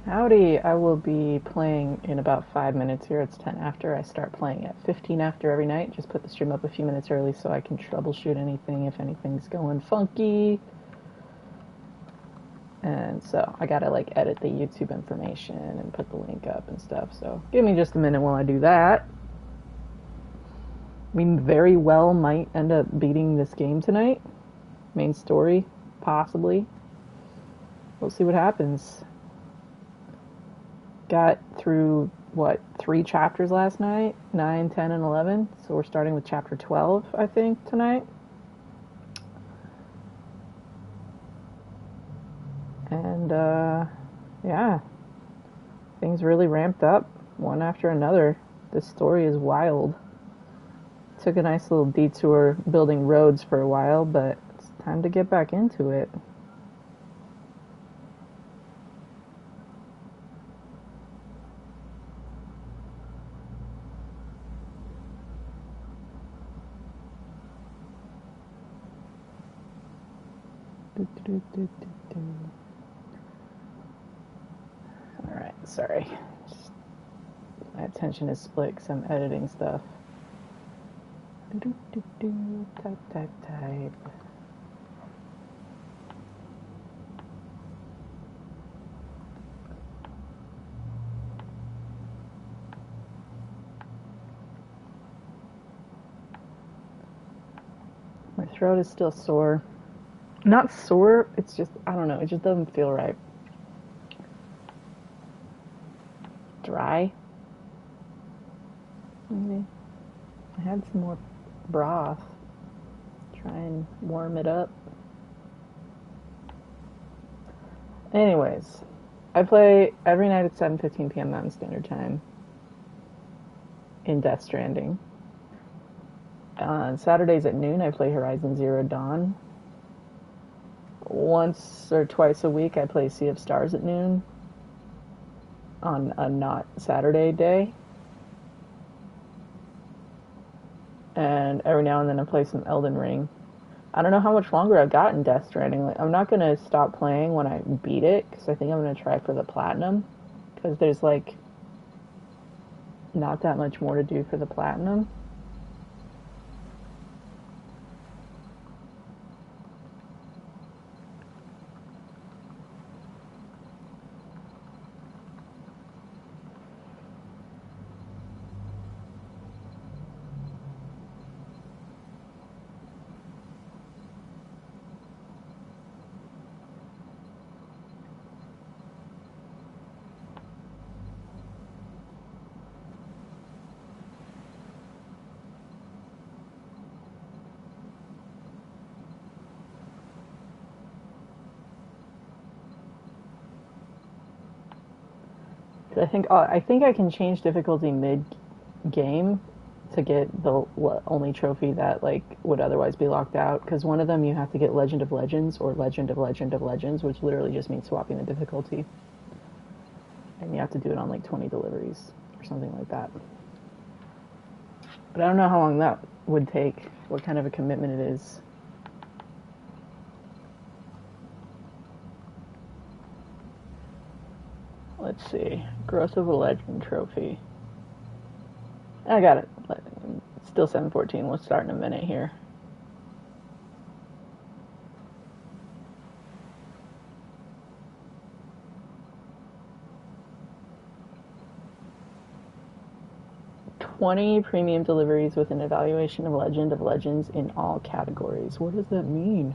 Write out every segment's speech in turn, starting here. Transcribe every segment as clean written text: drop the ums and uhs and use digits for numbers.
Howdy, I will be playing in about 5 minutes here. It's 10 after. I start playing at 15 after every night. Just put the stream up a few minutes early so I can troubleshoot anything if anything's going funky. And so I gotta like edit the YouTube information and put the link up and stuff. So give me just a minute while I do that. We very well might end up beating this game tonight. Main story, possibly. We'll see what happens. Got through, what, 3 chapters last night? 9, 10, and 11. So we're starting with chapter 12, I think, tonight. And, yeah. Things really ramped up, one after another. This story is wild. Took a nice little detour building roads for a while, but it's time to get back into it. Alright, sorry. My attention is split because I'm editing stuff. Type. My throat is still sore. Not sore, it's just, I don't know, it just doesn't feel right. Dry? Maybe. I had some more broth. Try and warm it up. Anyways, I play every night at 7:15 p.m. Mountain Standard Time in Death Stranding. On Saturdays at noon, I play Horizon Zero Dawn. Once or twice a week, I play Sea of Stars at noon on a not Saturday day. And every now and then I play some Elden Ring. I don't know how much longer I've got in Death Stranding. Like, I'm not going to stop playing when I beat it, because I think I'm going to try for the Platinum. Because there's, like, not that much more to do for the Platinum. I think I can change difficulty mid game to get the only trophy that like would otherwise be locked out. Because one of them you have to get Legend of Legends or Legend of Legend of Legends, which literally just means swapping the difficulty, and you have to do it on like 20 deliveries or something like that. But I don't know how long that would take. What kind of a commitment it is. Let's see. Growth of a Legend trophy. I got it. It's still 7:14. We'll start in a minute here. "20 premium deliveries with an evaluation of Legend of Legends in all categories." What does that mean?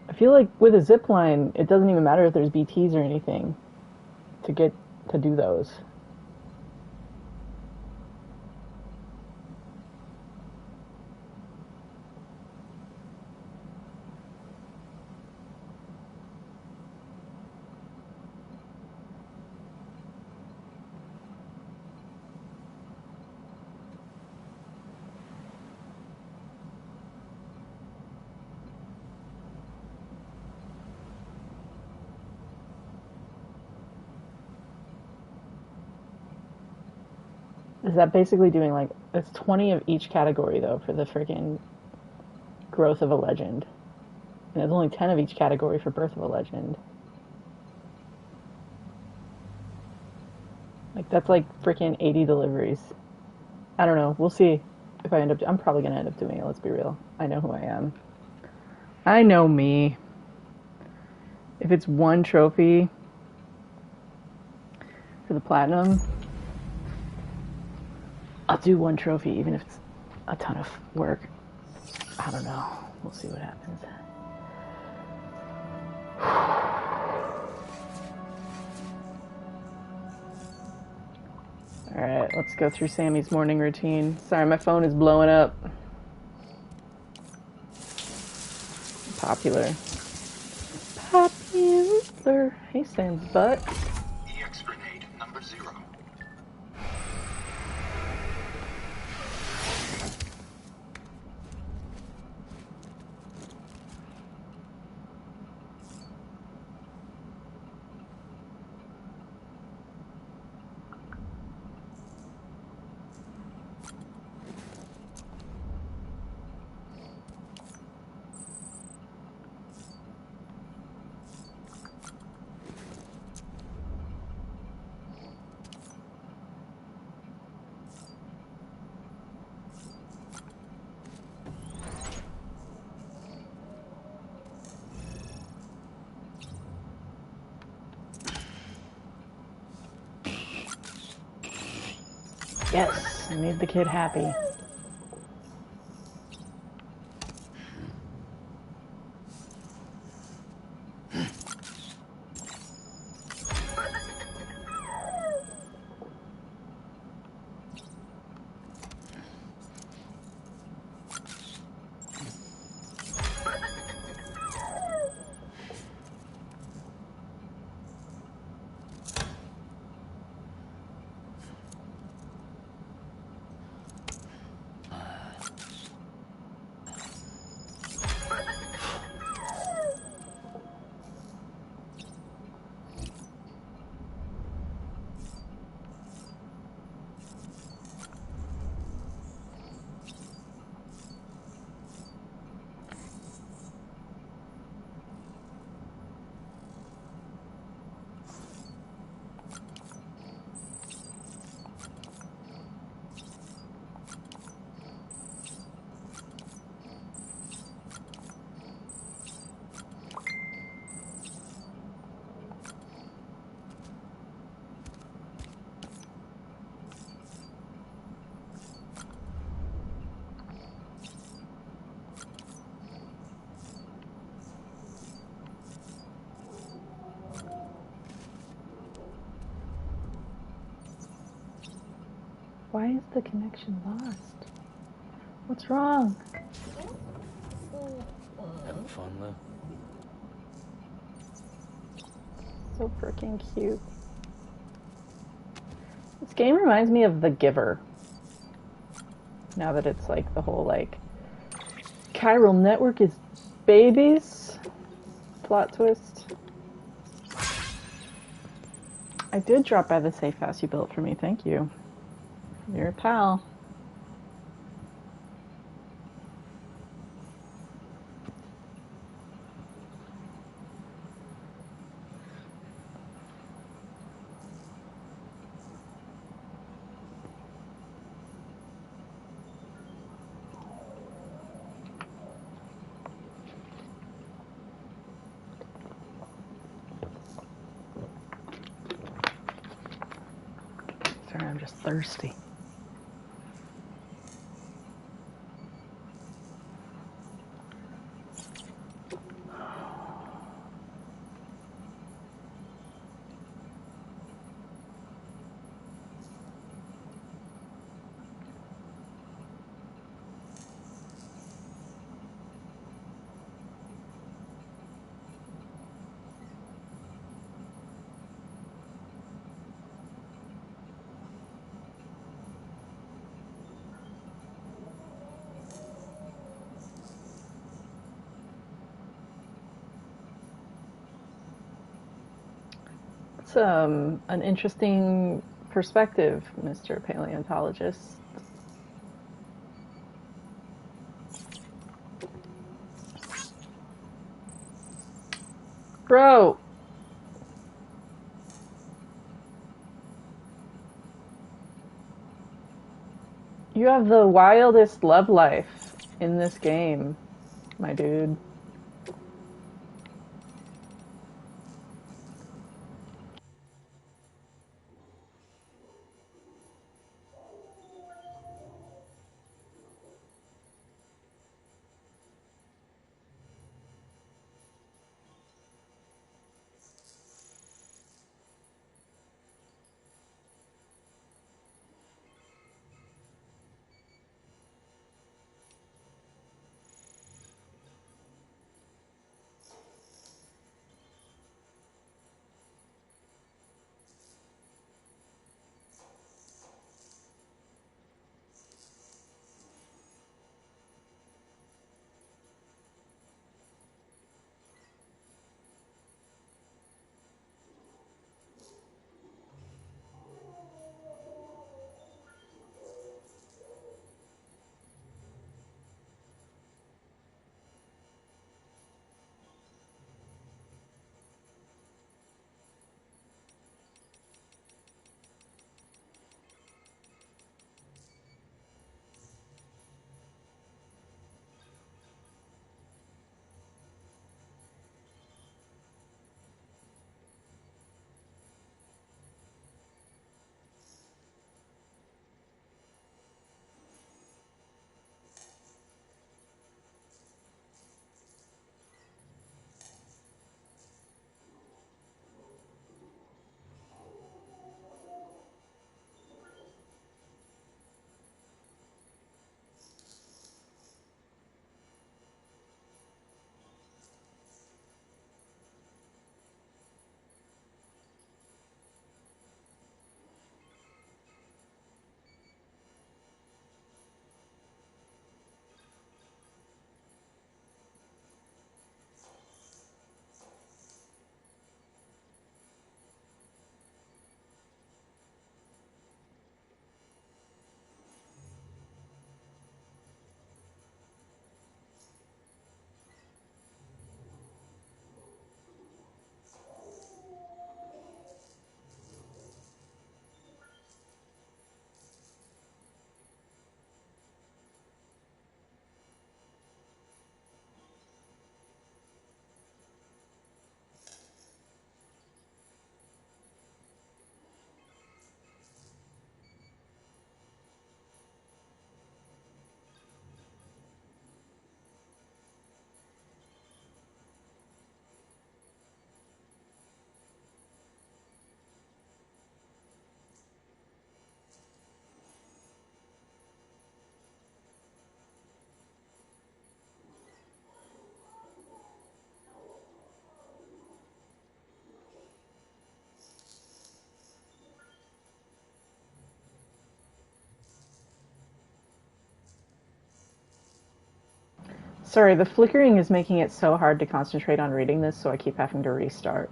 I feel like with a zipline, it doesn't even matter if there's BTs or anything to get to do those. Is that basically doing like it's 20 of each category though for the freaking growth of a legend, and it's only 10 of each category for birth of a legend. Like that's like freaking 80 deliveries. I don't know. We'll see if I end up. I'm probably gonna end up doing it. Let's be real. I know who I am. I know me. If it's one trophy for the platinum, I'll do one trophy, even if it's a ton of work. I don't know. We'll see what happens. Alright, let's go through Sammy's morning routine. Sorry, my phone is blowing up. Popular. Popular. Hey, Sam's butt. EX grenade number 0. Yes, I made the kid happy. Why is the connection lost? What's wrong? Having fun, Lou? So freaking cute. This game reminds me of The Giver. Now that it's like the whole like chiral network is babies plot twist. I did drop by the safe house you built for me. Thank you. You're a pal. Sorry, I'm just thirsty. It's an interesting Perspective, Mr. Paleontologist. Bro, you have the wildest love life in this game, my dude. Sorry, the flickering is making it so hard to concentrate on reading this, so I keep having to restart.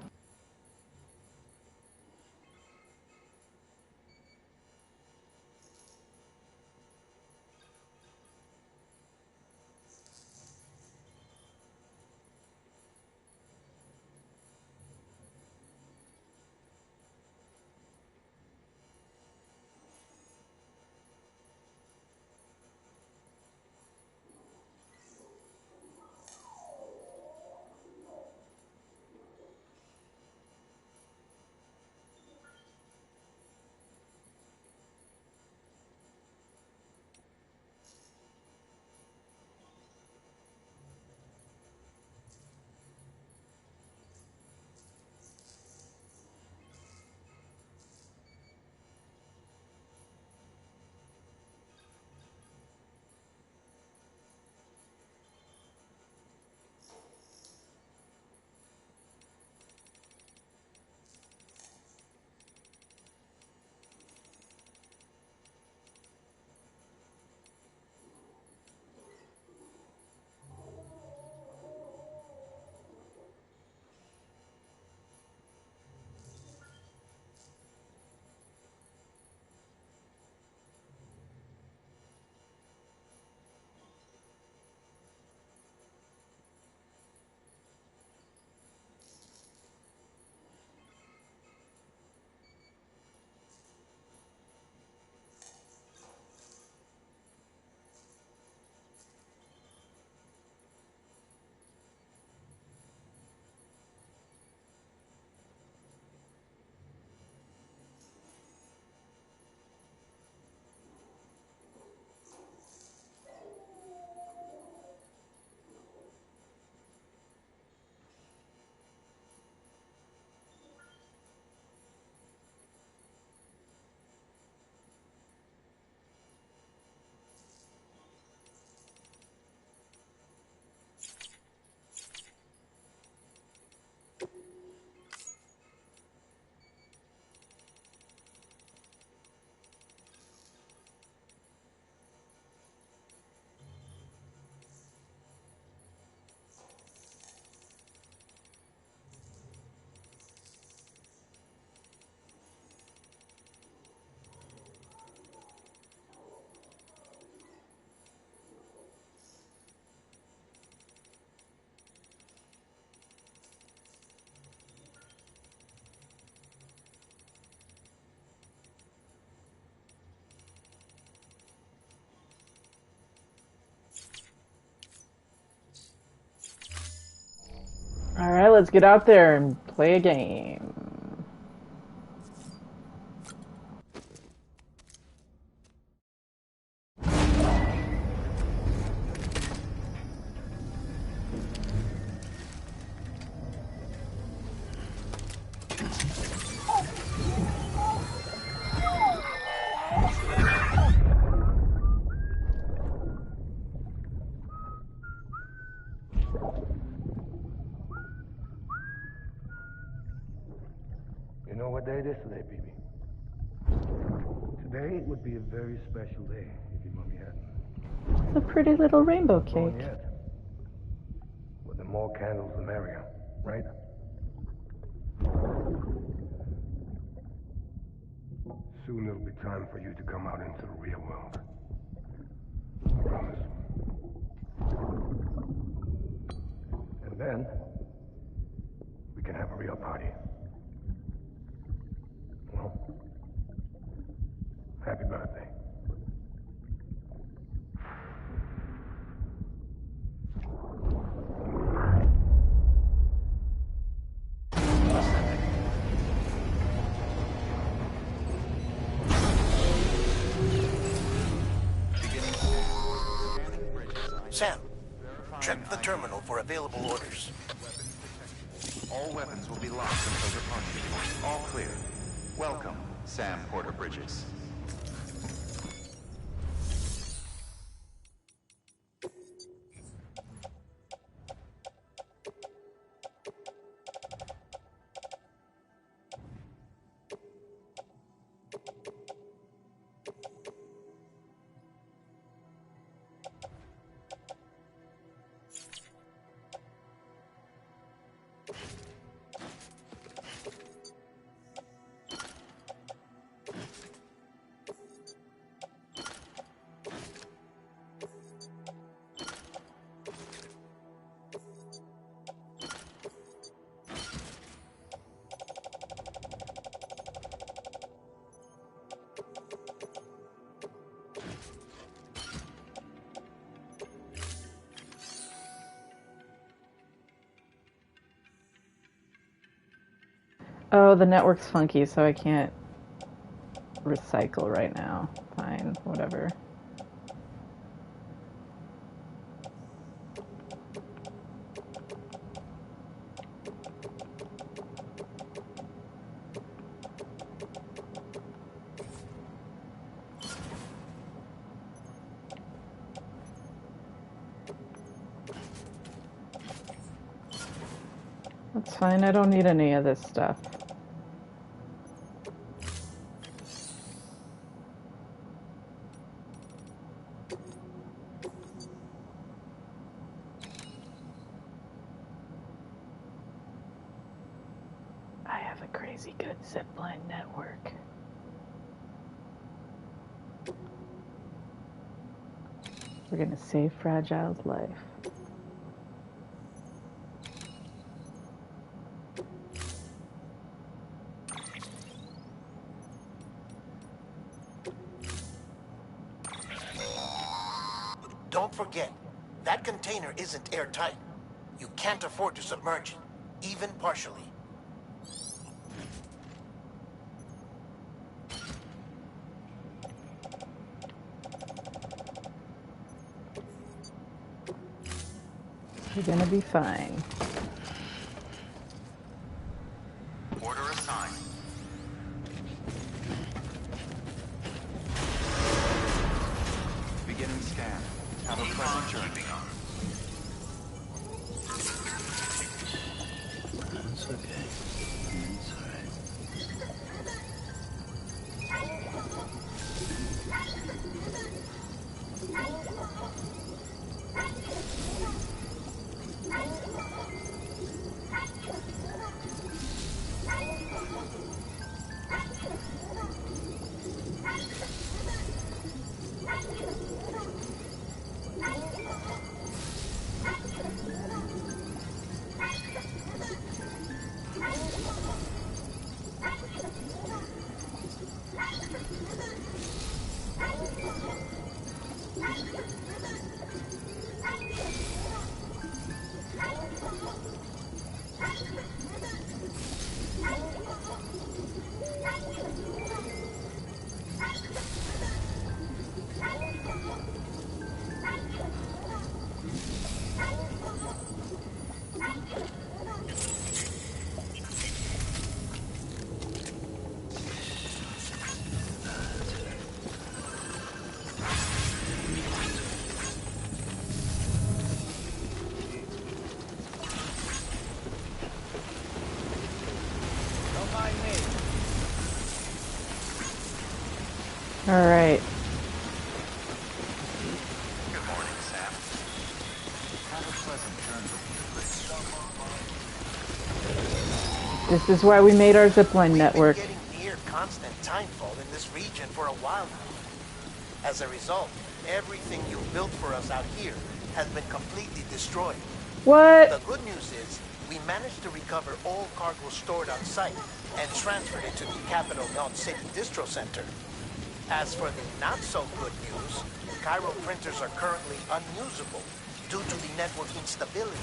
All right, let's get out there and play a game. You know what day it is today, BB? Today would be a very special day if your mommy hadn't. It's a pretty little rainbow Born cake. yet. But the more candles, the merrier, right? Soon it'll be time for you to come out into the real world. I promise. And then, we can have a real party. Well, happy birthday. Sam, check the terminal for available orders. All weapons will be locked until departure. All clear. Welcome, Sam Porter Bridges. Oh, the network's funky, so I can't recycle right now. Fine, whatever. That's fine, I don't need any of this stuff. I have a crazy good zipline network. We're gonna save Fragile's life. Don't forget, that container isn't airtight. You can't afford to submerge it, even partially. You're gonna be fine. Order assigned. Beginning scan. Have a pleasant journey. That's okay. It's alright. Alright. Good morning, Sam. Have a pleasant journey. This is why we made our zipline network. We've been getting near constant timefall in this region for a while now. As a result, everything you built for us out here has been completely destroyed. What? The good news is, we managed to recover all cargo stored on site and transferred it to the Capital Knot City Distro Center. As for the not-so-good news, Cairo printers are currently unusable due to the network instability.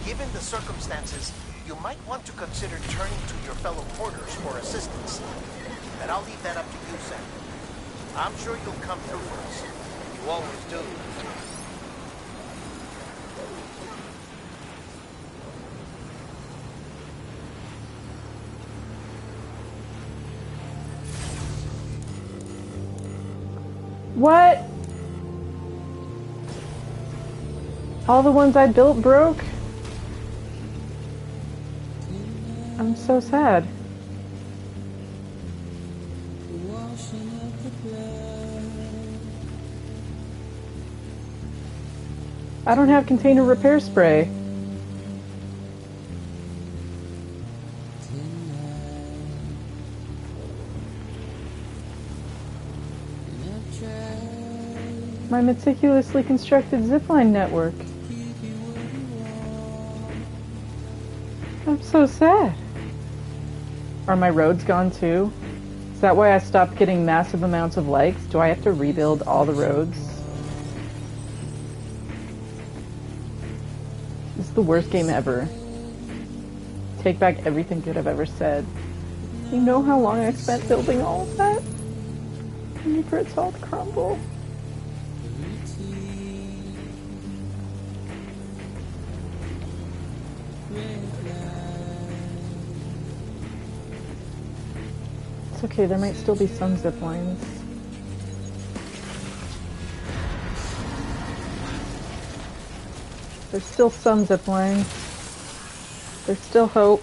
Given the circumstances, you might want to consider turning to your fellow porters for assistance. But I'll leave that up to you, Sam. I'm sure you'll come through for us. You always do. What? All the ones I built broke? I'm so sad. I don't have container repair spray. My meticulously constructed zipline network. I'm so sad. Are my roads gone too? Is that why I stopped getting massive amounts of likes? Do I have to rebuild all the roads? This is the worst game ever. Take back everything good I've ever said. You know how long I spent building all of that? And for it's all to crumble. It's okay, there might still be some zip lines. There's still some zip lines. There's still hope.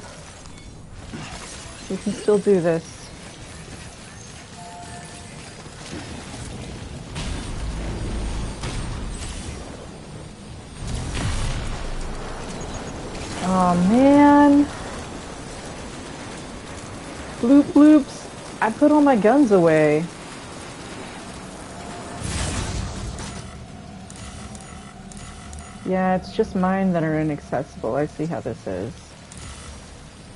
We can still do this. Oh man. Bloop bloops. I put all my guns away. Yeah, it's just mine that are inaccessible. I see how this is.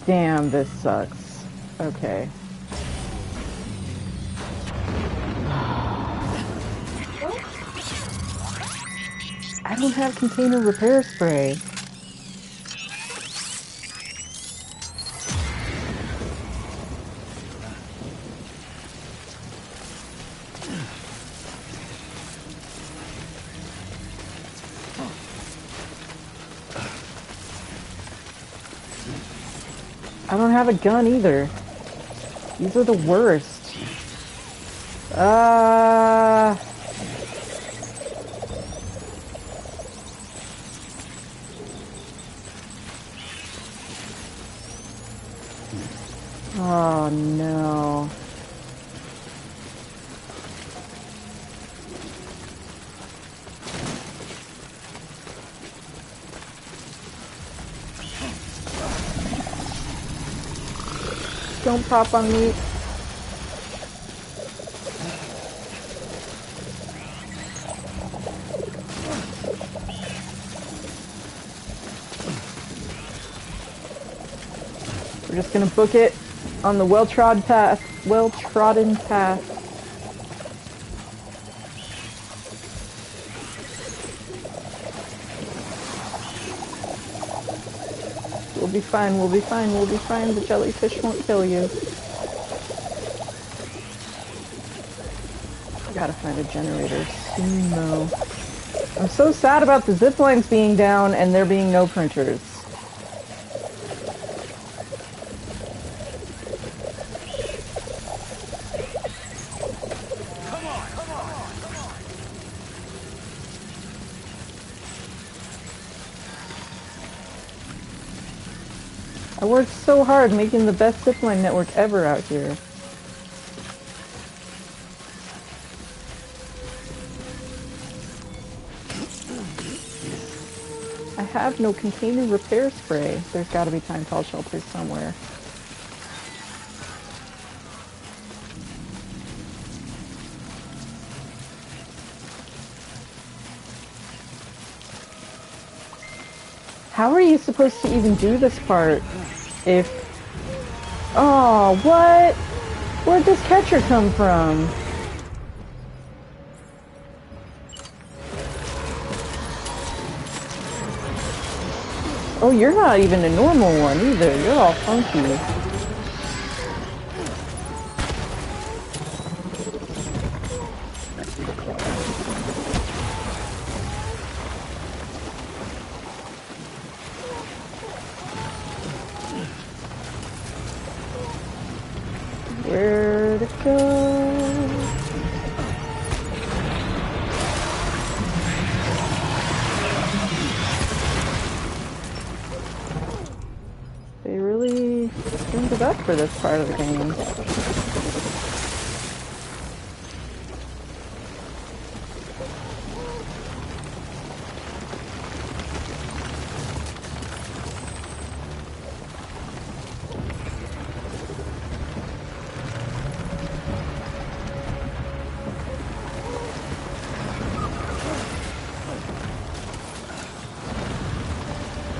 Damn, this sucks. Okay. I don't have container repair spray. I don't have a gun either. These are the worst. Oh no. Don't pop on me. We're just gonna book it on the well-trodden path. Well-trodden path. We'll be fine, we'll be fine, we'll be fine. The jellyfish won't kill you. I gotta find a generator soon, though. I'm so sad about the zip lines being down and there being no printers. I worked so hard making the best zipline network ever out here. have no container repair spray. There's got to be time fall shelters somewhere. How are you supposed to even do this part if... Oh, what? Where'd this catcher come from? Oh, you're not even a normal one either. You're all funky. Where'd it go? They really tuned it up for this part of the game.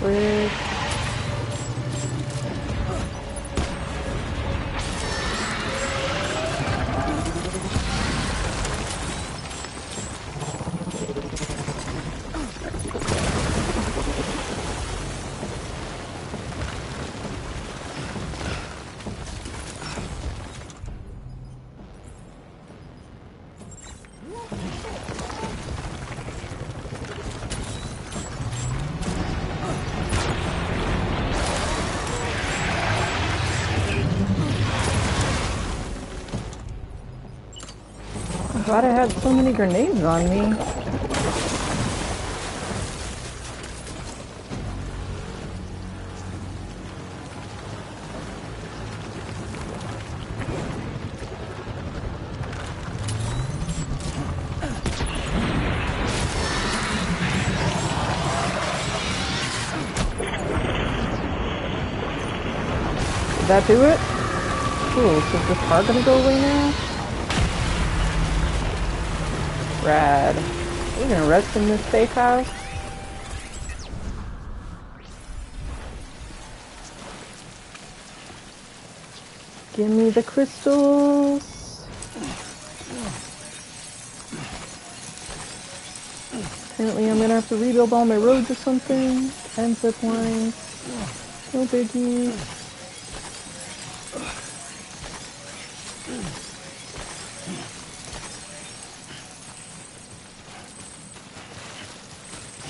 Where... I'm glad I had so many grenades on me. Did that do it? Cool, so is this car gonna go away now? Rad. We're gonna rest in this safe house. Give me the crystals. Apparently I'm gonna have to rebuild all my roads or something. And zip lines. No biggie.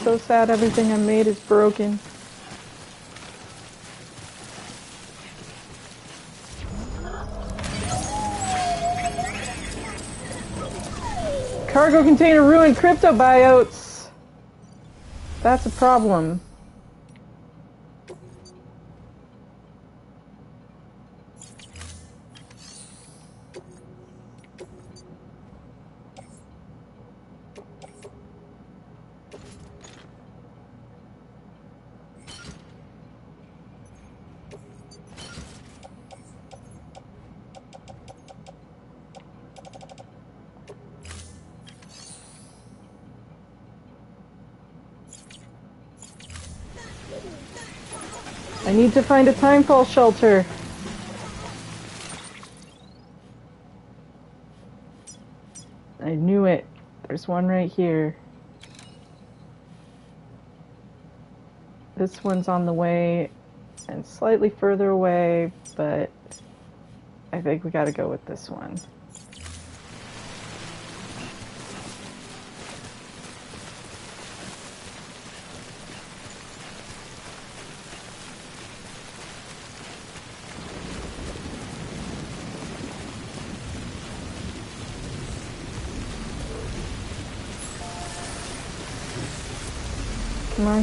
So sad everything I made is broken. Cargo container ruined crypto buyouts. That's a problem. I need to find a timefall shelter. I knew it. There's one right here. This one's on the way and slightly further away, but I think we gotta go with this one.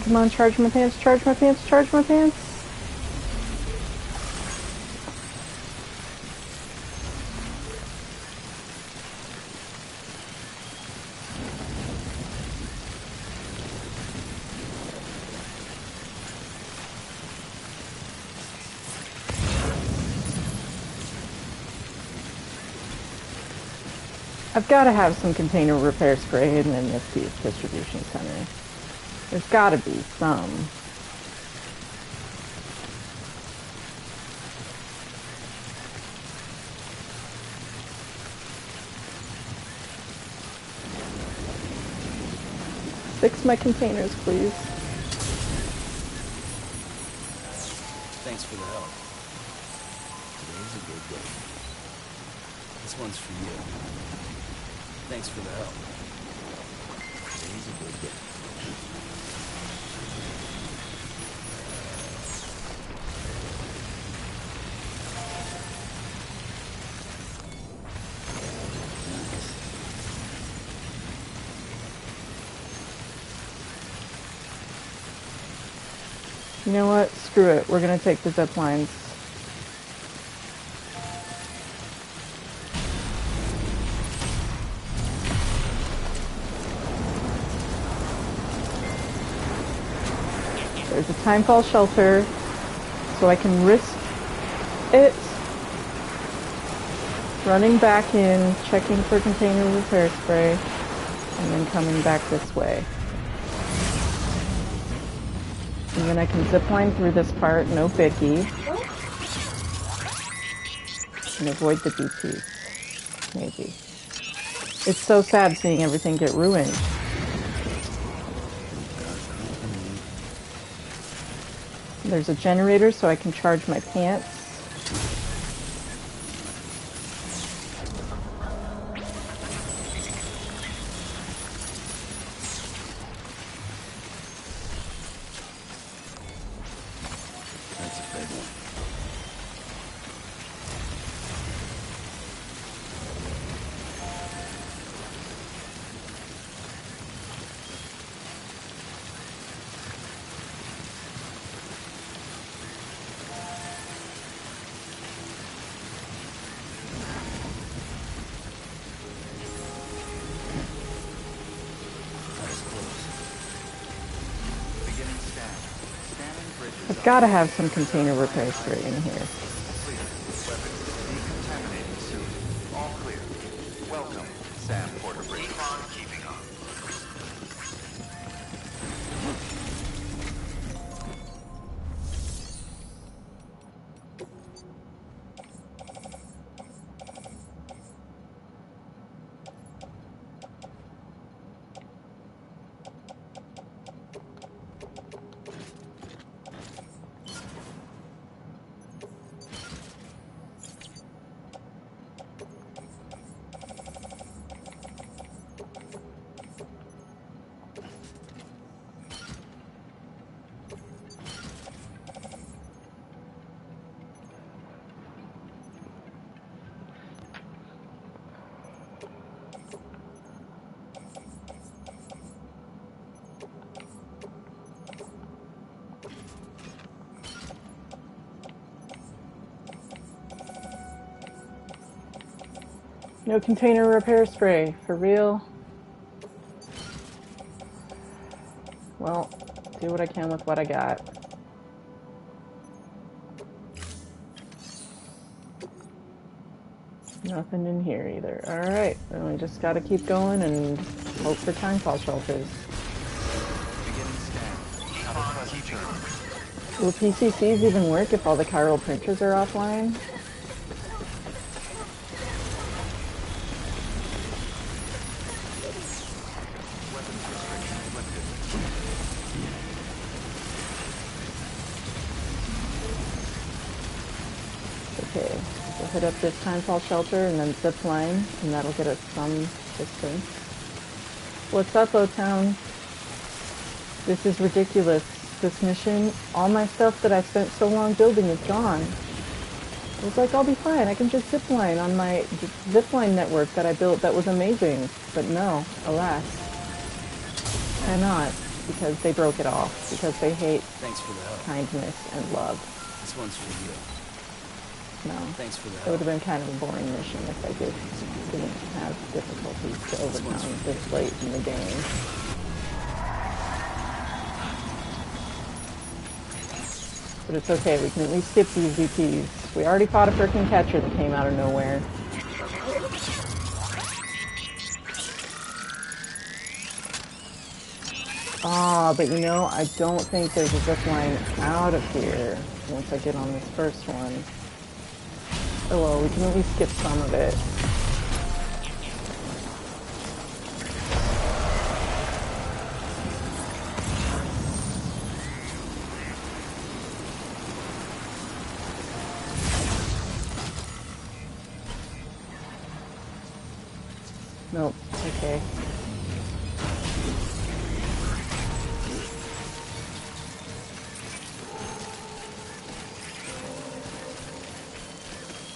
Come on, charge my pants, charge my pants, charge my pants. I've got to have some container repair spray hidden in this distribution center. There's got to be some. Fix my containers, please. Thanks for the help. Today's a good day. This one's for you. Thanks for the help. Today's a good day. You know what? Screw it. We're gonna take the zip lines. There's a timefall shelter, so I can risk it. Running back in, checking for container repair spray, and then coming back this way. And then I can zip line through this part, no biggie. And avoid the DTs. Maybe. It's so sad seeing everything get ruined. There's a generator so I can charge my pants. That's a big one. Beginning scan. Scanning bridges. I've got to have some container repair spray in here. Clear. Weapons decontaminating soon. All clear. Welcome, Sam Porter Bridges. Keep on keeping on. No container repair spray, for real. Well, do what I can with what I got. Nothing in here either. Alright, then we just gotta keep going and hope for timefall shelters. Beginning scan. Have a pleasant journey. Will PCCs even work if all the chiral printers are offline? Weapons restrictions lifted. Okay, we'll hit up this timefall shelter and then zip line, and that'll get us some distance. What's up, O-Town? This is ridiculous. This mission, all my stuff that I spent so long building is gone. I was like, I'll be fine. I can just zip line on my zip line network that I built that was amazing. But no, alas. Cannot, because they broke it off. Because they hate Thanks for the help. kindness and love. This one's for you. No. Thanks for the It help. would have been kind of a boring mission if I didn't have difficulties to overcome this late in the game. But it's okay, we can at least skip these DTs. We already fought a frickin' catcher that came out of nowhere. Ah, but you know, I don't think there's a zip line out of here once I get on this first one. Oh well, we can at least skip some of it. Nope, okay.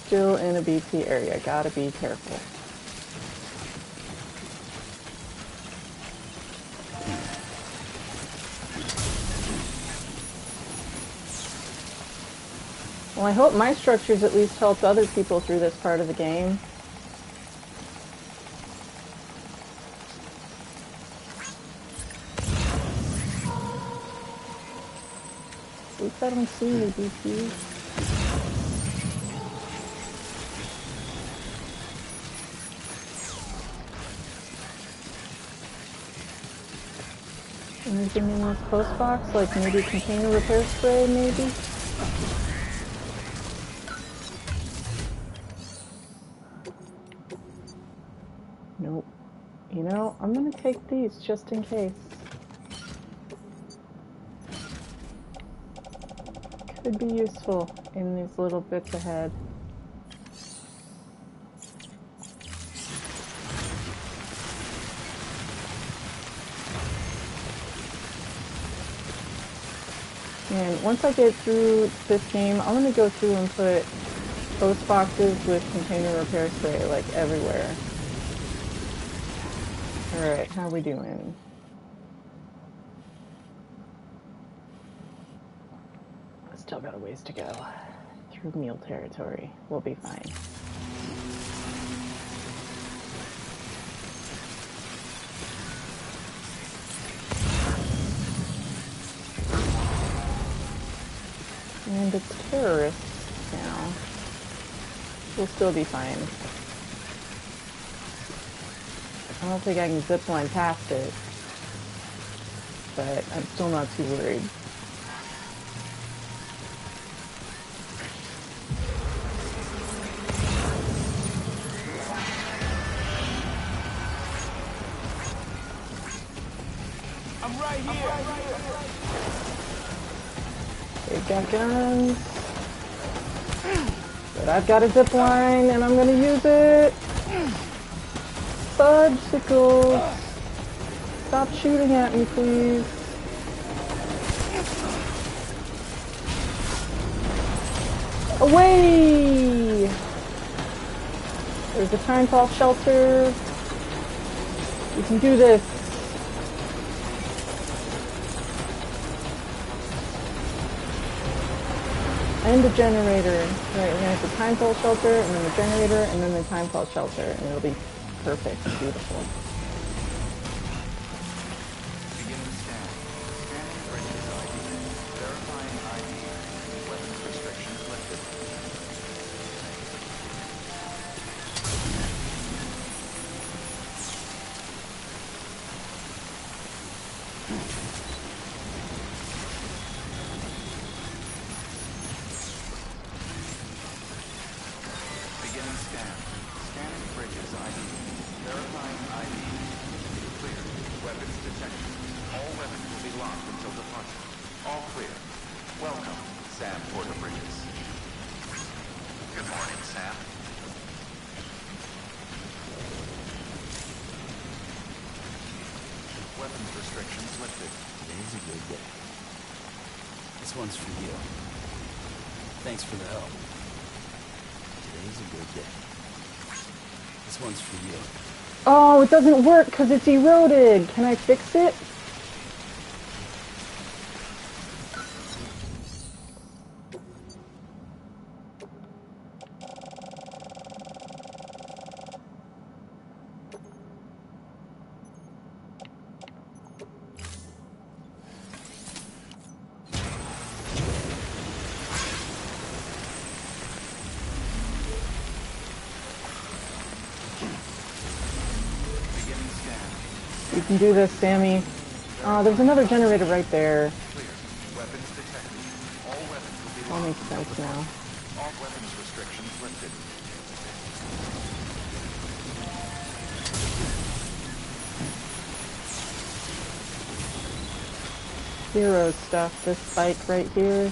Still in a BT area, gotta be careful. Well, I hope my structures at least helped other people through this part of the game. At least I don't see any BT. Anything in this post box? Like maybe container repair spray, maybe? Nope. You know, I'm gonna take these just in case. Could be useful in these little bits ahead. And once I get through this game, I'm gonna go through and put post boxes with container repair spray like everywhere. Alright, how we doing? Still got a ways to go. Through mule territory. We'll be fine. And it's terrorists now. We'll still be fine. I don't think I can zipline past it, but I'm still not too worried. I'm right here. They've got guns. But I've got a zip line and I'm gonna use it. Fudgesicles. Stop shooting at me, please. Away! There's a time fall shelter. You can do this. And the generator. Right, we're gonna have the time fall shelter, and then the generator, and then the time fall shelter, and it'll be perfect and beautiful. Beginning scan. Scanning bridges ID. Verifying ID. Weapons restrictions lifted. Beginning scan. Scanning bridges ID. Verifying ID. Clear. Weapons detected. All weapons will be locked until departure. All clear. Welcome, Sam Porter Bridges. Good morning, Sam. Weapons restrictions lifted. Today's a good day. This one's for you. Thanks for the help. Today's a good day. This one's for you. Oh, it doesn't work because it's eroded. Can I fix it? Beginning scan. You can do this, Sammy. There's another generator right there. Clear. Weapons detected. All weapons will be All locked makes until sense now. departure. All weapons restrictions lifted. Hero stuff. This spike right here.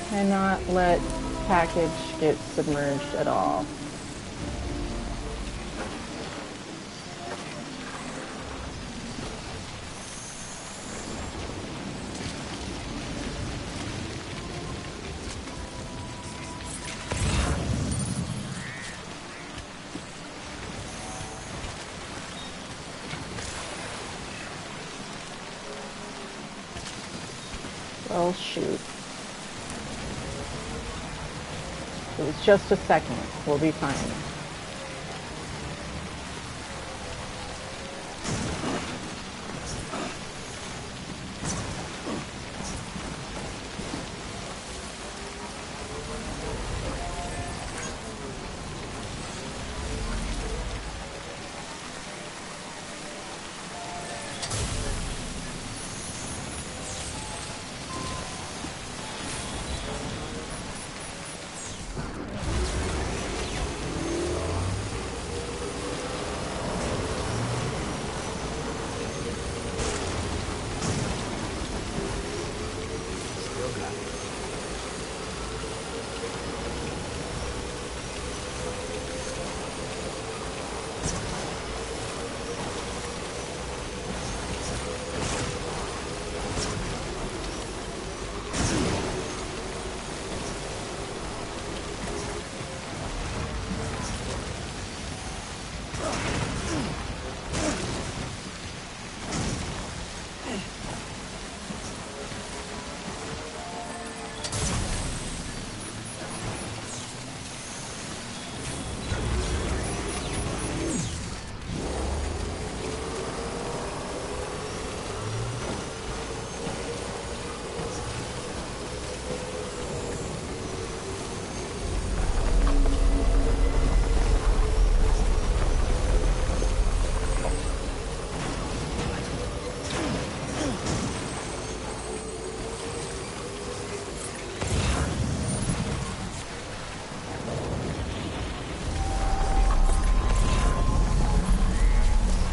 Cannot let package get submerged at all. Well, shoot. It was just a second. We'll be fine.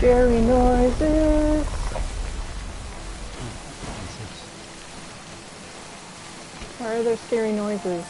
Scary noises. Why are there scary noises?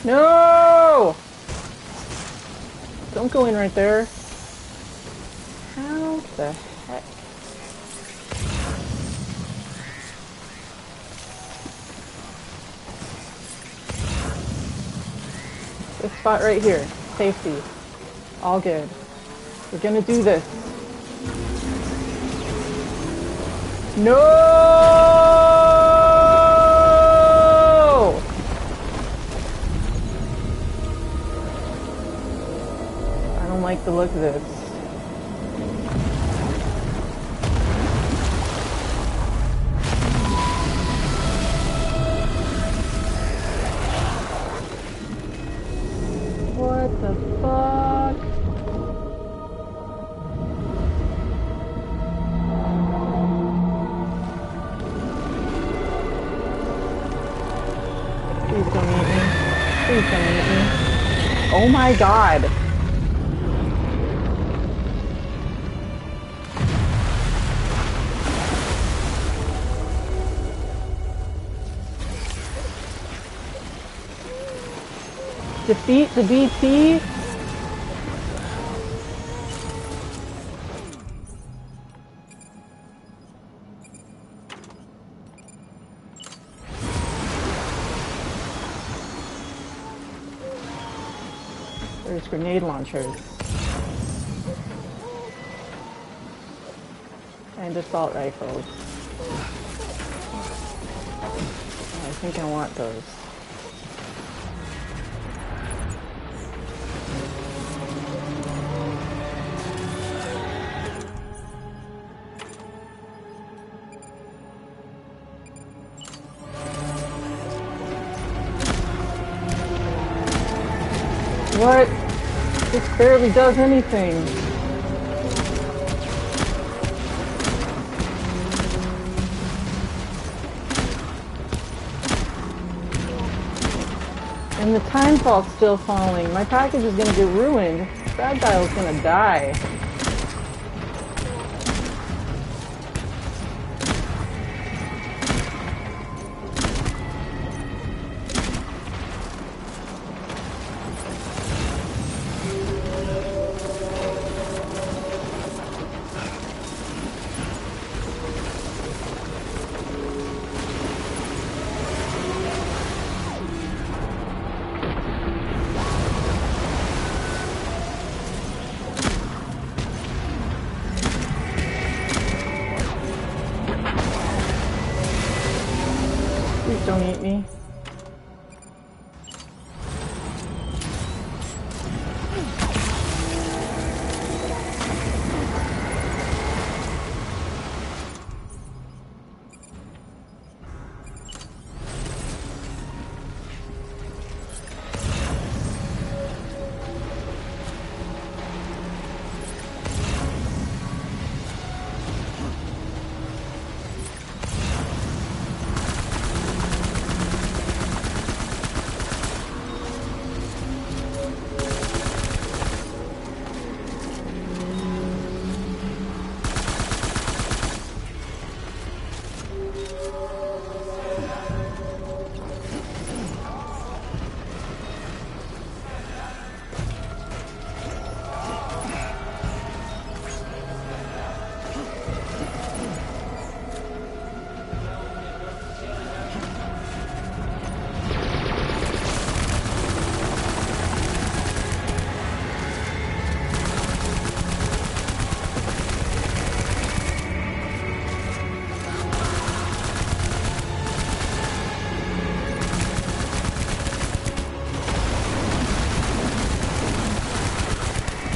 No! Don't go in right there. How the heck? This spot right here. Safety. All good. We're gonna do this. No! I don't like the look of this. What the fuck? Please don't eat me. Please don't eat me. Oh my god. Defeat the BT? There's grenade launchers. And assault rifles. I think I want those. What? This barely does anything. And the time fault's still falling. My package is gonna get ruined. Bad Dial's gonna die. Please don't eat me.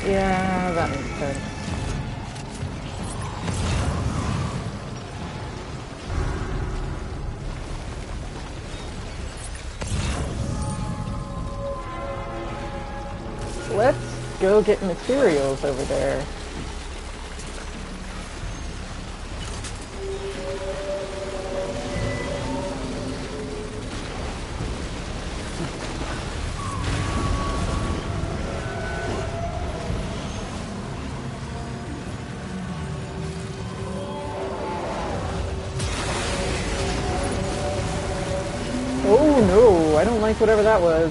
Yeah, that makes sense. Let's go get materials over there. Oh no, I don't like whatever that was.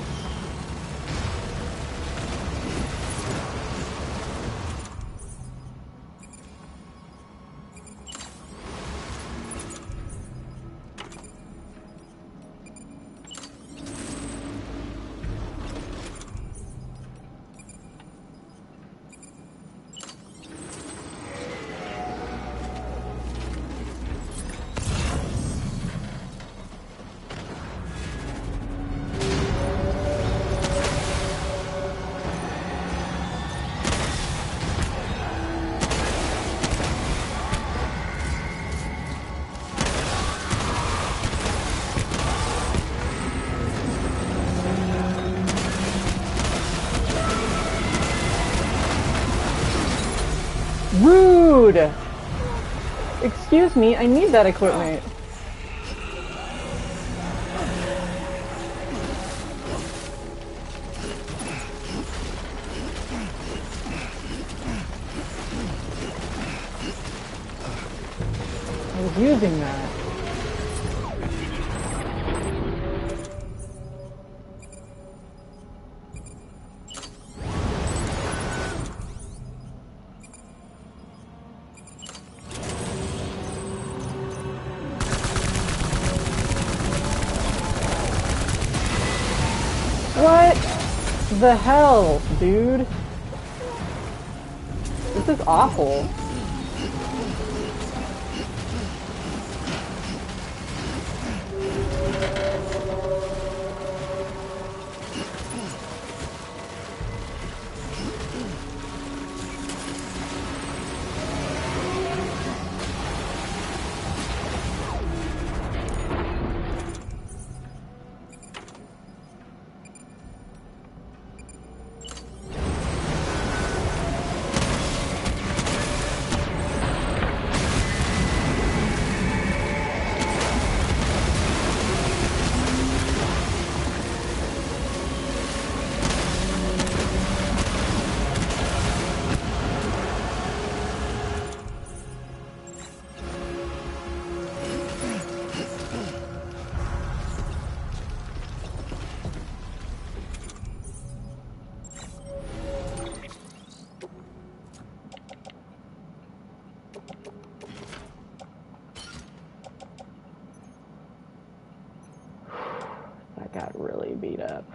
Rude! Excuse me, I need that equipment. I was using that. What the hell, dude? This is awful. That got really beat up.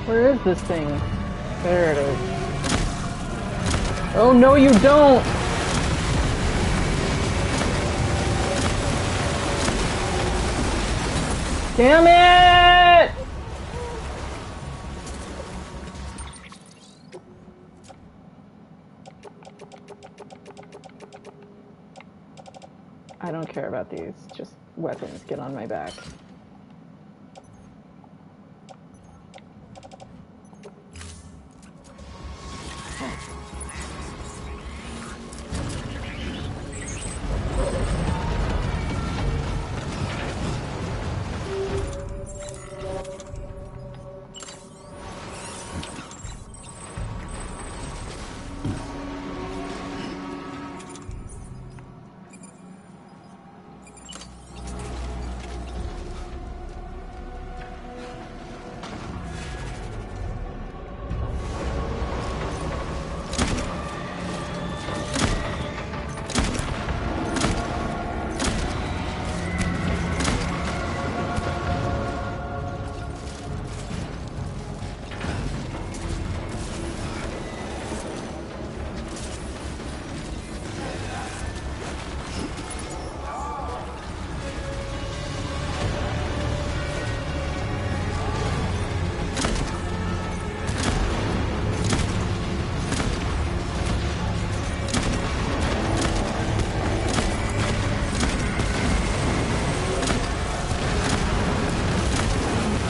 Where is this thing? There it is. Oh no, you don't! Damn it! I don't care about these, just weapons, get on my back.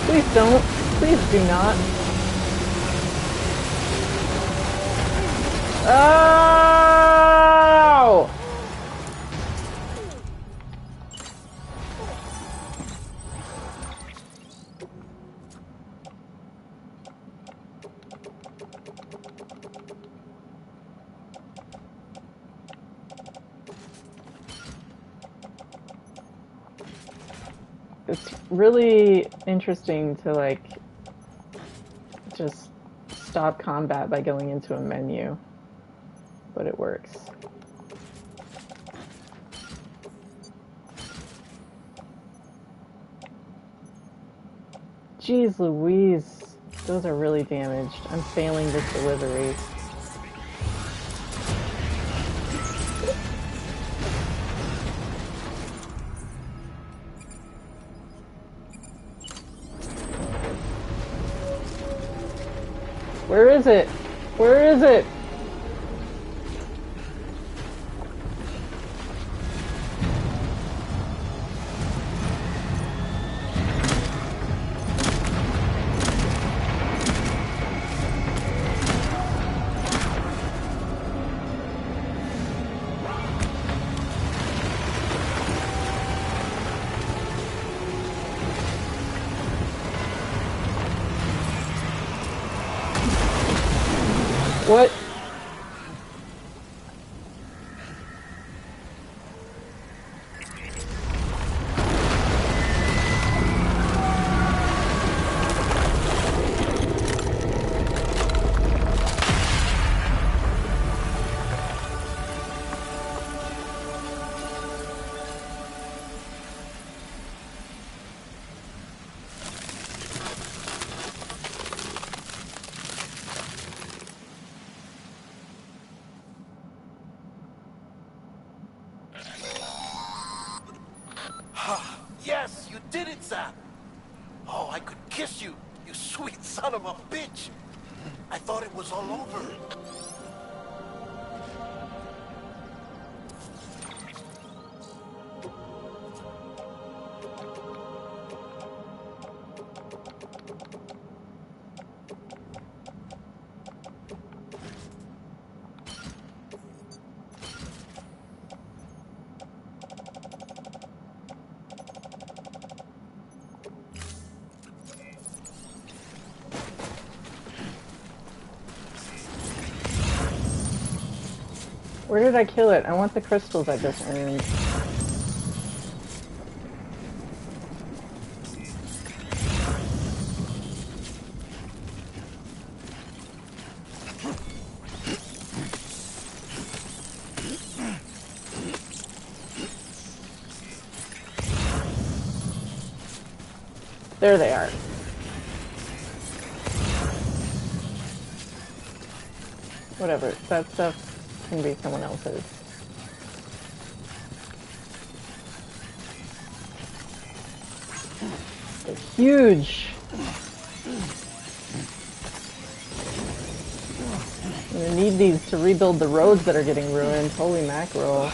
Please don't. Please do not. Oh! It's really interesting to, like, just stop combat by going into a menu, but it works. Jeez Louise, those are really damaged. I'm failing this delivery. Where is it? Where is it? What? Yes, you did it, Zap! Oh, I could kiss you, you sweet son of a bitch! I thought it was all over. Where did I kill it? I want the crystals I just earned. There they are. Whatever, that stuff can be someone else's. They're huge! I'm gonna need these to rebuild the roads that are getting ruined. Holy mackerel.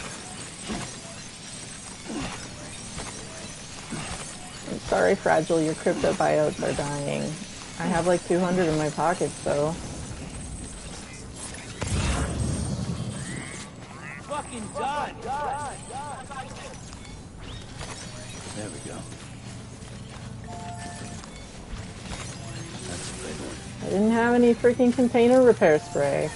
I'm sorry, Fragile, your crypto biotes are dying. I have like 200 in my pockets, though. Fucking done! There we go. That's a big one. I didn't have any freaking container repair spray.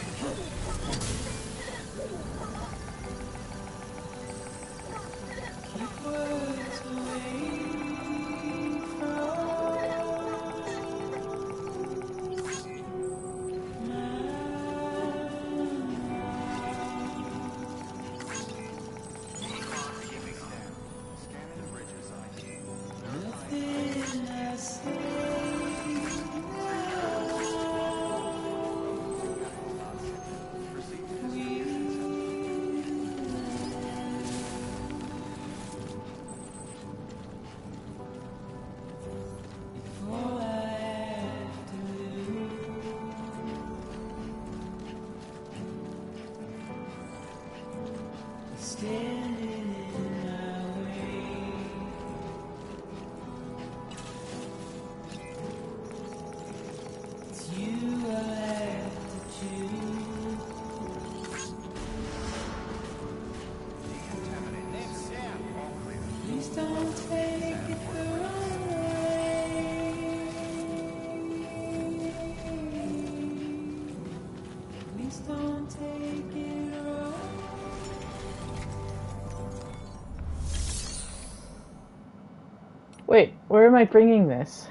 Wait, where am I bringing this?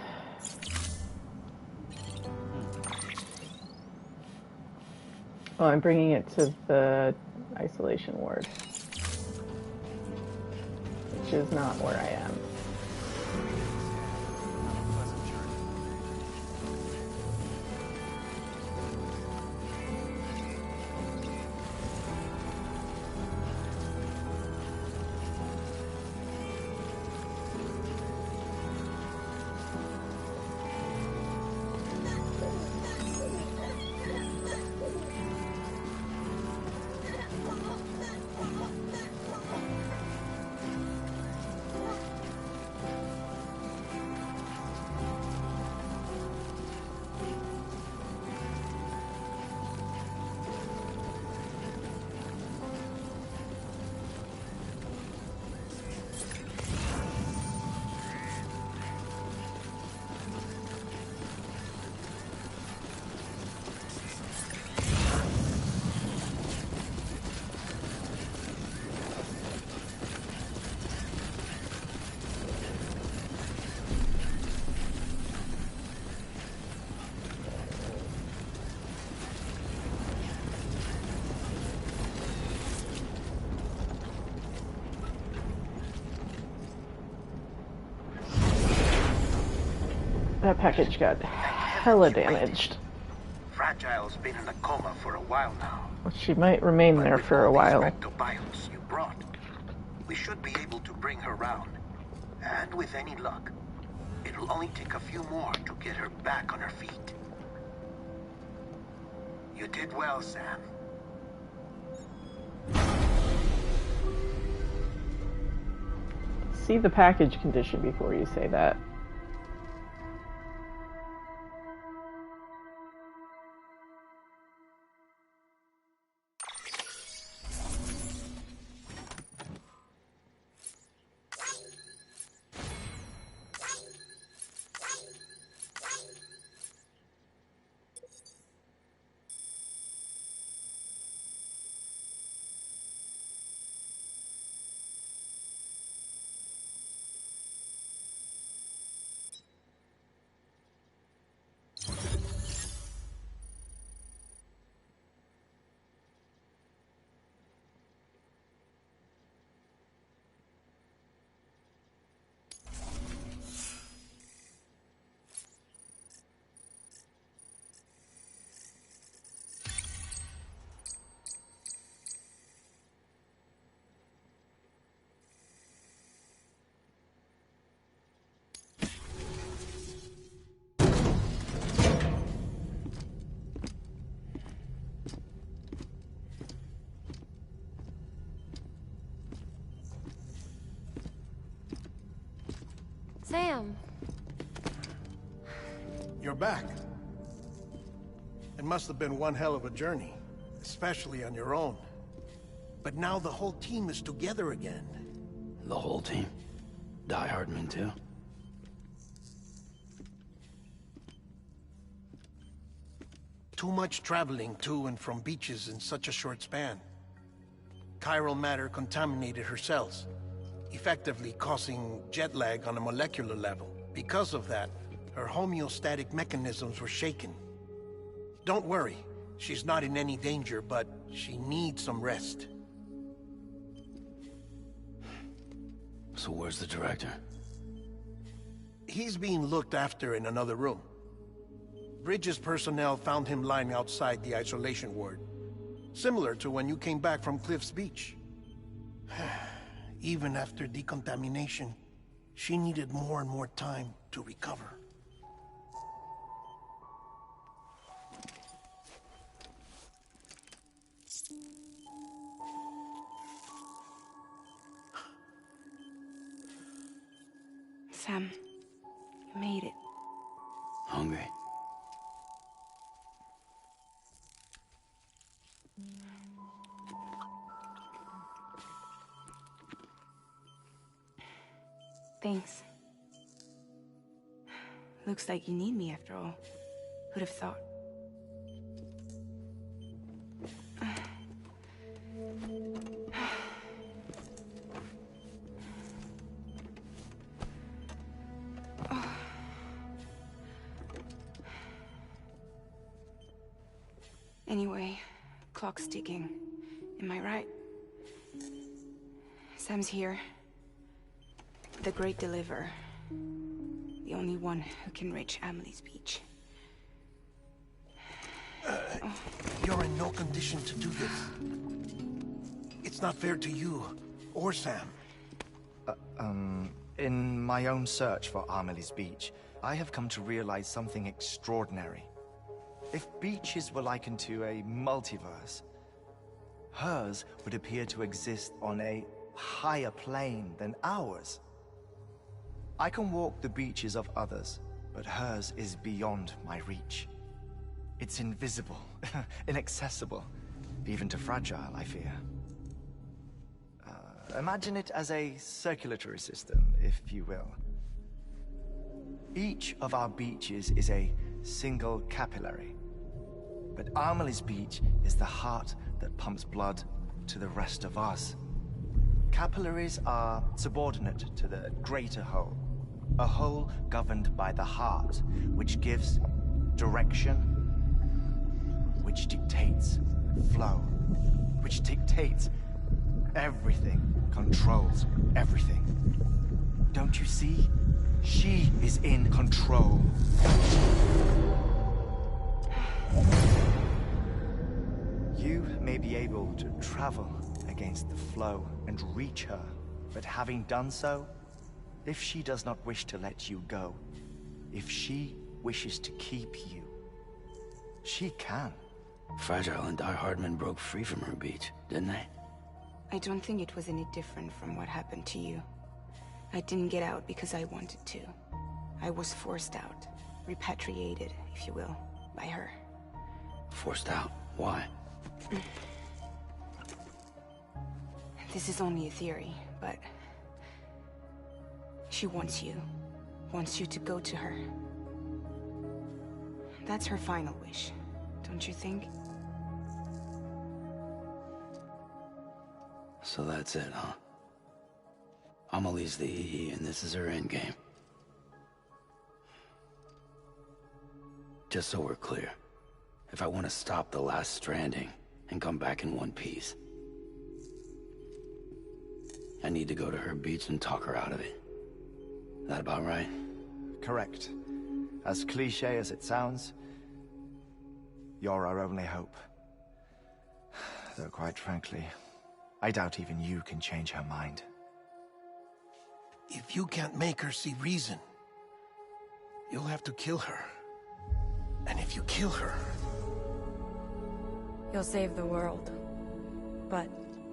Oh, I'm bringing it to the isolation ward, which is not where I am. That package got Thank hella heavens you made it. damaged. Fragile's been in a coma for a while now. She might remain But there with for a all these while. rectobiotes you brought, we should be able to bring her round. And with any luck, it'll only take a few more to get her back on her feet. You did well, Sam. See the package condition before you say that. Sam. You're back. It must have been one hell of a journey, especially on your own. But now the whole team is together again. The whole team? Die Hardman too? Too much traveling to and from beaches in such a short span. Chiral matter contaminated her cells, effectively causing jet lag on a molecular level. Because of that, her homeostatic mechanisms were shaken. Don't worry, she's not in any danger, but she needs some rest. So where's the director? He's being looked after in another room. Bridges personnel found him lying outside the isolation ward. Similar to when you came back from Cliff's Beach. Even after decontamination, she needed more and more time to recover. Sam, you made it. Hungry? Thanks. Looks like you need me after all. Who'd have thought? Anyway, clock's ticking. Am I right? Sam's here. The Great Deliverer. The only one who can reach Amelie's Beach. You're in no condition to do this. It's not fair to you, or Sam. In my own search for Amelie's Beach, I have come to realize something extraordinary. If beaches were likened to a multiverse, hers would appear to exist on a higher plane than ours. I can walk the beaches of others, but hers is beyond my reach. It's invisible, inaccessible, even to Fragile, I fear. Imagine it as a circulatory system, if you will. Each of our beaches is a single capillary. But Amelie's Beach is the heart that pumps blood to the rest of us. Capillaries are subordinate to the greater whole. A whole governed by the heart, which gives direction, which dictates flow, which dictates everything, controls everything. Don't you see? She is in control. You may be able to travel against the flow and reach her, but having done so, if she does not wish to let you go, if she wishes to keep you, she can. Fragile and Die Hardman broke free from her beach, didn't they? I don't think it was any different from what happened to you. I didn't get out because I wanted to. I was forced out. Repatriated, if you will, by her. Forced out? Why? This is only a theory, but... she wants you. Wants you to go to her. That's her final wish, don't you think? So that's it, huh? Amelie's the EE, and this is her endgame. Just so we're clear, if I want to stop the last Stranding and come back in one piece, I need to go to her beach and talk her out of it. That about right? Correct. As cliche as it sounds, you're our only hope. Though quite frankly, I doubt even you can change her mind. If you can't make her see reason, you'll have to kill her. And if you kill her... You'll save the world, but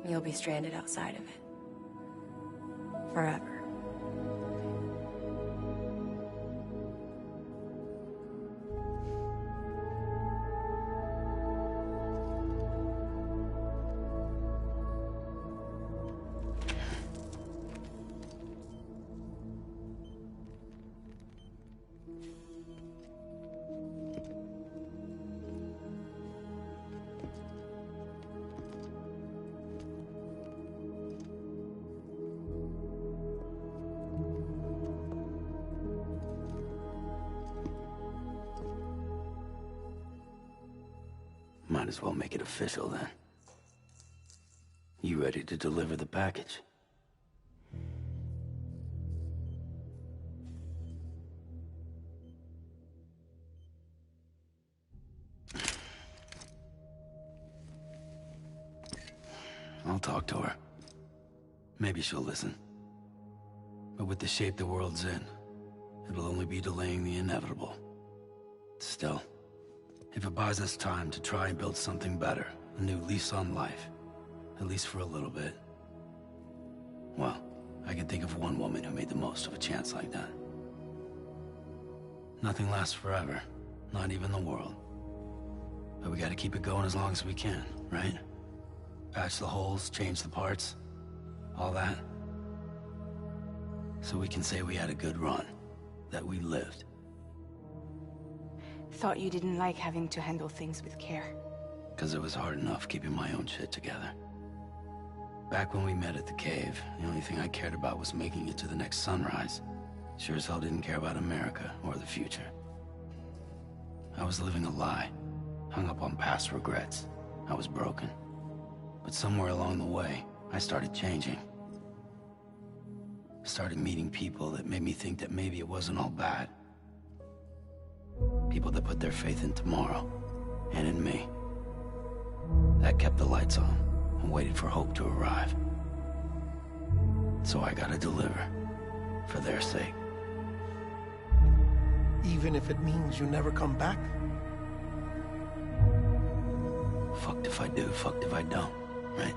you'll be stranded outside of it. Forever. Might as well make it official then. You ready to deliver the package? I'll talk to her. Maybe she'll listen. But with the shape the world's in, it'll only be delaying the inevitable. Still, if it buys us time to try and build something better, a new lease on life, at least for a little bit, well, I can think of one woman who made the most of a chance like that. Nothing lasts forever, not even the world. But we gotta keep it going as long as we can, right? Patch the holes, change the parts, all that. So we can say we had a good run, that we lived. Thought you didn't like having to handle things with care. Because it was hard enough keeping my own shit together. Back when we met at the cave, the only thing I cared about was making it to the next sunrise. Sure as hell didn't care about America or the future. I was living a lie, hung up on past regrets. I was broken. But somewhere along the way, I started changing. Started meeting people that made me think that maybe it wasn't all bad. People that put their faith in tomorrow, and in me. That kept the lights on, and waited for hope to arrive. So I gotta deliver, for their sake. Even if it means you never come back? Fucked if I do, fucked if I don't, right?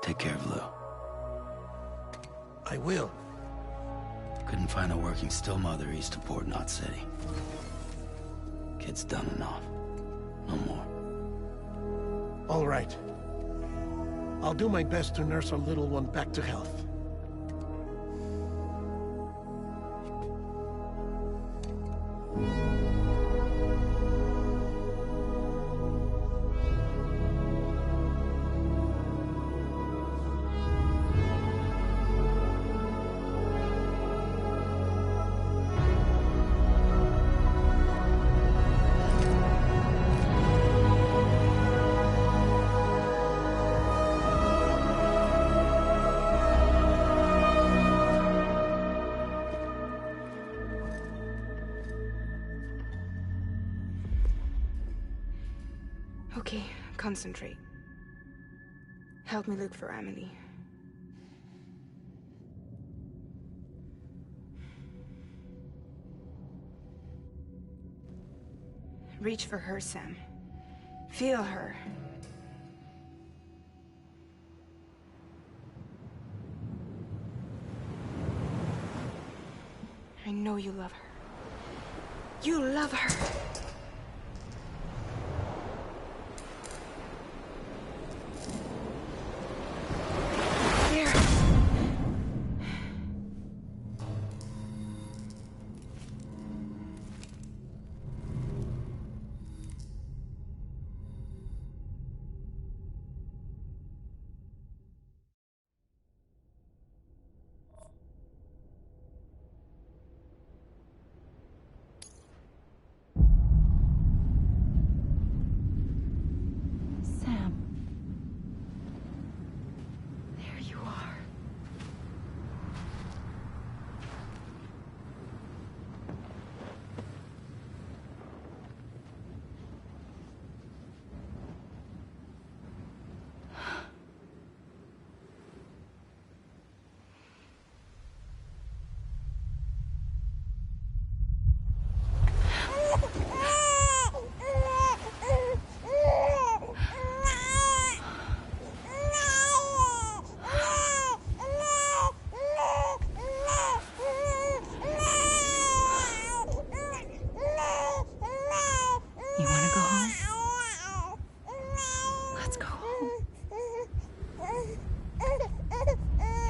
Take care of Lou. I will. Couldn't find a working still mother east of Port Knot City. Kid's done enough. No more. All right. I'll do my best to nurse our little one back to health. Concentrate. Help me look for Amelie. Reach for her, Sam. Feel her. I know you love her. You love her! There! Sam. There you are. You want to go home? Let's go home.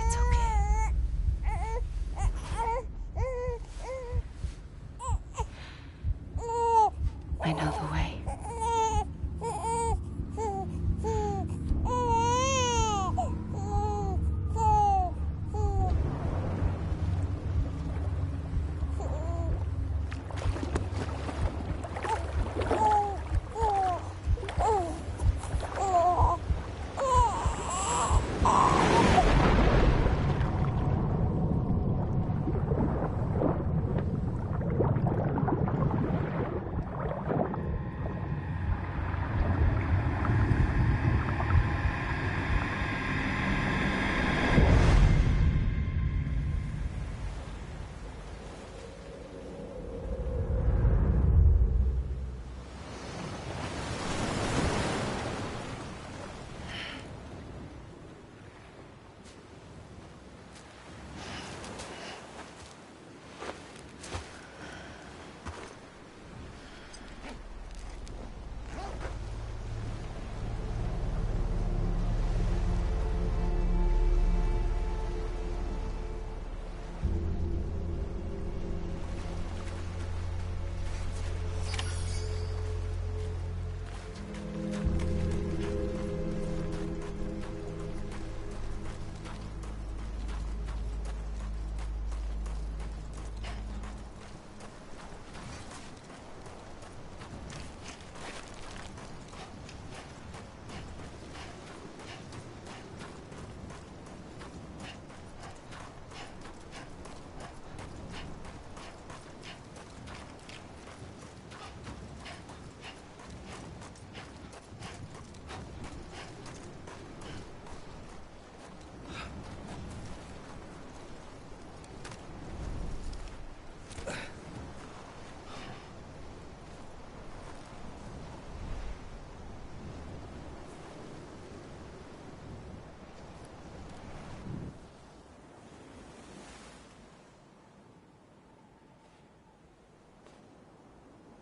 It's okay. I know the way.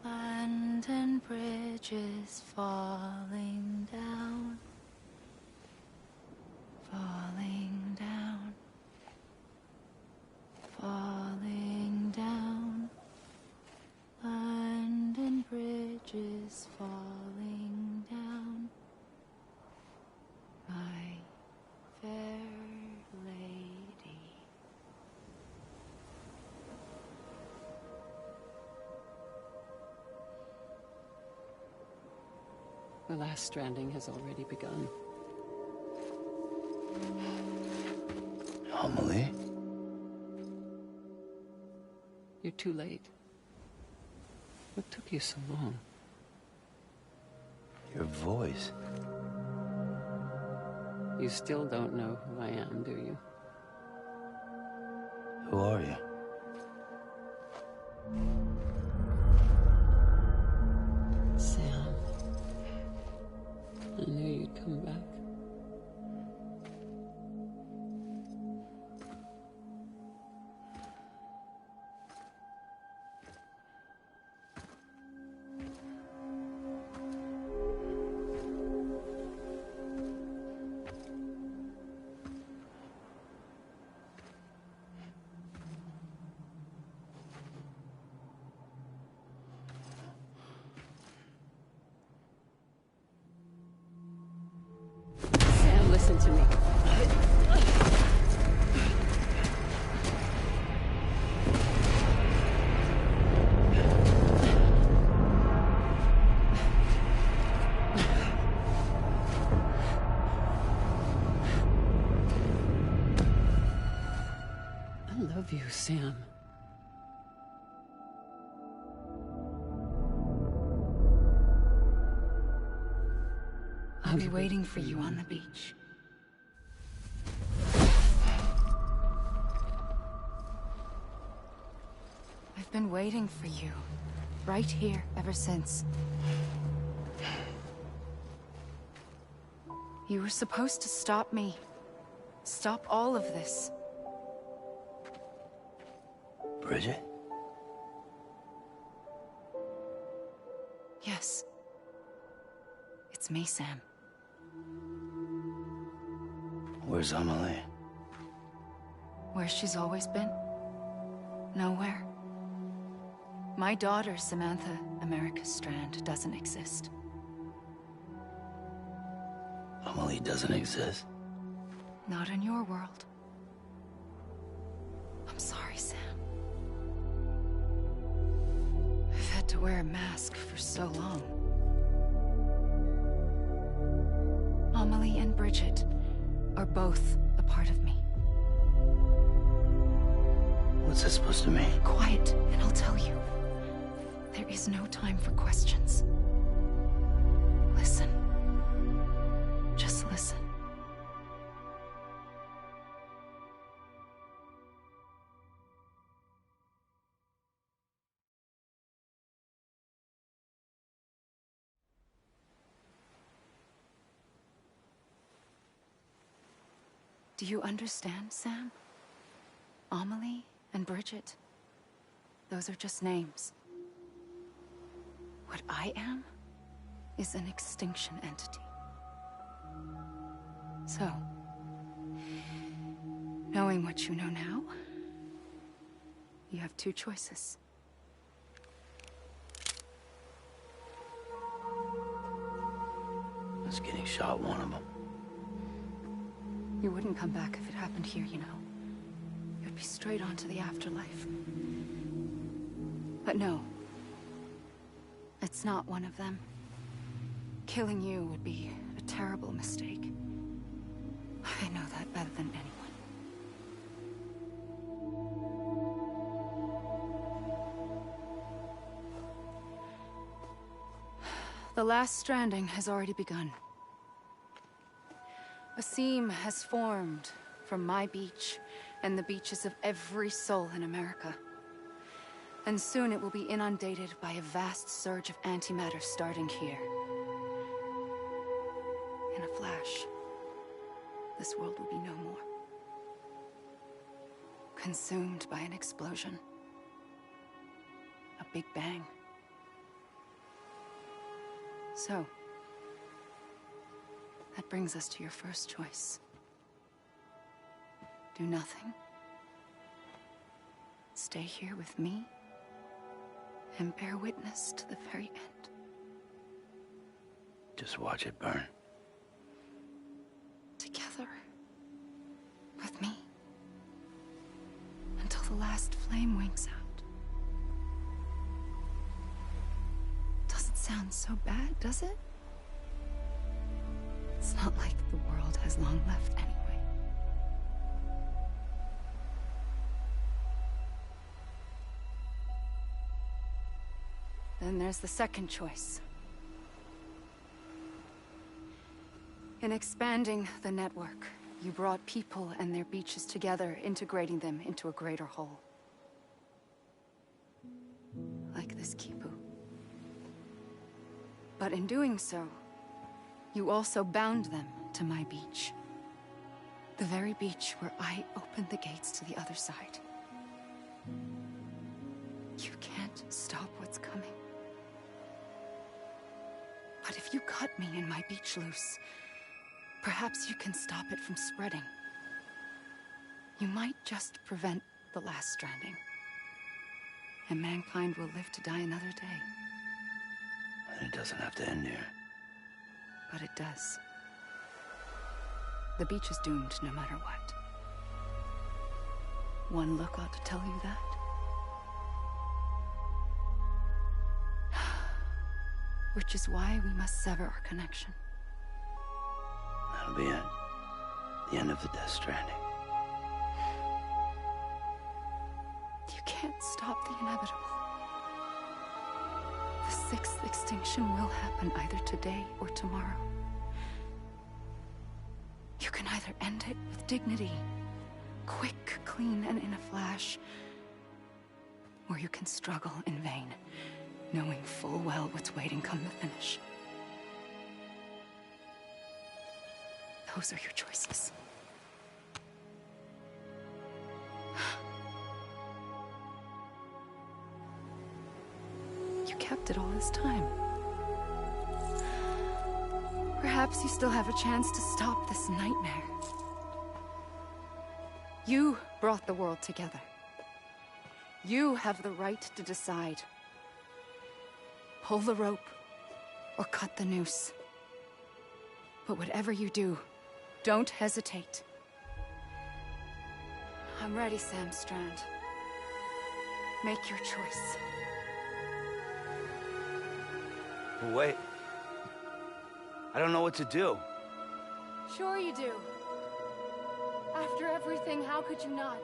London Bridge is falling down, falling down, falling down. London Bridge is falling down, my fair lady. The last stranding has already begun. Amelie? You're too late. What took you so long? Your voice. You still don't know who I am, do you? Who are you? Sam. I knew you'd come back. Sam, listen to me. I love you, Sam. I'll be waiting for you on the beach. I've been waiting for you, right here, ever since. You were supposed to stop me. Stop all of this. Bridget? Yes. It's me, Sam. Where's Amelie? Where she's always been. Nowhere. My daughter, Samantha America Strand, doesn't exist. Amelie doesn't exist? Not in your world. I'm sorry, Sam. I've had to wear a mask for so long. Amelie and Bridget are both a part of me. What's that supposed to mean? Quiet, and I'll tell you. There is no time for questions. Listen. Just listen. Do you understand, Sam? Amelie and Bridget. Those are just names. What I am is an extinction entity. So, knowing what you know now, you have two choices. Is getting shot one of them? You wouldn't come back if it happened here, you know. You'd be straight on to the afterlife. But no. It's not one of them. Killing you would be a terrible mistake. I know that better than anyone. The last stranding has already begun. A seam has formed from my beach and the beaches of every soul in America. And soon it will be inundated by a vast surge of antimatter starting here. In a flash, this world will be no more. Consumed by an explosion. A big bang. So, that brings us to your first choice. Do nothing. Stay here with me. And bear witness to the very end. Just watch it burn. Together. With me. Until the last flame winks out. Doesn't sound so bad, does it? It's not like the world has long left anyway. Then there's the second choice. In expanding the network, you brought people and their beaches together, integrating them into a greater whole. Like this Kipu. But in doing so, you also bound them to my beach. The very beach where I opened the gates to the other side. You can't stop what's coming. But if you cut me and my beach loose, perhaps you can stop it from spreading. You might just prevent the last stranding. And mankind will live to die another day. And it doesn't have to end here. But it does. The beach is doomed no matter what. One look ought to tell you that. Which is why we must sever our connection. That'll be it. The end of the Death Stranding. You can't stop the inevitable. The sixth extinction will happen either today or tomorrow. You can either end it with dignity, quick, clean, and in a flash, or you can struggle in vain, knowing full well what's waiting come the finish. Those are your choices. You kept it all this time. Perhaps you still have a chance to stop this nightmare. You brought the world together. You have the right to decide. Pull the rope, or cut the noose. But whatever you do, don't hesitate. I'm ready, Sam Strand. Make your choice. But wait. I don't know what to do. Sure you do. After everything, how could you not?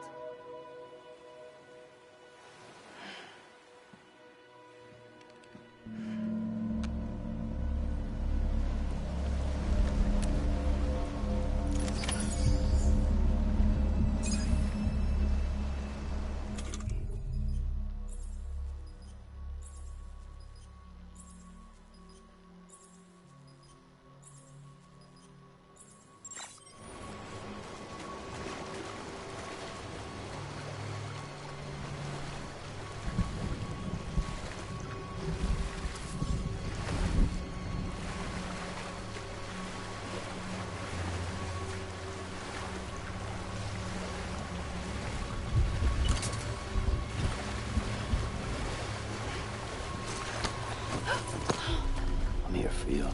I'm here for you.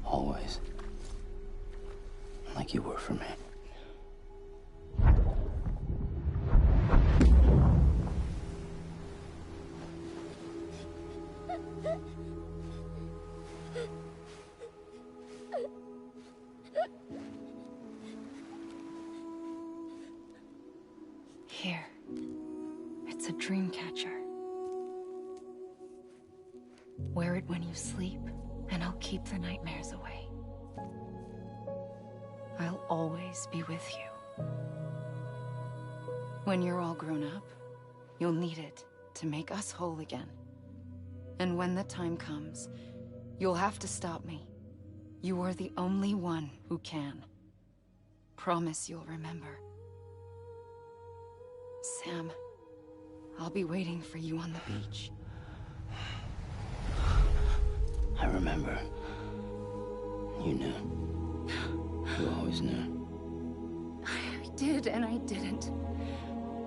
Always. Like you were for me. Here. It's a dream catcher. Wear it when you sleep, and I'll keep the nightmares away. I'll always be with you. When you're all grown up, you'll need it to make us whole again. And when the time comes, you'll have to stop me. You are the only one who can. Promise you'll remember. Sam, I'll be waiting for you on the beach. I remember. You knew. You always knew. I did and I didn't.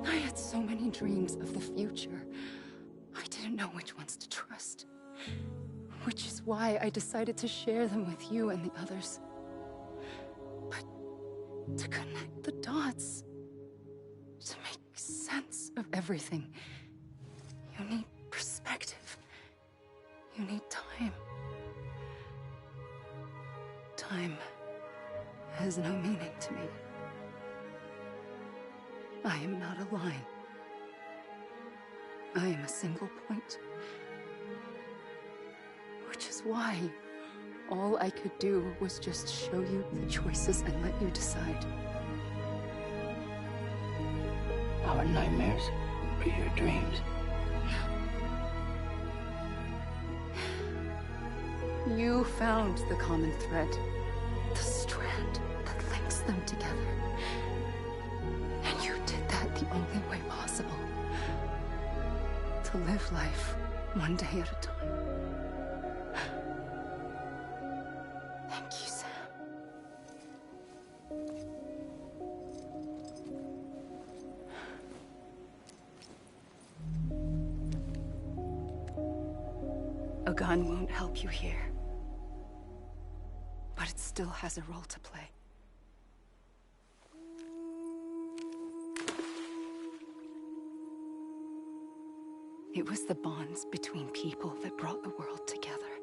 I had so many dreams of the future. I didn't know which ones to trust. Which is why I decided to share them with you and the others. But to connect the dots, to make sense of everything, you need perspective. You need time. Time has no meaning to me. I am not a line. I am a single point. Which is why All I could do was just show you the choices and let you decide. Our nightmares are your dreams. You found the common thread, the strand that links them together. And you did that the only way possible. To live life one day at a time. Thank you, Sam. A gun won't help you here. But it still has a role to play. It was the bonds between people that brought the world together.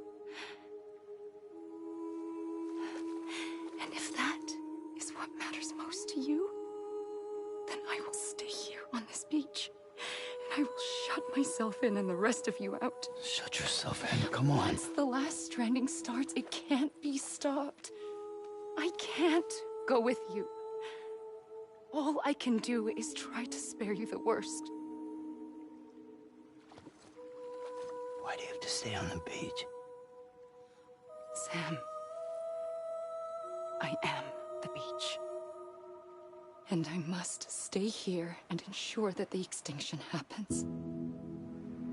And if that is what matters most to you, then I will stay here on this beach. And I will shut myself in and the rest of you out. Shut yourself in, come on. Once the last stranding starts, it can't be stopped. I can't go with you. All I can do is try to spare you the worst. Why do you have to stay on the beach? Sam, I am the beach. And I must stay here and ensure that the extinction happens.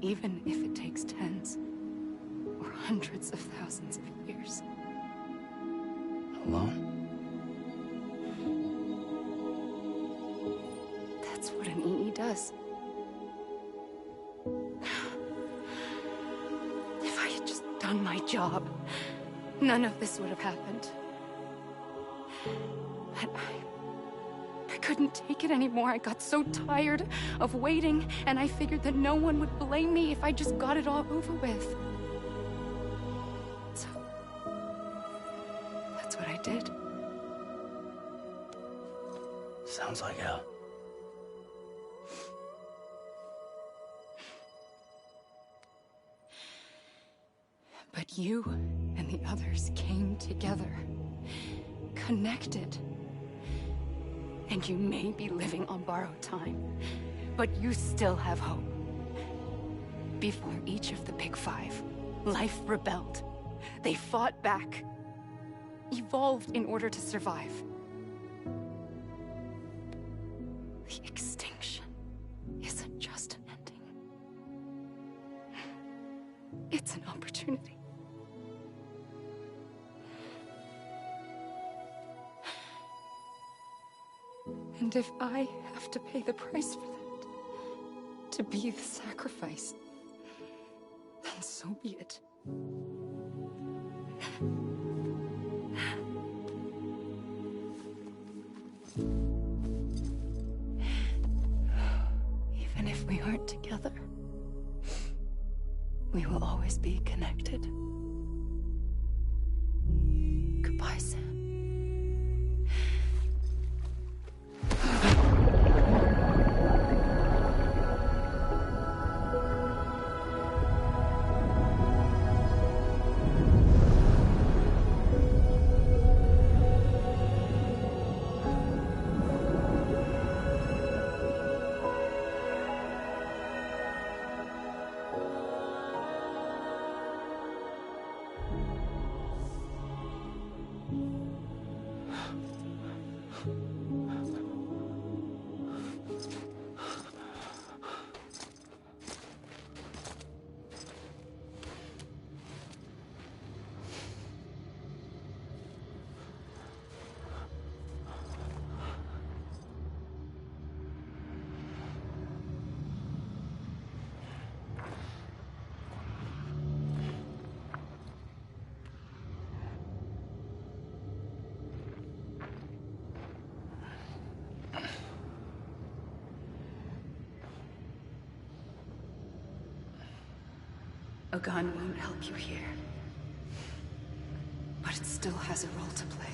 Even if it takes tens or hundreds of thousands of years. Alone? That's what an EE does. If I had just done my job, none of this would have happened. But I couldn't take it anymore. I got so tired of waiting, and I figured that no one would blame me if I just got it all over with. So, that's what I did. Sounds like hell. But you and the others came together, connected. And you may be living on borrowed time, but you still have hope. Before each of the Big Five, life rebelled. They fought back, evolved in order to survive. The extinction isn't just an ending. It's an opportunity. And if I have to pay the price for that, to be the sacrifice, then so be it. Even if we aren't together, we will always be connected. Goodbye, Sam. A gun won't help you here. But it still has a role to play.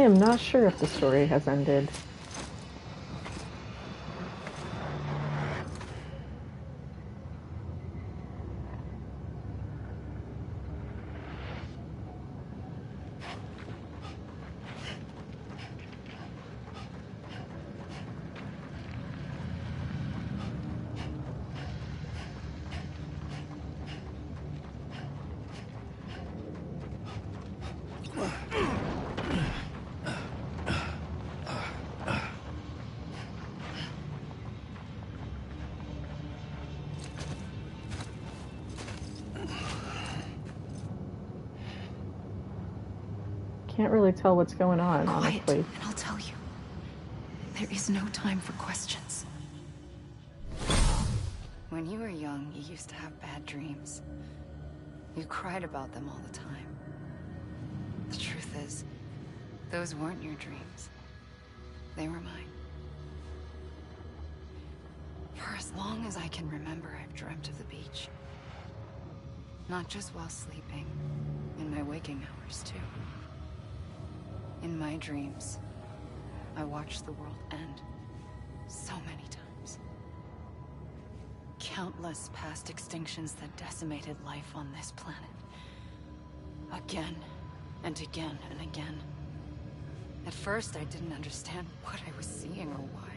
am not sure if the story has ended. Can't really tell what's going on, Quiet, honestly. and I'll tell you. There is no time for questions. When you were young, you used to have bad dreams. You cried about them all the time. The truth is, those weren't your dreams. They were mine. For as long as I can remember, I've dreamt of the beach. Not just while sleeping, in my waking hours, too. In my dreams, I watched the world end so many times. Countless past extinctions that decimated life on this planet. Again, and again, and again. At first, I didn't understand what I was seeing or why.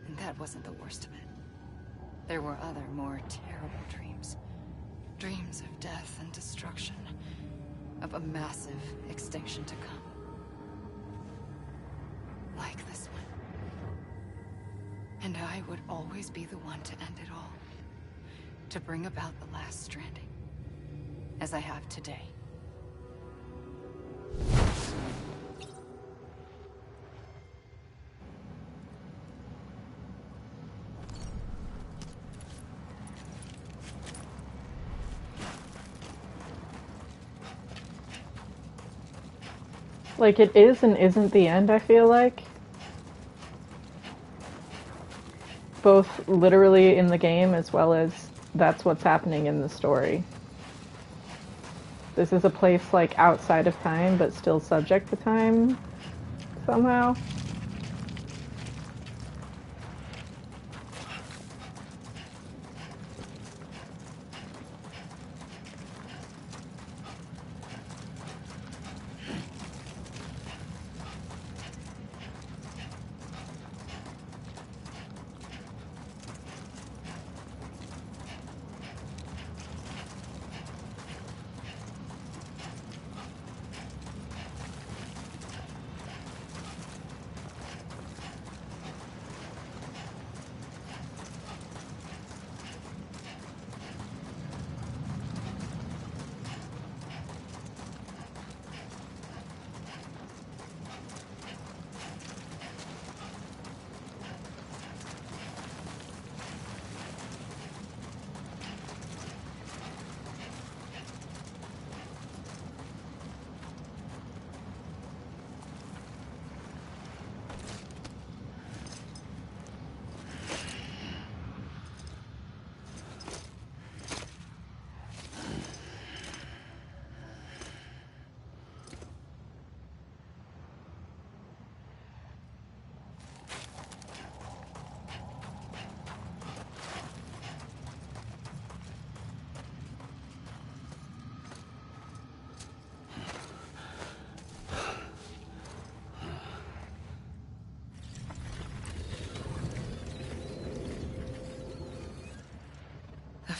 And that wasn't the worst of it. There were other, more terrible dreams. Dreams of death and destruction. Of a massive extinction to come. Like this one. And I would always be the one to end it all. To bring about the last stranding. As I have today. Like, it is and isn't the end, I feel like. Both literally in the game as well as that's what's happening in the story. This is a place, like, outside of time, but still subject to time, somehow.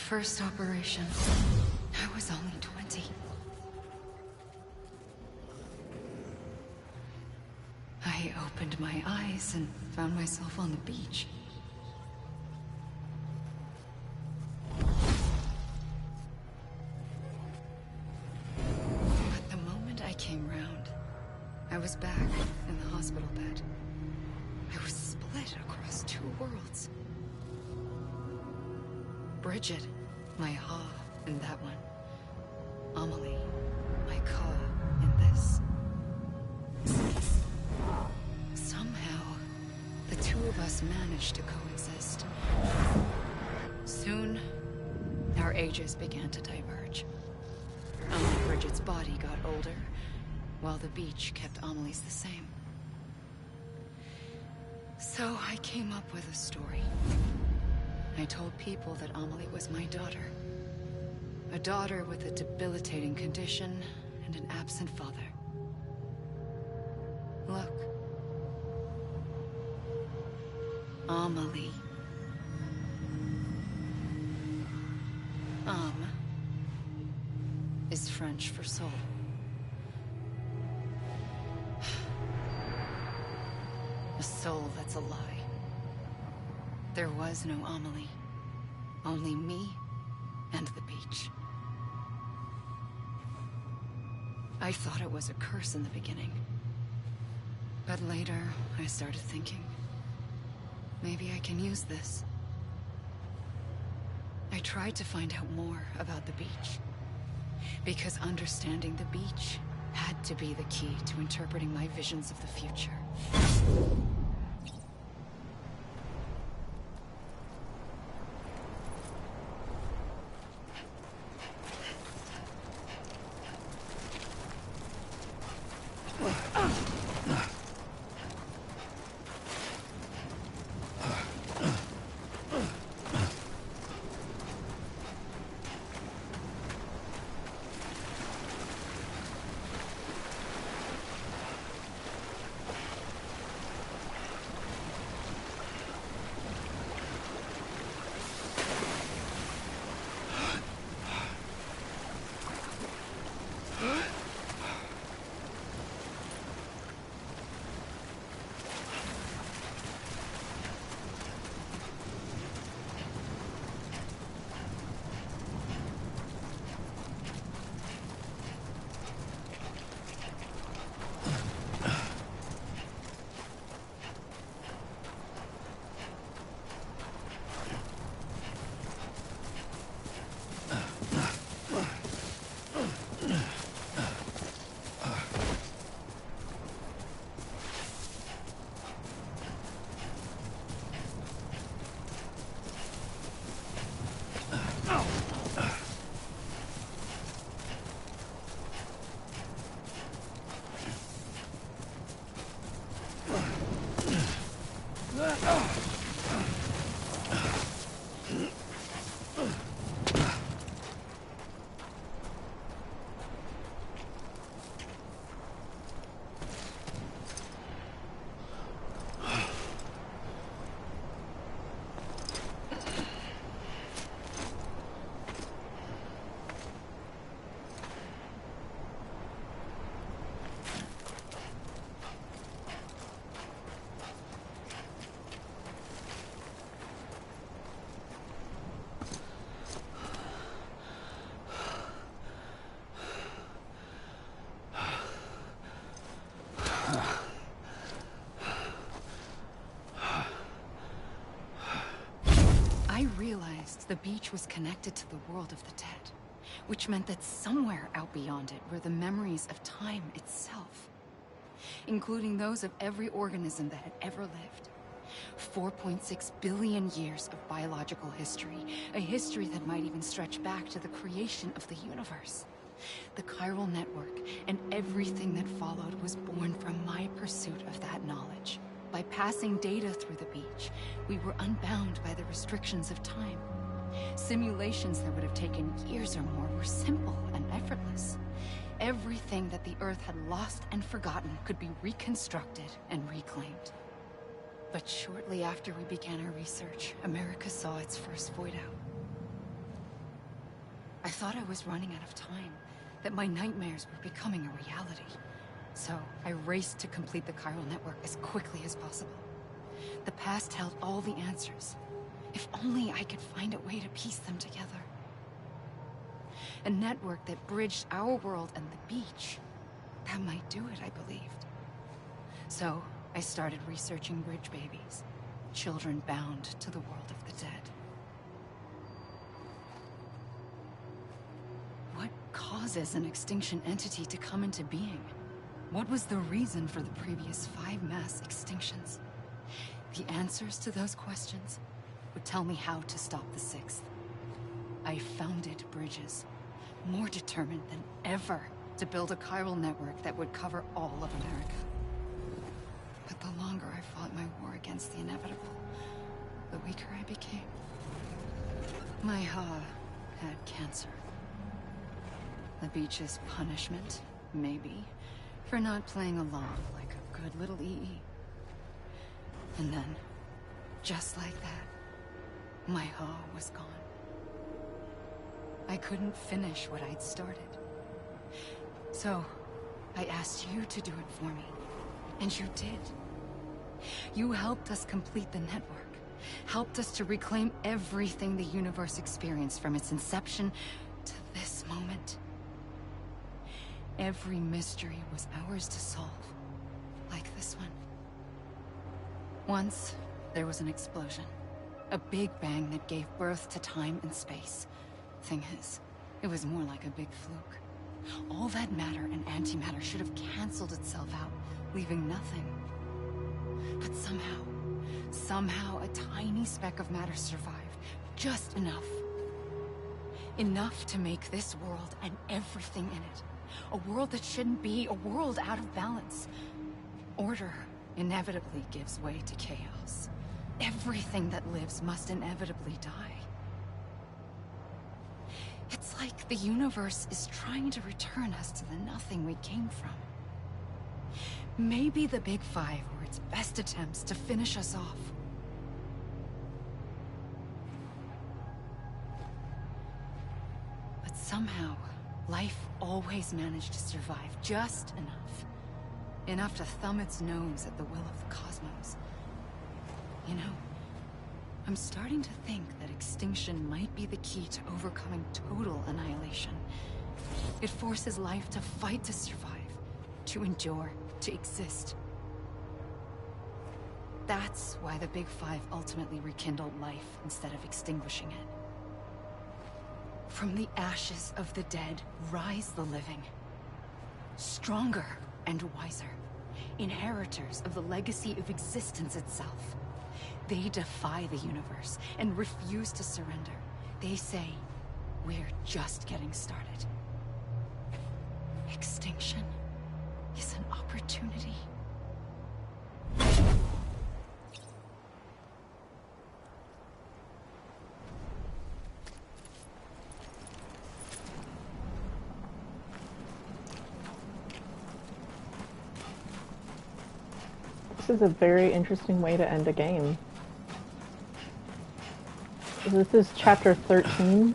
First operation, I was only 20. I opened my eyes and found myself on the beach. But the moment I came round, I was back in the hospital bed. I was split across two worlds. Bridget, my ha in that one. Amelie, my ka in this. Somehow, the two of us managed to coexist. Soon, our ages began to diverge. Only Bridget's body got older, while the beach kept Amelie's the same. So I came up with a story. I told people that Amelie was my daughter. A daughter with a debilitating condition and an absent father. Look. Amelie. Is French for soul. A soul that's a lie. There was no Amelie. Only me and the beach. I thought it was a curse in the beginning. But later, I started thinking, maybe I can use this. I tried to find out more about the beach. Because understanding the beach had to be the key to interpreting my visions of the future. I realized the beach was connected to the world of the dead, which meant that somewhere out beyond it were the memories of time itself, including those of every organism that had ever lived. 4.6 billion years of biological history, a history that might even stretch back to the creation of the universe. The chiral network and everything that followed was born from my pursuit of that knowledge. By passing data through the beach, we were unbound by the restrictions of time. Simulations that would have taken years or more were simple and effortless. Everything that the Earth had lost and forgotten could be reconstructed and reclaimed. But shortly after we began our research, America saw its first void out. I thought I was running out of time, that my nightmares were becoming a reality. So I raced to complete the chiral network as quickly as possible. The past held all the answers. If only I could find a way to piece them together. A network that bridged our world and the beach. That might do it, I believed. So I started researching bridge babies, children bound to the world of the dead. What causes an extinction entity to come into being? What was the reason for the previous 5 mass extinctions? The answers to those questions would tell me how to stop the 6th. I founded bridges, more determined than ever to build a chiral network that would cover all of America. But the longer I fought my war against the inevitable, the weaker I became. My Ha had cancer. The beach's punishment, maybe, for not playing along like a good little EE. And then, just like that, my Ha was gone. I couldn't finish what I'd started. So, I asked you to do it for me. And you did. You helped us complete the network. Helped us to reclaim everything the universe experienced from its inception to this moment. Every mystery was ours to solve. Like this one. Once, there was an explosion. A big bang that gave birth to time and space. Thing is, it was more like a big fluke. All that matter and antimatter should have canceled itself out, leaving nothing. But somehow a tiny speck of matter survived. Just enough. Enough to make this world and everything in it. A world that shouldn't be, a world out of balance. Order inevitably gives way to chaos. Everything that lives must inevitably die. It's like the universe is trying to return us to the nothing we came from. Maybe the Big Five were its best attempts to finish us off. But somehow, life always managed to survive just enough. Enough to thumb its nose at the will of the cosmos. You know, I'm starting to think that extinction might be the key to overcoming total annihilation. It forces life to fight to survive, to endure, to exist. That's why the Big Five ultimately rekindled life instead of extinguishing it. From the ashes of the dead rise the living. Stronger and wiser. Inheritors of the legacy of existence itself. They defy the universe and refuse to surrender. They say, we're just getting started. Extinction is an opportunity. This is a very interesting way to end a game. This is chapter 13.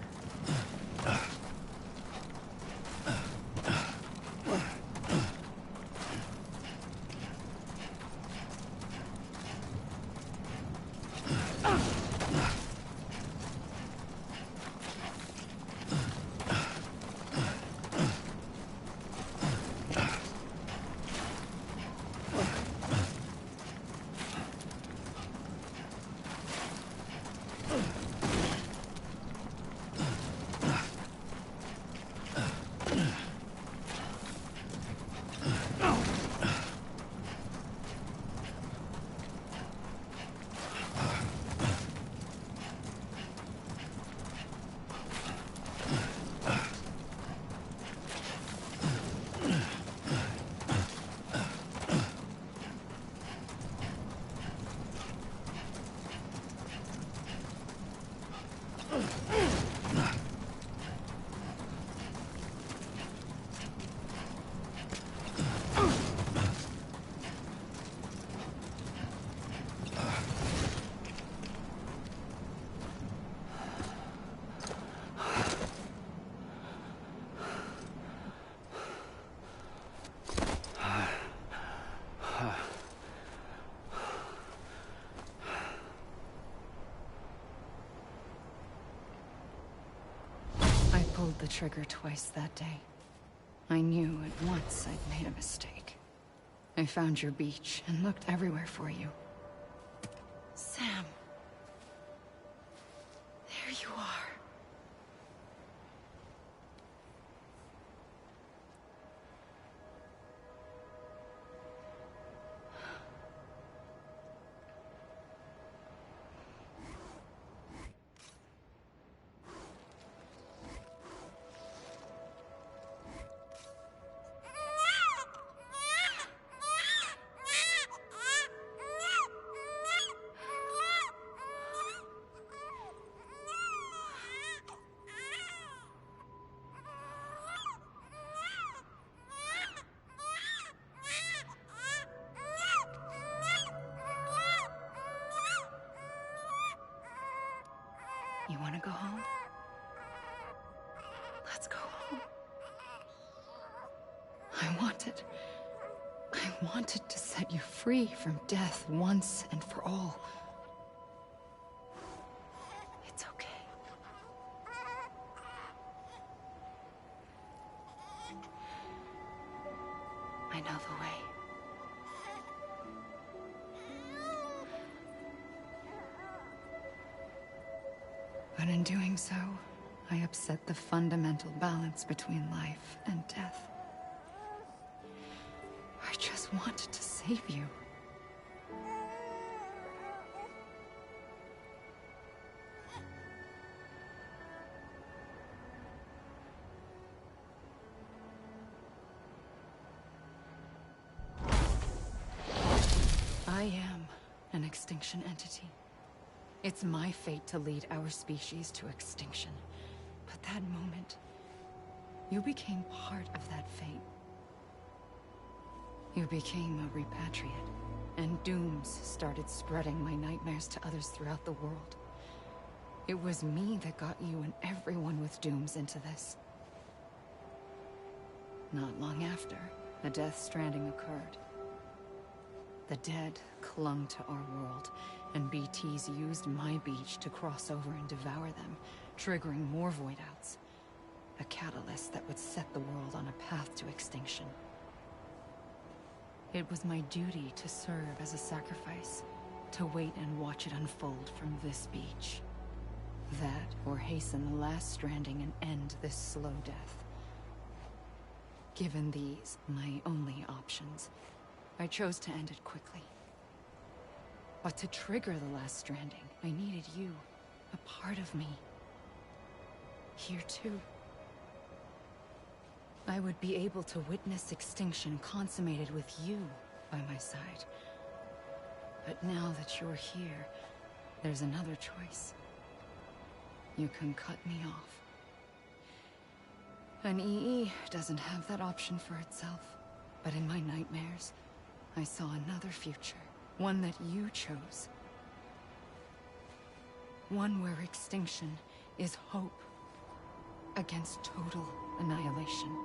Pulled the trigger twice that day. I knew at once I'd made a mistake. I found your beach and looked everywhere for you. Sam. There you are. wanted to set you free from death once and for all. It's okay. I know the way. But in doing so, I upset the fundamental balance between life and death. I just wanted to save you. I am an extinction entity. It's my fate to lead our species to extinction. But that moment, you became part of that fate. You became a repatriate, and dooms started spreading my nightmares to others throughout the world. It was me that got you and everyone with dooms into this. Not long after, a death stranding occurred. The dead clung to our world, and BTs used my beach to cross over and devour them, triggering more void outs. A catalyst that would set the world on a path to extinction. It was my duty to serve as a sacrifice, to wait and watch it unfold from this beach. That, or hasten the last stranding and end this slow death. Given these, my only options, I chose to end it quickly. But to trigger the last stranding, I needed you, a part of me. Here too. I would be able to witness extinction consummated with you by my side. But now that you're here, there's another choice. You can cut me off. An EE doesn't have that option for itself. But in my nightmares, I saw another future. One that you chose. One where extinction is hope against total annihilation.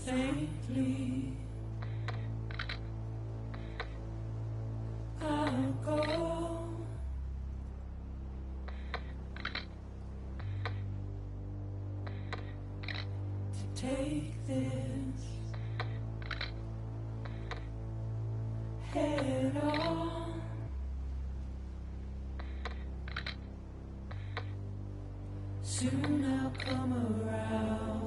Faintly, I'll go. To take this head on. Soon I'll come around.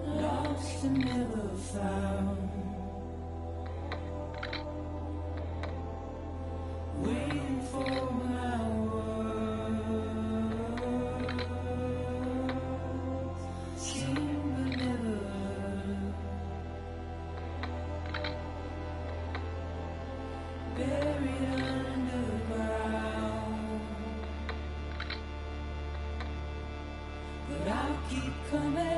Lost and never found. Waiting for my words. Seen but never heard. Buried underground. But I'll keep coming.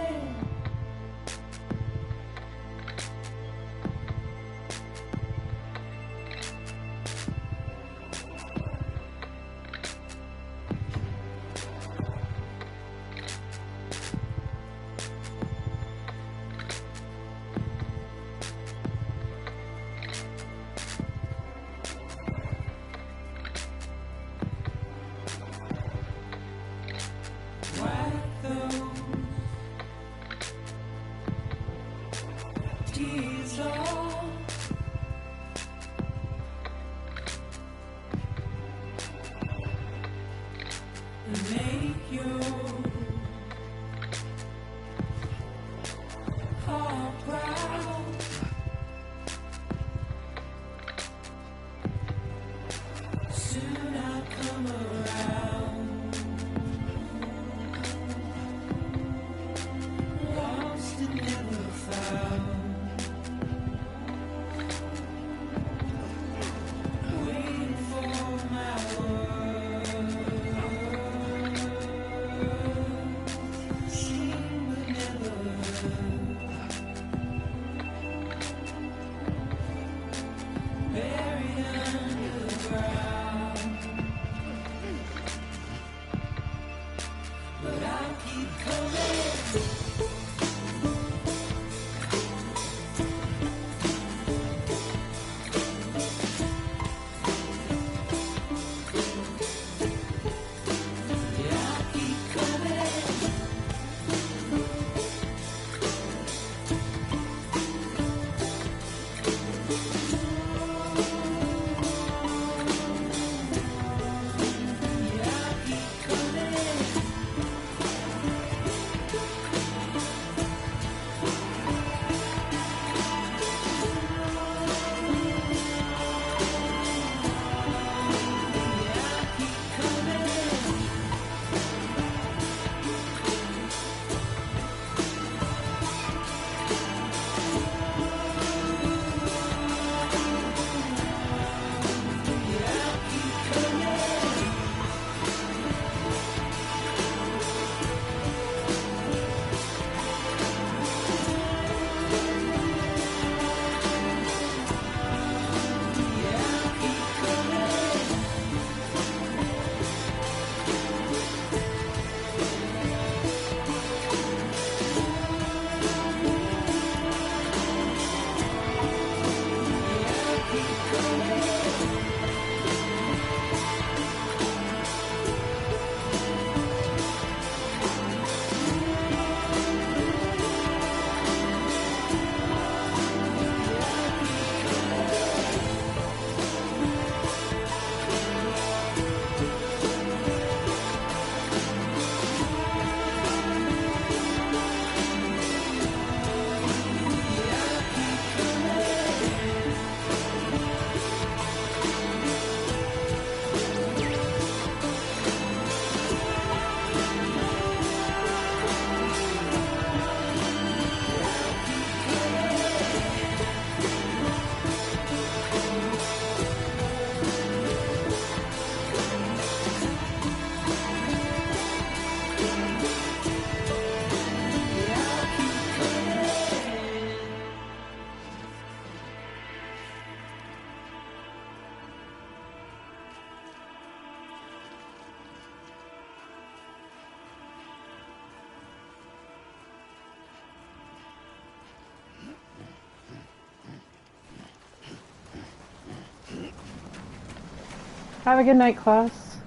Have a good night, class.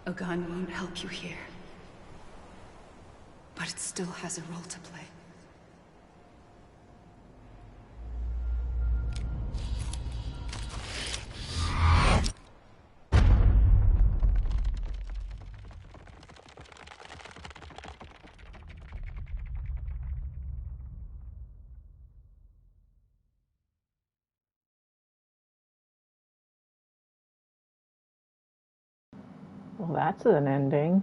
A gun won't help you here. But it still has a role to play. Well, that's an ending.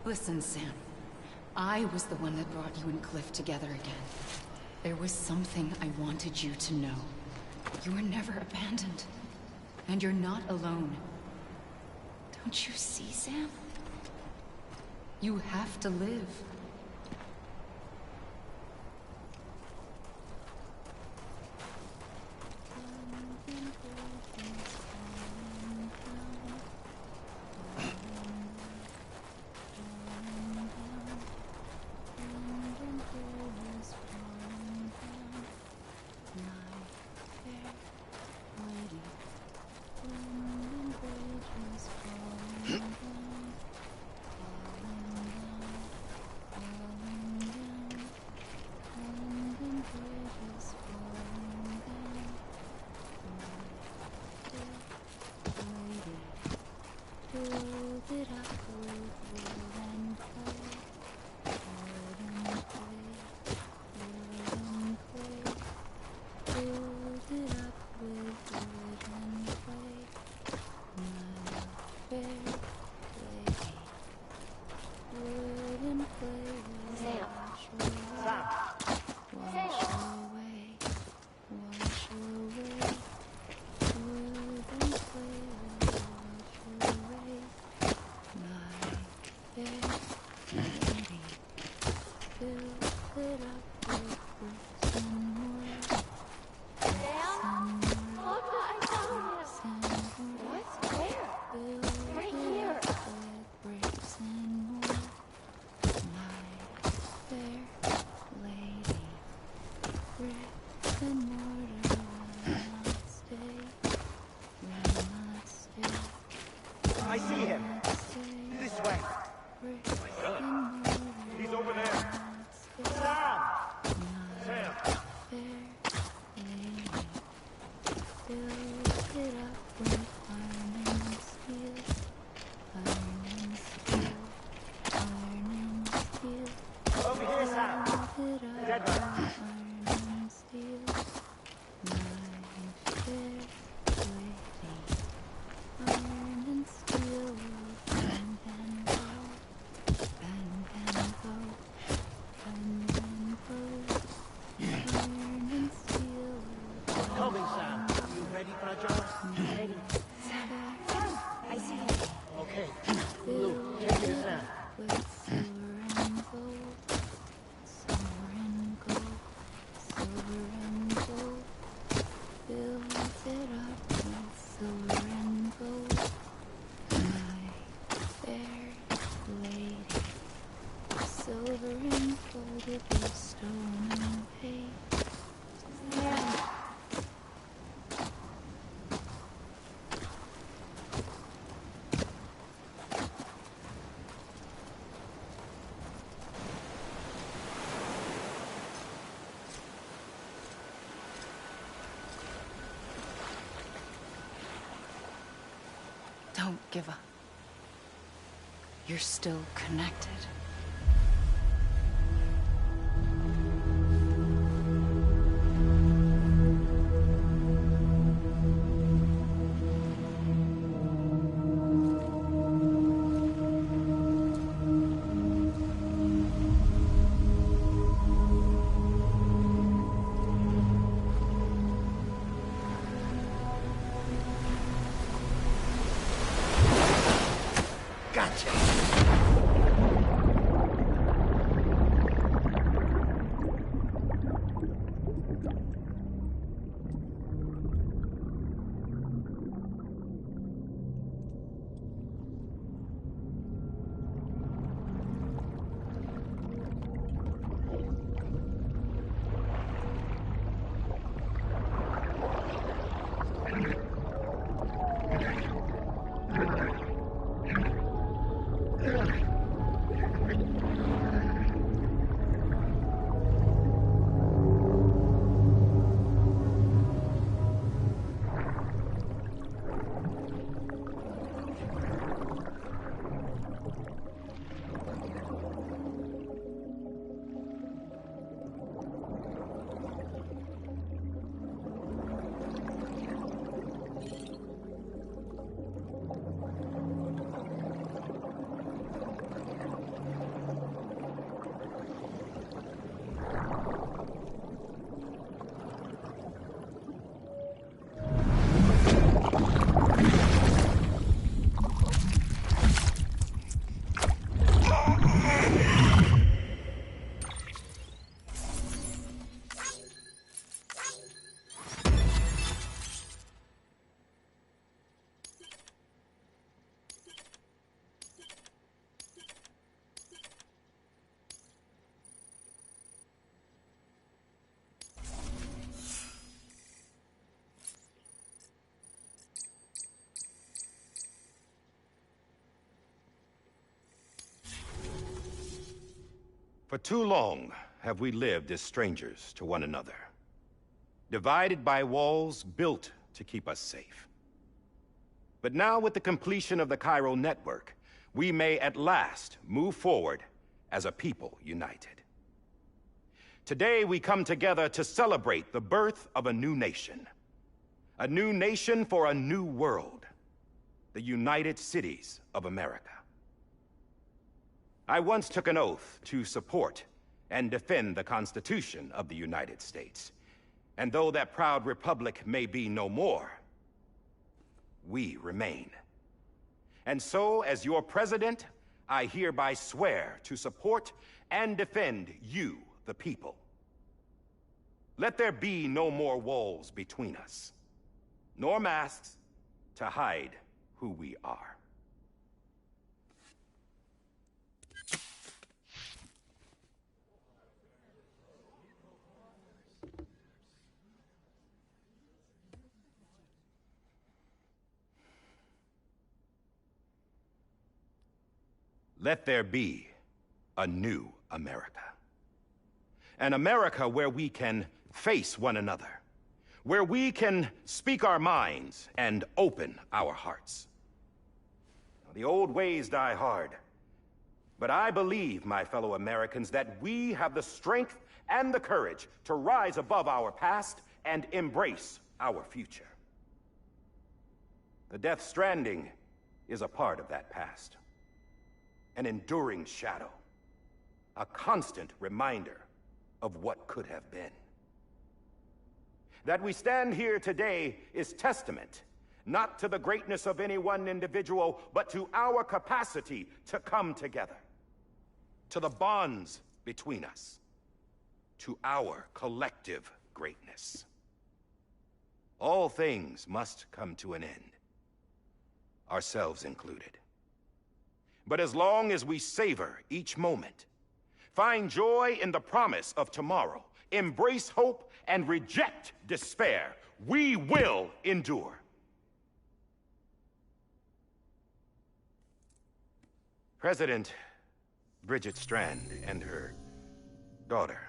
Listen, Sam. I was the one that brought you and Cliff together again. There was something I wanted you to know. You were never abandoned. And you're not alone. Don't you see, Sam? You have to live. Don't give up. You're still connected. Gotcha. For too long have we lived as strangers to one another, divided by walls built to keep us safe. But now, with the completion of the Cairo network, we may at last move forward as a people united. Today, we come together to celebrate the birth of a new nation. A new nation for a new world. The United Cities of America. I once took an oath to support and defend the Constitution of the United States. And though that proud republic may be no more, we remain. And so, as your president, I hereby swear to support and defend you, the people. Let there be no more walls between us, nor masks to hide who we are. Let there be a new America. An America where we can face one another, where we can speak our minds and open our hearts. The old ways die hard, but I believe, my fellow Americans, that we have the strength and the courage to rise above our past and embrace our future. The Death Stranding is a part of that past. An enduring shadow, a constant reminder of what could have been. That we stand here today is testament, not to the greatness of any one individual, but to our capacity to come together, to the bonds between us, to our collective greatness. All things must come to an end, ourselves included. But as long as we savor each moment, find joy in the promise of tomorrow, embrace hope, and reject despair, we will endure. President Bridget Strand and her daughter,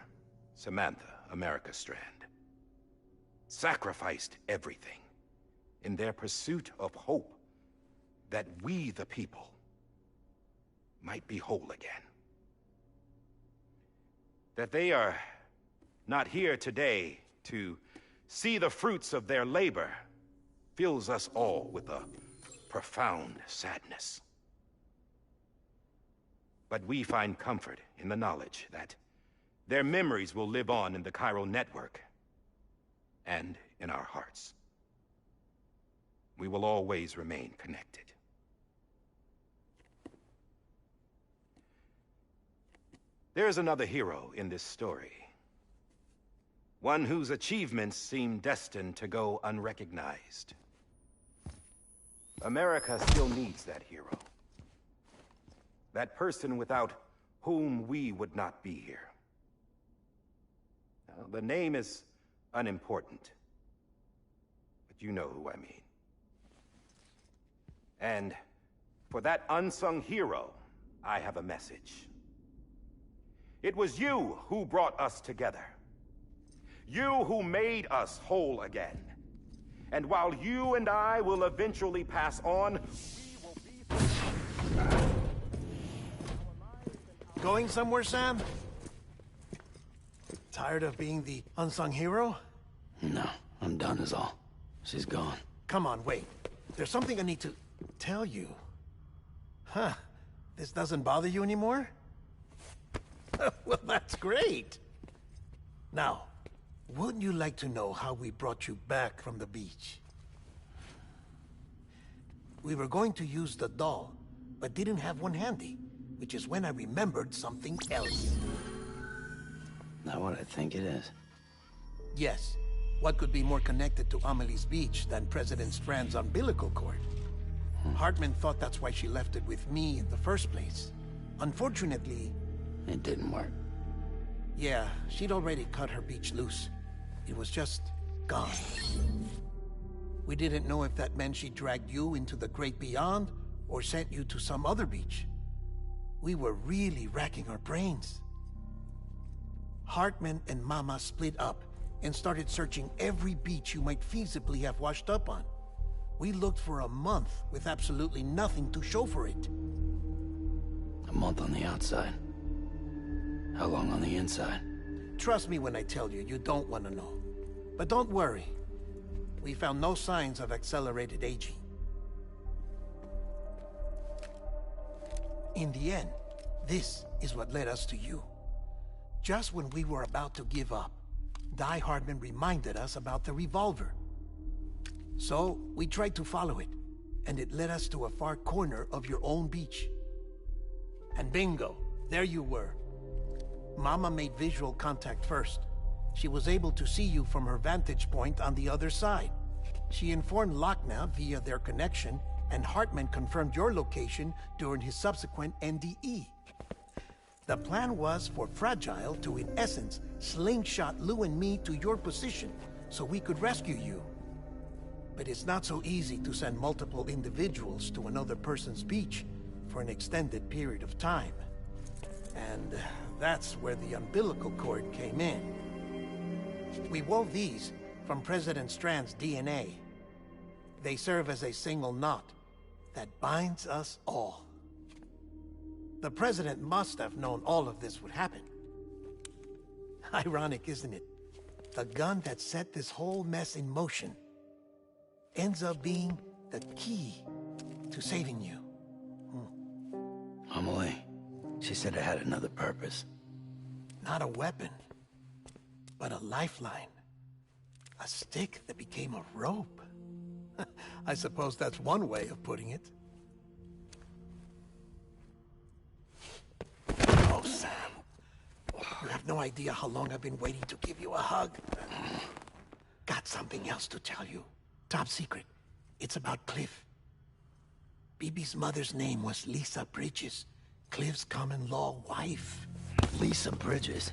Samantha America Strand, sacrificed everything in their pursuit of hope that we, the people, might be whole again. That they are not here today to see the fruits of their labor fills us all with a profound sadness. But we find comfort in the knowledge that their memories will live on in the Cairo network and in our hearts. We will always remain connected. There's another hero in this story. One whose achievements seem destined to go unrecognized. America still needs that hero. That person without whom we would not be here. Now, the name is unimportant, but you know who I mean. And for that unsung hero, I have a message. It was you who brought us together. You who made us whole again. And while you and I will eventually pass on, we will be... Going somewhere, Sam? Tired of being the unsung hero? No, I'm done is all. She's gone. Come on, wait. There's something I need to tell you. Huh. This doesn't bother you anymore? Well, that's great. Now, wouldn't you like to know how we brought you back from the beach? We were going to use the doll, but didn't have one handy, which is when I remembered something else. Not what I think it is. Yes. What could be more connected to Amelie's beach than President Strand's umbilical cord? Hartman thought that's why she left it with me in the first place. Unfortunately... It didn't work. Yeah, she'd already cut her beach loose. It was just gone. We didn't know if that meant she dragged you into the great beyond, or sent you to some other beach. We were really racking our brains. Hartman and Mama split up and started searching every beach you might feasibly have washed up on. We looked for a month with absolutely nothing to show for it. A month on the outside. How long on the inside? Trust me when I tell you, you don't want to know. But don't worry. We found no signs of accelerated aging. In the end, this is what led us to you. Just when we were about to give up, Die Hardman reminded us about the revolver. So, we tried to follow it, and it led us to a far corner of your own beach. And bingo, there you were. Mama made visual contact first. She was able to see you from her vantage point on the other side. She informed Lochna via their connection, and Hartman confirmed your location during his subsequent NDE. The plan was for Fragile to, in essence, slingshot Lou and me to your position so we could rescue you. But it's not so easy to send multiple individuals to another person's beach for an extended period of time. And that's where the umbilical cord came in. We wove these from President Strand's DNA. They serve as a single knot that binds us all. The President must have known all of this would happen. Ironic, isn't it? The gun that set this whole mess in motion ends up being the key to saving you. Amelie, she said it had another purpose. Not a weapon, but a lifeline. A stick that became a rope. I suppose that's one way of putting it. Oh, Sam. You have no idea how long I've been waiting to give you a hug. Got something else to tell you. Top secret. It's about Cliff. BB's mother's name was Lisa Bridges, Cliff's common-law wife. Lisa Bridges?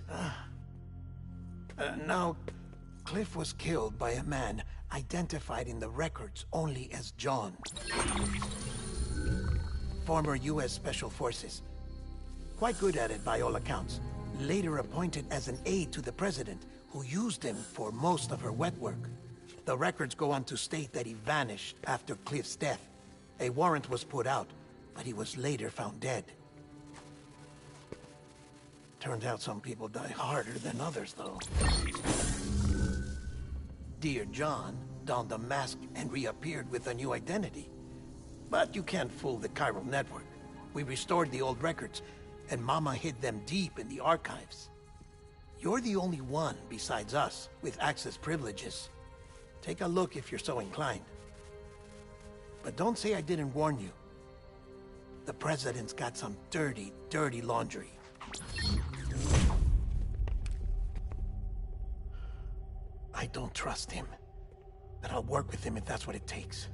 Now, Cliff was killed by a man identified in the records only as John. Former U.S. Special Forces. Quite good at it by all accounts. Later appointed as an aide to the president, who used him for most of her wet work. The records go on to state that he vanished after Cliff's death. A warrant was put out, but he was later found dead. Turns out some people die harder than others, though. Dear John donned a mask and reappeared with a new identity. But you can't fool the chiral network. We restored the old records, and Mama hid them deep in the archives. You're the only one, besides us, with access privileges. Take a look if you're so inclined. But don't say I didn't warn you. The President's got some dirty, dirty laundry. I don't trust him, but I'll work with him if that's what it takes.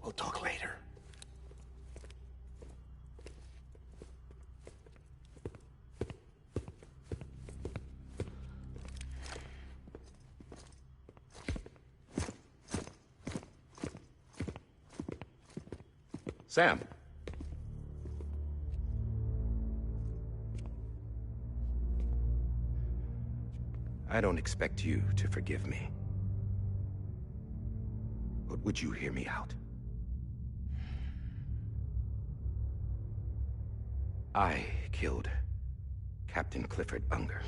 We'll talk later. Sam. I don't expect you to forgive me. But would you hear me out? I killed Captain Clifford Unger.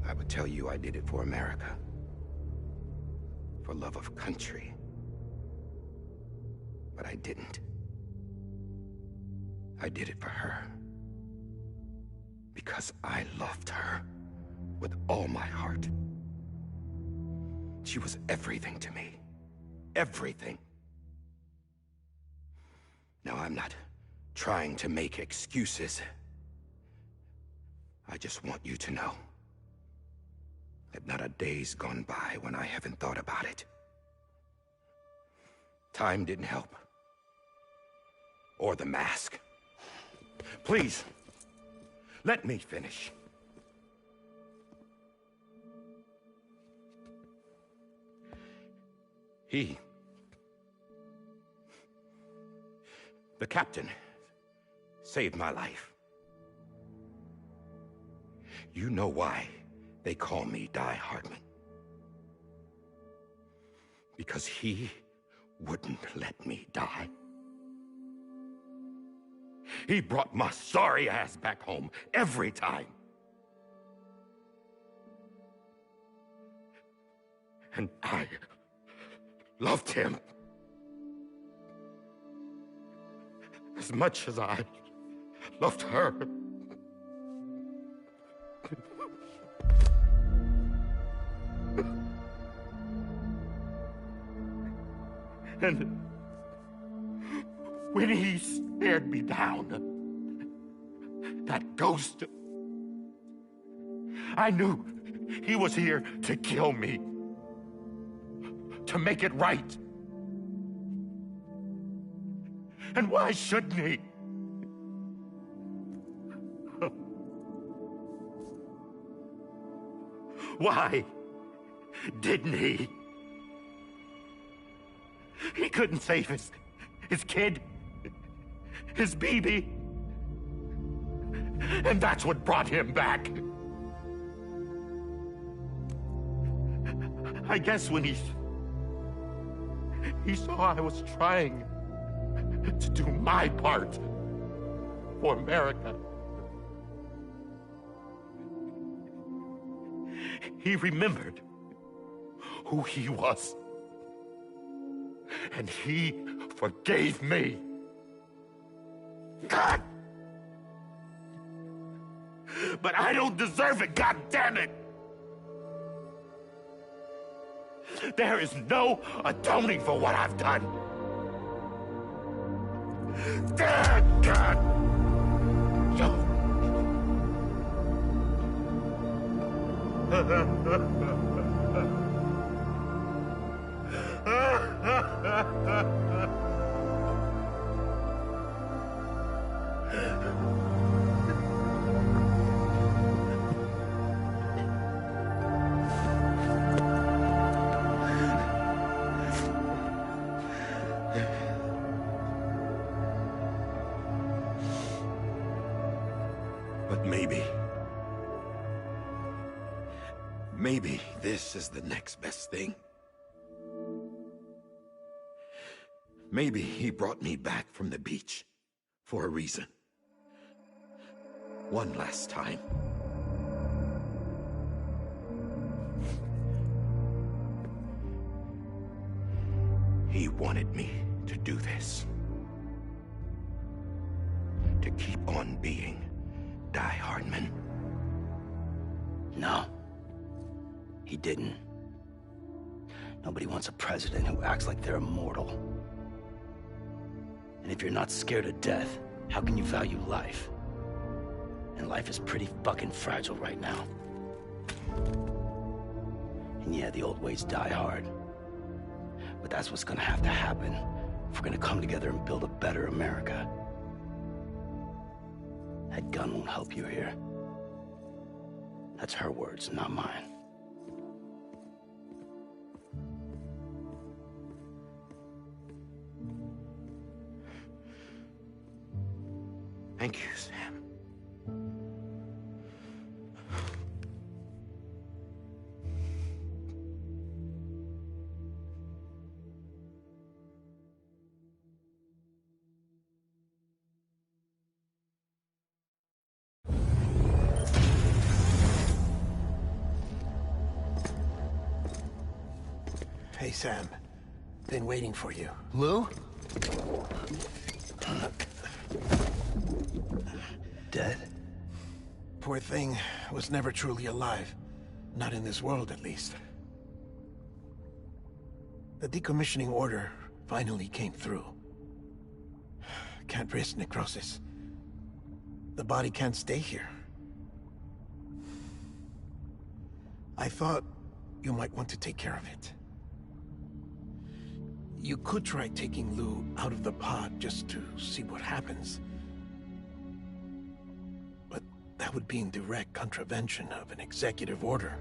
I would tell you I did it for America. For love of country. But I didn't. I did it for her. Because I loved her with all my heart. She was everything to me. Everything. Now, I'm not trying to make excuses. I just want you to know that not a day's gone by when I haven't thought about it. Time didn't help. Or the mask. Please, let me finish. The captain saved my life. You know why they call me Die Hardman. Because he wouldn't let me die. He brought my sorry ass back home every time. And I loved him as much as I loved her. And when he stared me down, that ghost, I knew he was here to kill me, to make it right. And why shouldn't he? Why didn't he? He couldn't save his kid, his baby. And that's what brought him back. I guess when he saw I was trying to do my part for America, he remembered who he was. And he forgave me. God! But I don't deserve it, God damn it! There is no atoning for what I've done. God! But maybe this is the next best thing. Maybe he brought me back from the beach for a reason. One last time. He wanted me to do this. To keep on being Die Hardman. No. He didn't. Nobody wants a president who acts like they're immortal. And if you're not scared of death, how can you value life? And life is pretty fucking fragile right now. And yeah, the old ways die hard. But that's what's gonna have to happen if we're gonna come together and build a better America. That gun won't help you here. That's her words, not mine. Thank you, Sam. Hey, Sam. Been waiting for you. Lou? Dead? Poor thing was never truly alive. Not in this world, at least. The decommissioning order finally came through. Can't risk necrosis. The body can't stay here. I thought you might want to take care of it. You could try taking Lou out of the pod just to see what happens. But that would be in direct contravention of an executive order.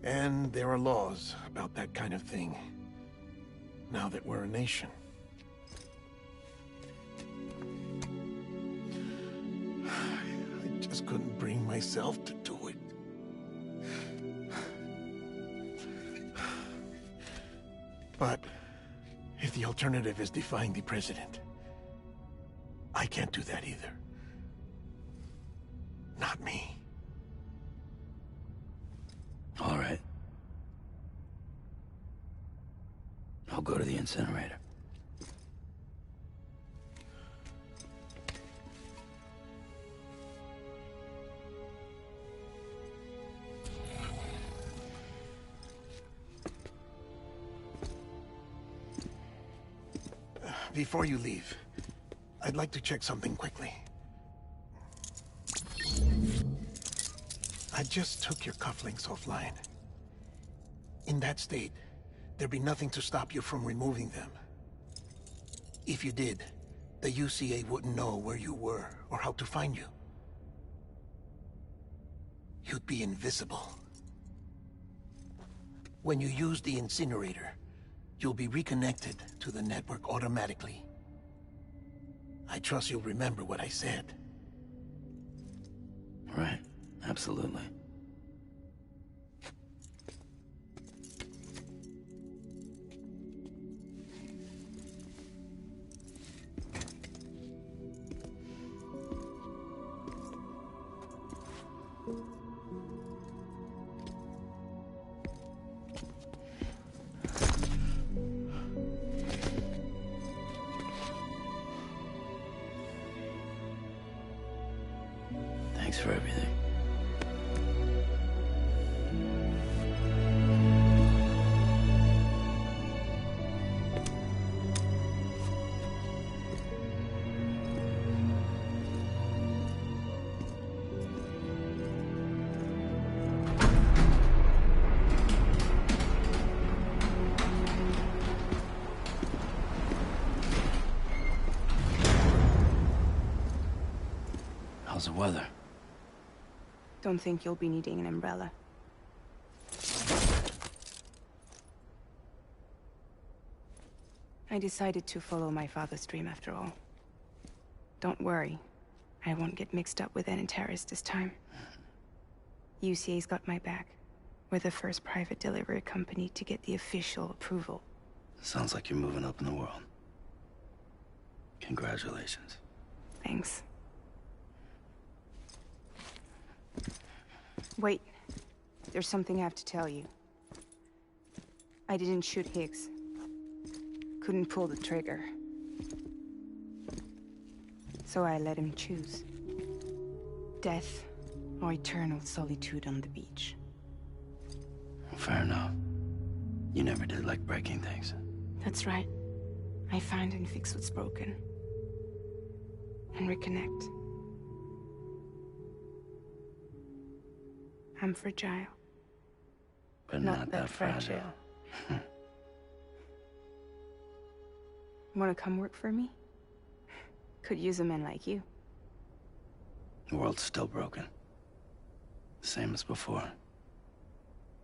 And there are laws about that kind of thing, now that we're a nation. just couldn't bring myself to do it. But if the alternative is defying the president, I can't do that either. Not me. All right. I'll go to the incinerator. Before you leave, I'd like to check something quickly. I just took your cufflinks offline. In that state, there'd be nothing to stop you from removing them. If you did, the UCA wouldn't know where you were or how to find you. You'd be invisible. When you use the incinerator, you'll be reconnected to the network automatically. I trust you'll remember what I said. Right. Absolutely. Thanks for everything. How's the weather? Don't think you'll be needing an umbrella. I decided to follow my father's dream after all. Don't worry. I won't get mixed up with any terrorists this time. UCA's got my back. We're the first private delivery company to get the official approval. Sounds like you're moving up in the world. Congratulations. Thanks. Wait. There's something I have to tell you. I didn't shoot Higgs. Couldn't pull the trigger. So I let him choose. Death or eternal solitude on the beach. Fair enough. You never did like breaking things. That's right. I find and fix what's broken. And reconnect. I'm fragile. But not that fragile. Wanna come work for me? Could use a man like you. The world's still broken. Same as before.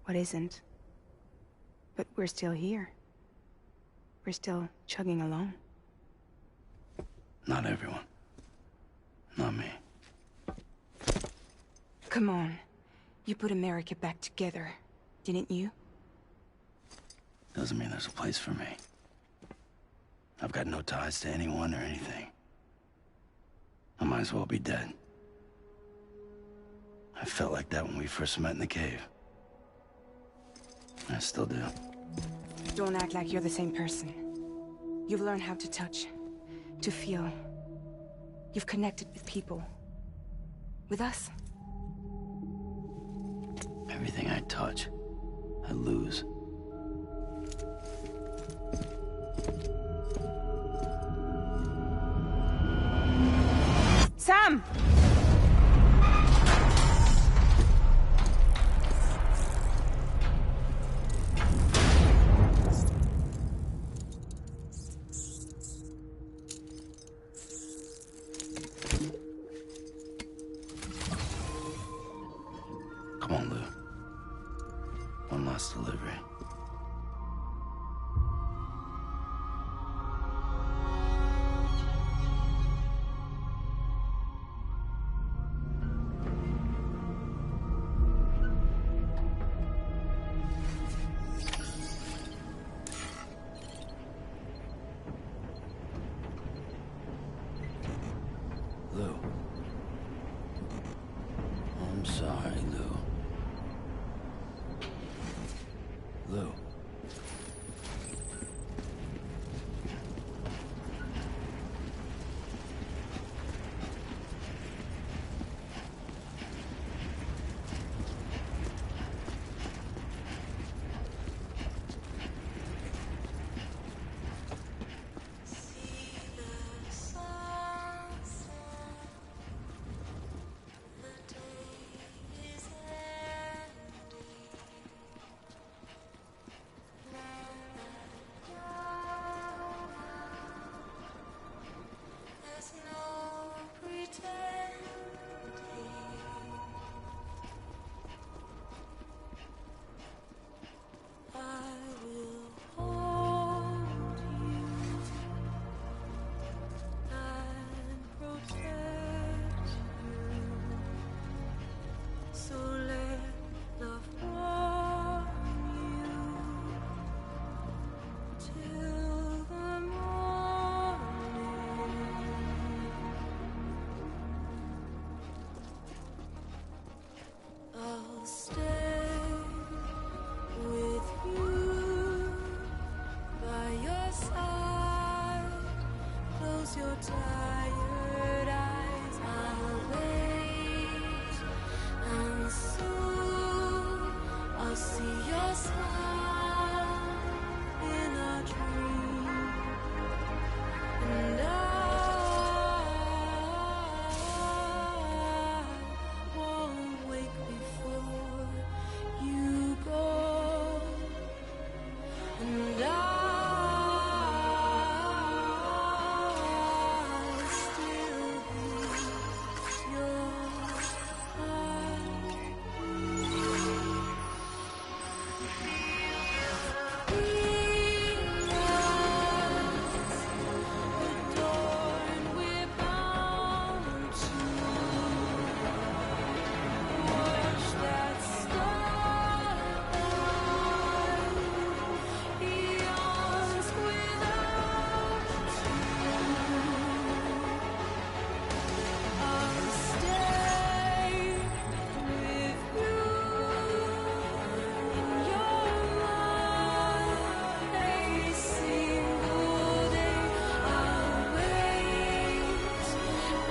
What isn't? But we're still here. We're still chugging along. Not everyone. Not me. Come on. You put America back together, didn't you? Doesn't mean there's a place for me. I've got no ties to anyone or anything. I might as well be dead. I felt like that when we first met in the cave. I still do. Don't act like you're the same person. You've learned how to touch, to feel. You've connected with people. With us. Everything I touch, I lose. Sam! Come on, Lou. One last delivery. tired eyes. I'll wait, and soon I'll see your smile in a dream, and I won't wake before you go, and I'll still be your adorned, we're bound to watch that starlight yawns without I'll stay with you in your mind a single day. I'll wait,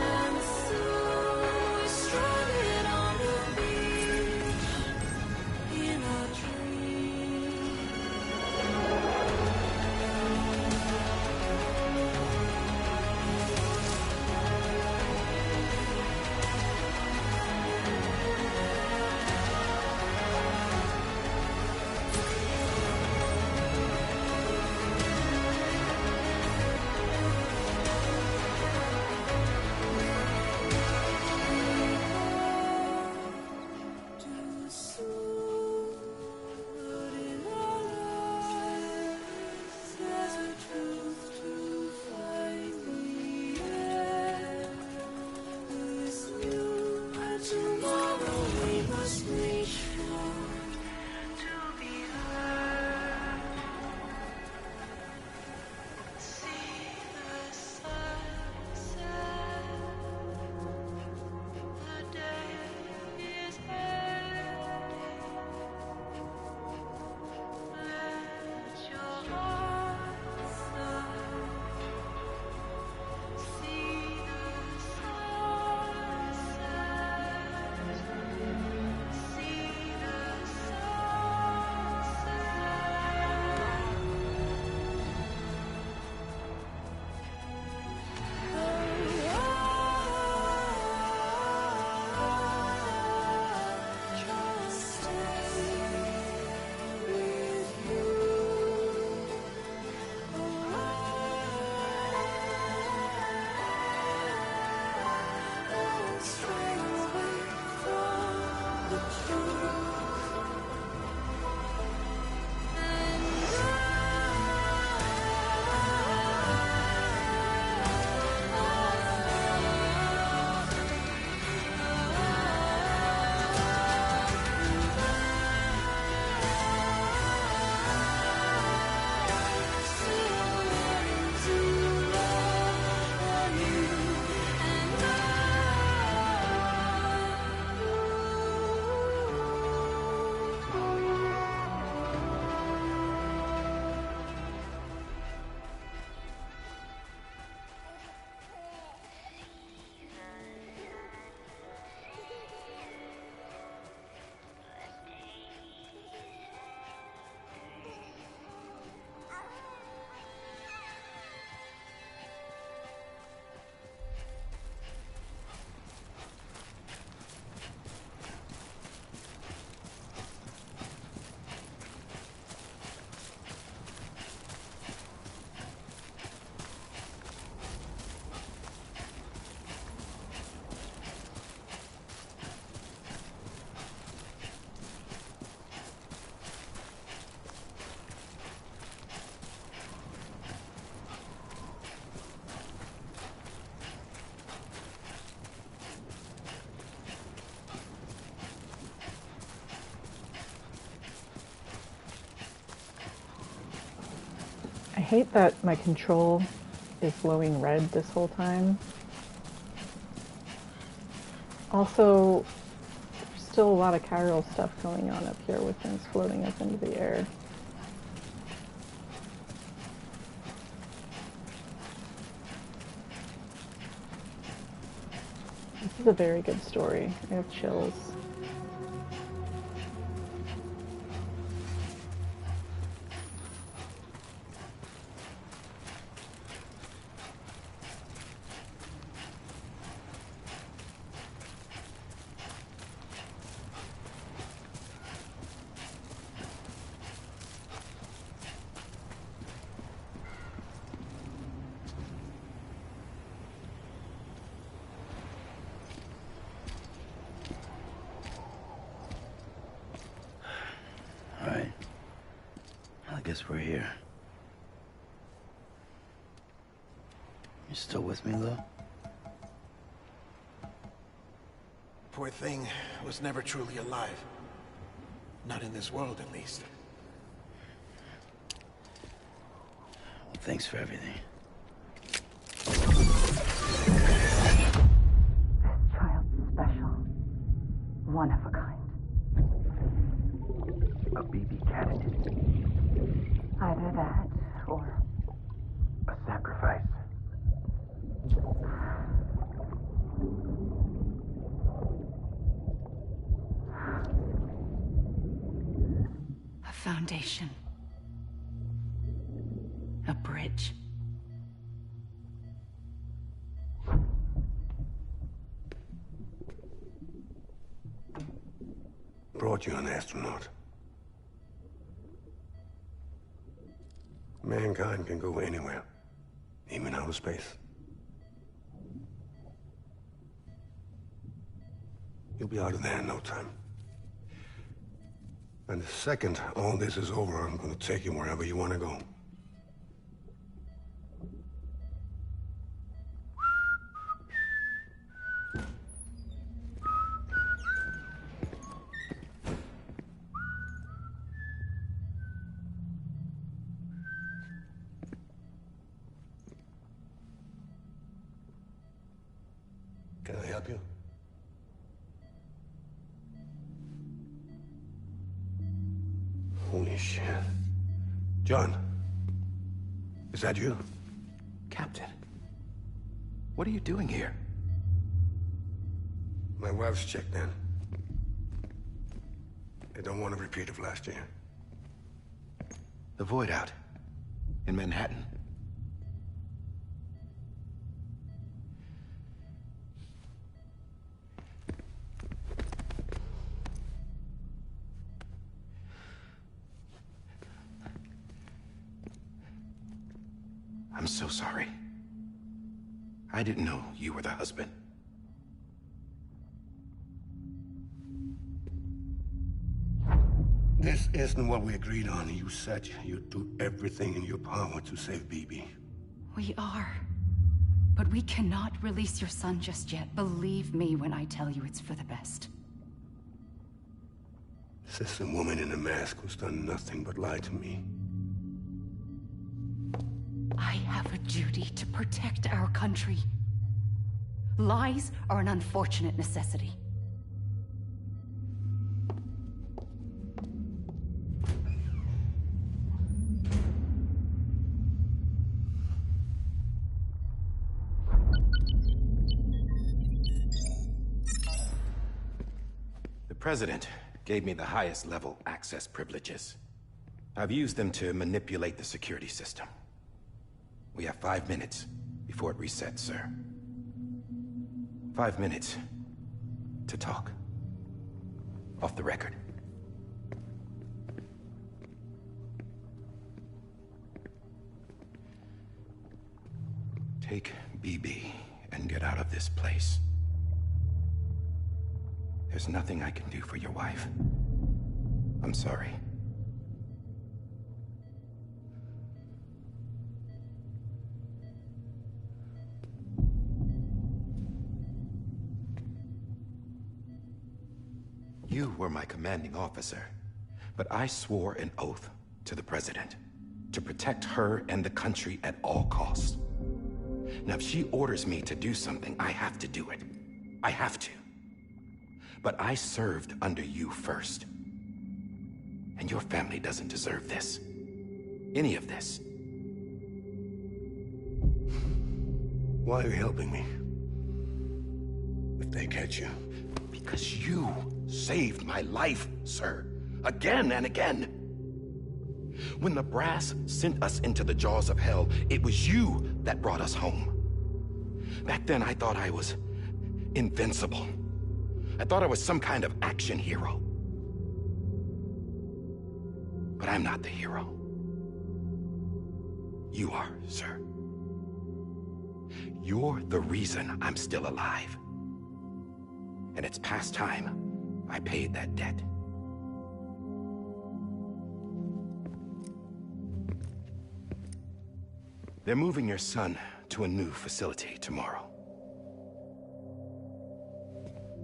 and soon we're stranded on the beach in a dream. Too soon, but in our lives there's a truth to find the end. This new tomorrow we must reach for to be heard. See the sunset. The day is ending. Let your heart start. See the sunset. See the Just stay with you. Don't stray away from the truth. And I hate that my control is glowing red this whole time. Also, there's still a lot of chiral stuff going on up here with things floating up into the air. This is a very good story. I have chills. Alright. I guess we're here. You still with me, though? Poor thing was never truly alive. Not in this world, at least. Well, thanks for everything. Child's special. One of a kind. A BB candidate. Either that, or A sacrifice. A foundation. A bridge. Brought you an astronaut. Mankind can go anywhere, even outer space. You'll be out of there in no time. And the second all this is over, I'm gonna take you wherever you want to go. Can I help you? Holy shit. John, is that you? Captain, what are you doing here? My wife's checked in. They don't want a repeat of last year. The Void Out. In Manhattan. I'm so sorry. I didn't know you were the husband. This isn't what we agreed on. You said you'd do everything in your power to save BB. We are. But we cannot release your son just yet. Believe me when I tell you it's for the best. This is a woman in a mask who's done nothing but lie to me. I have a duty to protect our country. Lies are an unfortunate necessity. The President gave me the highest level access privileges. I've used them to manipulate the security system. We have 5 minutes before it resets, sir. 5 minutes to talk. Off the record. Take BB and get out of this place. There's nothing I can do for your wife. I'm sorry. You were my commanding officer, but I swore an oath to the President to protect her and the country at all costs. Now, if she orders me to do something, I have to do it. I have to. But I served under you first. And your family doesn't deserve this. Any of this. Why are you helping me? if they catch you? Because you saved my life, sir. Again and again. When the brass sent us into the jaws of hell, it was you that brought us home. Back then, I thought I was invincible. I thought I was some kind of action hero. But I'm not the hero. You are, sir. You're the reason I'm still alive. And it's past time I paid that debt. They're moving your son to a new facility tomorrow.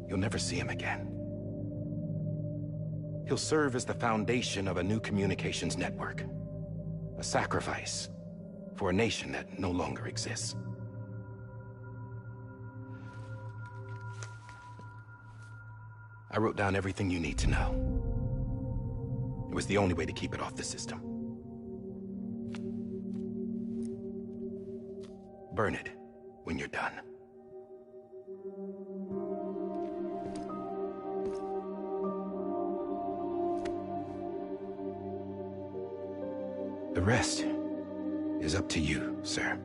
You'll never see him again. He'll serve as the foundation of a new communications network. A sacrifice for a nation that no longer exists. I wrote down everything you need to know. It was the only way to keep it off the system. Burn it when you're done. The rest is up to you, sir.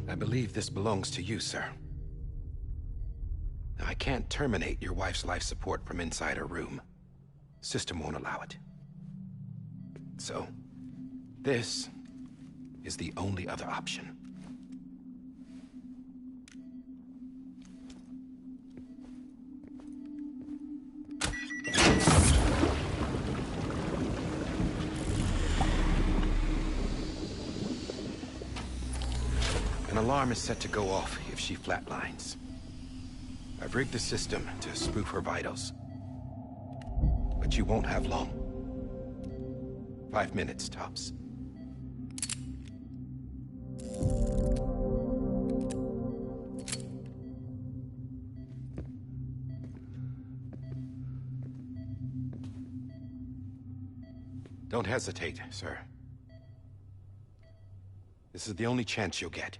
I believe this belongs to you, sir. Now, I can't terminate your wife's life support from inside her room. System won't allow it. So, this is the only other option. An alarm is set to go off if she flatlines. I've rigged the system to spoof her vitals. But you won't have long. 5 minutes, tops. Don't hesitate, sir. This is the only chance you'll get.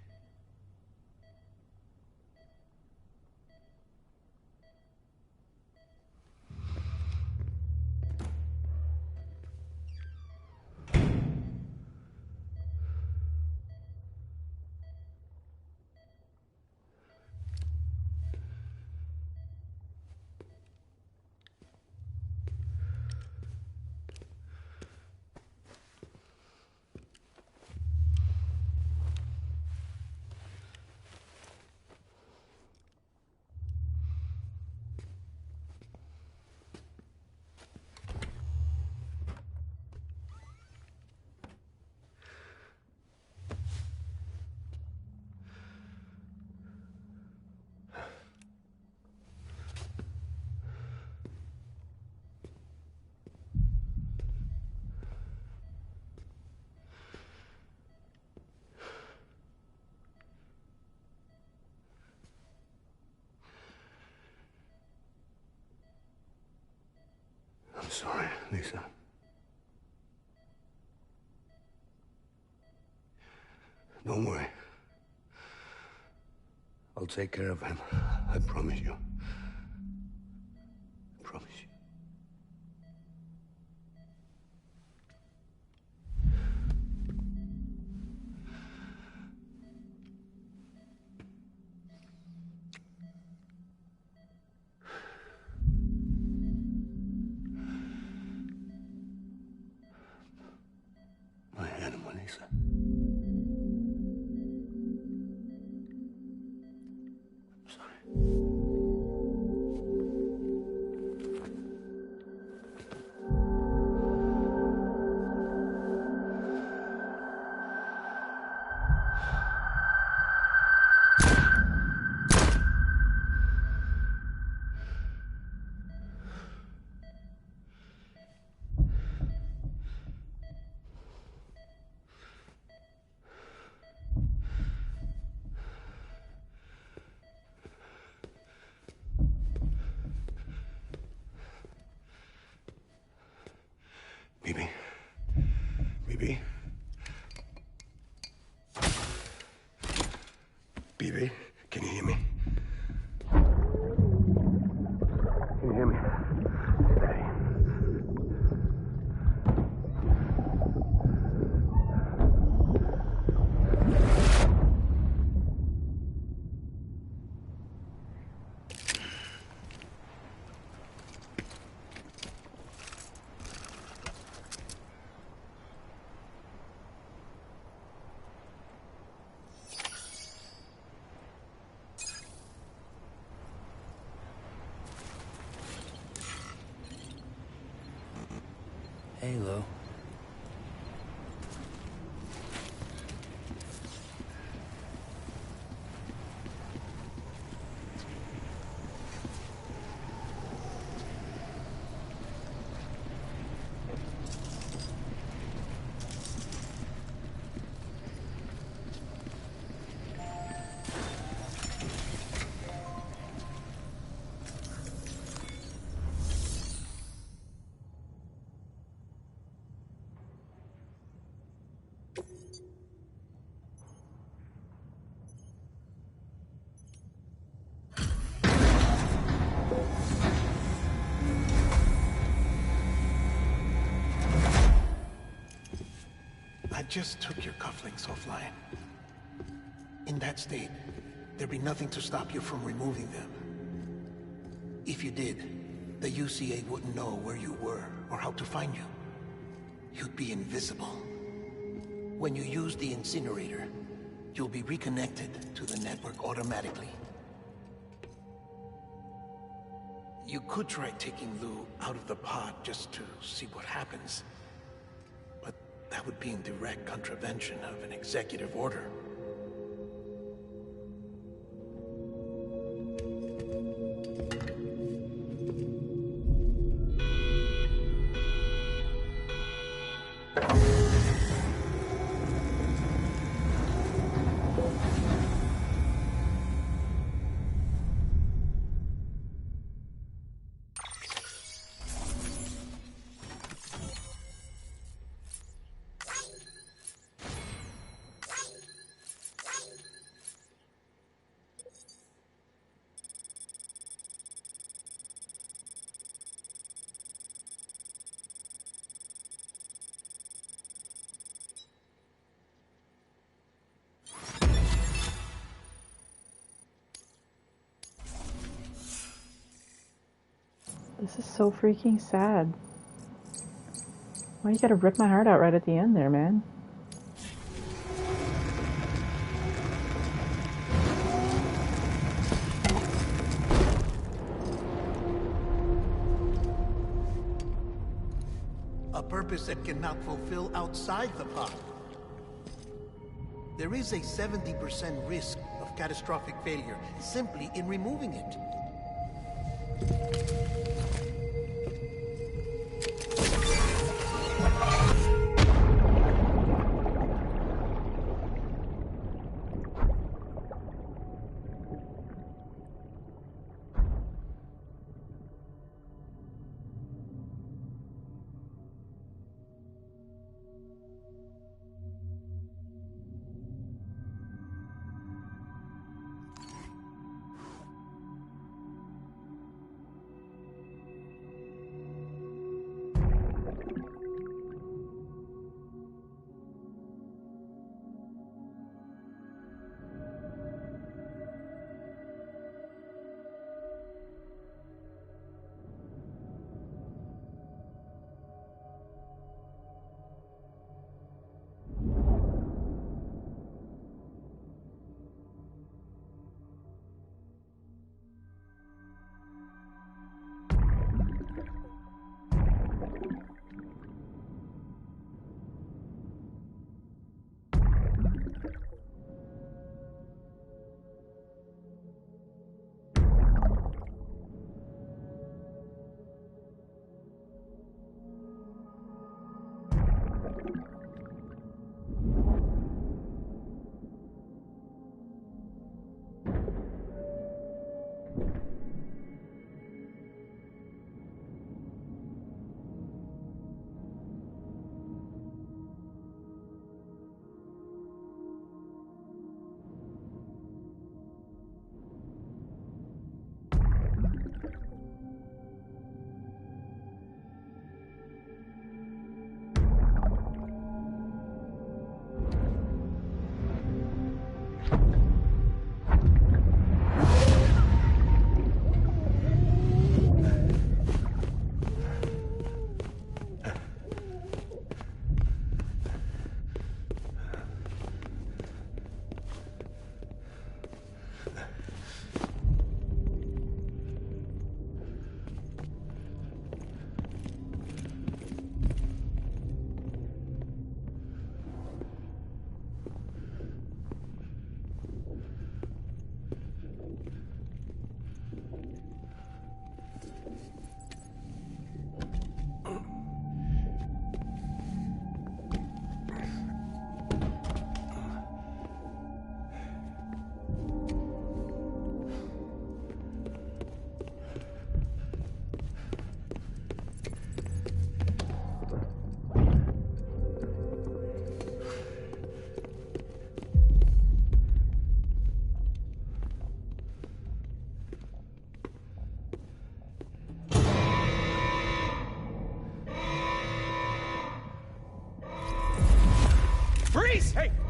I'm sorry, Lisa. Don't worry. I'll take care of him. I promise you. I promise you. My animal, Lisa. I'm sorry. BB? BB? BB, can you hear me? Can you hear me? Steady. Hey, Lo. I just took your cufflinks offline. In that state, there'd be nothing to stop you from removing them. If you did, the UCA wouldn't know where you were or how to find you. You'd be invisible. When you use the incinerator, you'll be reconnected to the network automatically. You could try taking Lou out of the pod just to see what happens. But that would be in direct contravention of an executive order. This is so freaking sad. Why you gotta rip my heart out right at the end there, man? A purpose that cannot fulfill outside the pod. There is a 70% risk of catastrophic failure simply in removing it.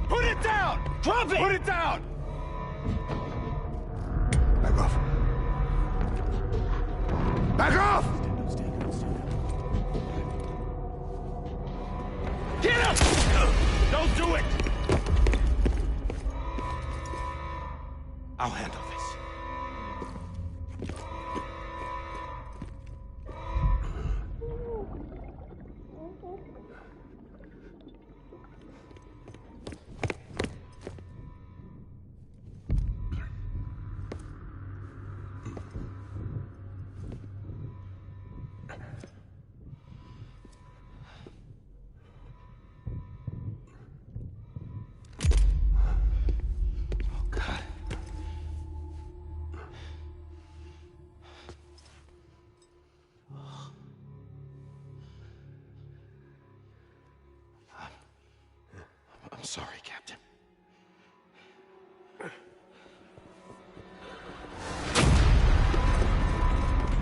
Put it down! Drop it! Put it down! Back off. Back off! Get him! Don't do it! I'll handle this. I'm sorry, Captain.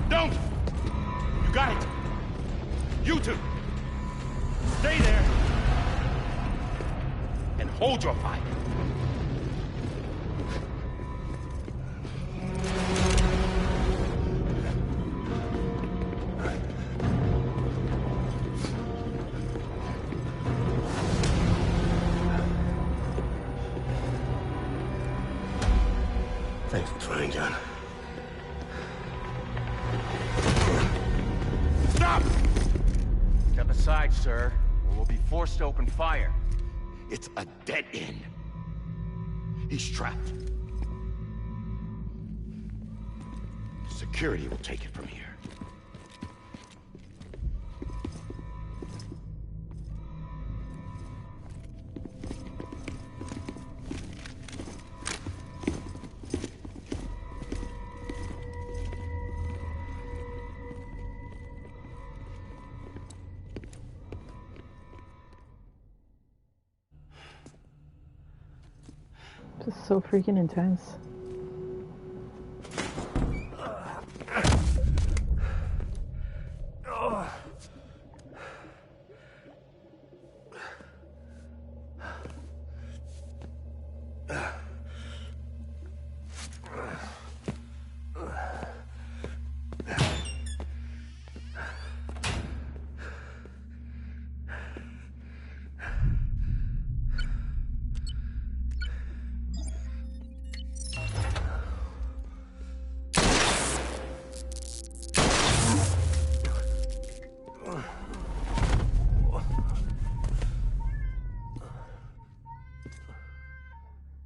Don't! You got it! You two! Stay there! And hold your fire. Thanks for trying, John. Stop! Step aside, sir, or we'll be forced to open fire. It's a dead end. He's trapped. Security will take it from here. This is so freaking intense.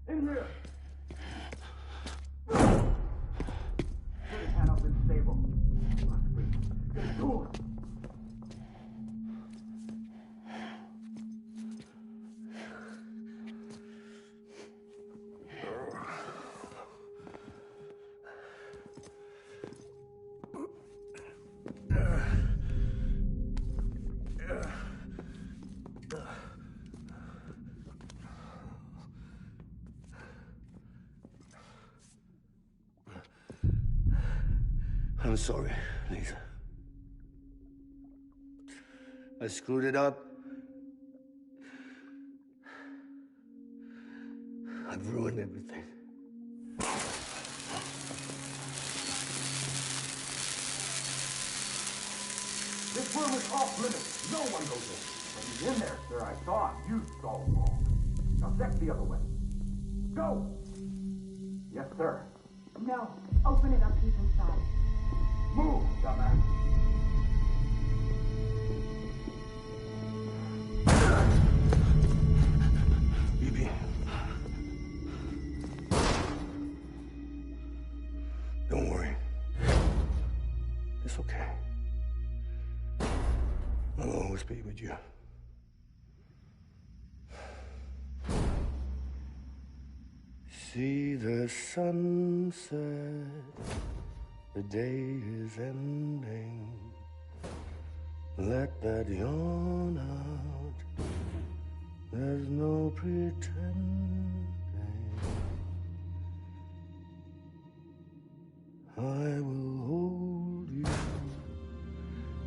In here! Put his hand up in the stable. Get to him! I'm sorry, Lisa. I screwed it up. I've ruined everything. This room is off limits. No one goes in. When he's in there, sir, I saw him. You saw him wrong. Now check the other way. Go! Yes, sir. No. Open it up, he's inside. Move, dumbass. BB. Don't worry. It's okay. I'll always be with you. See the sunset, the day is ending. Let that yawn out, there's no pretending. I will hold you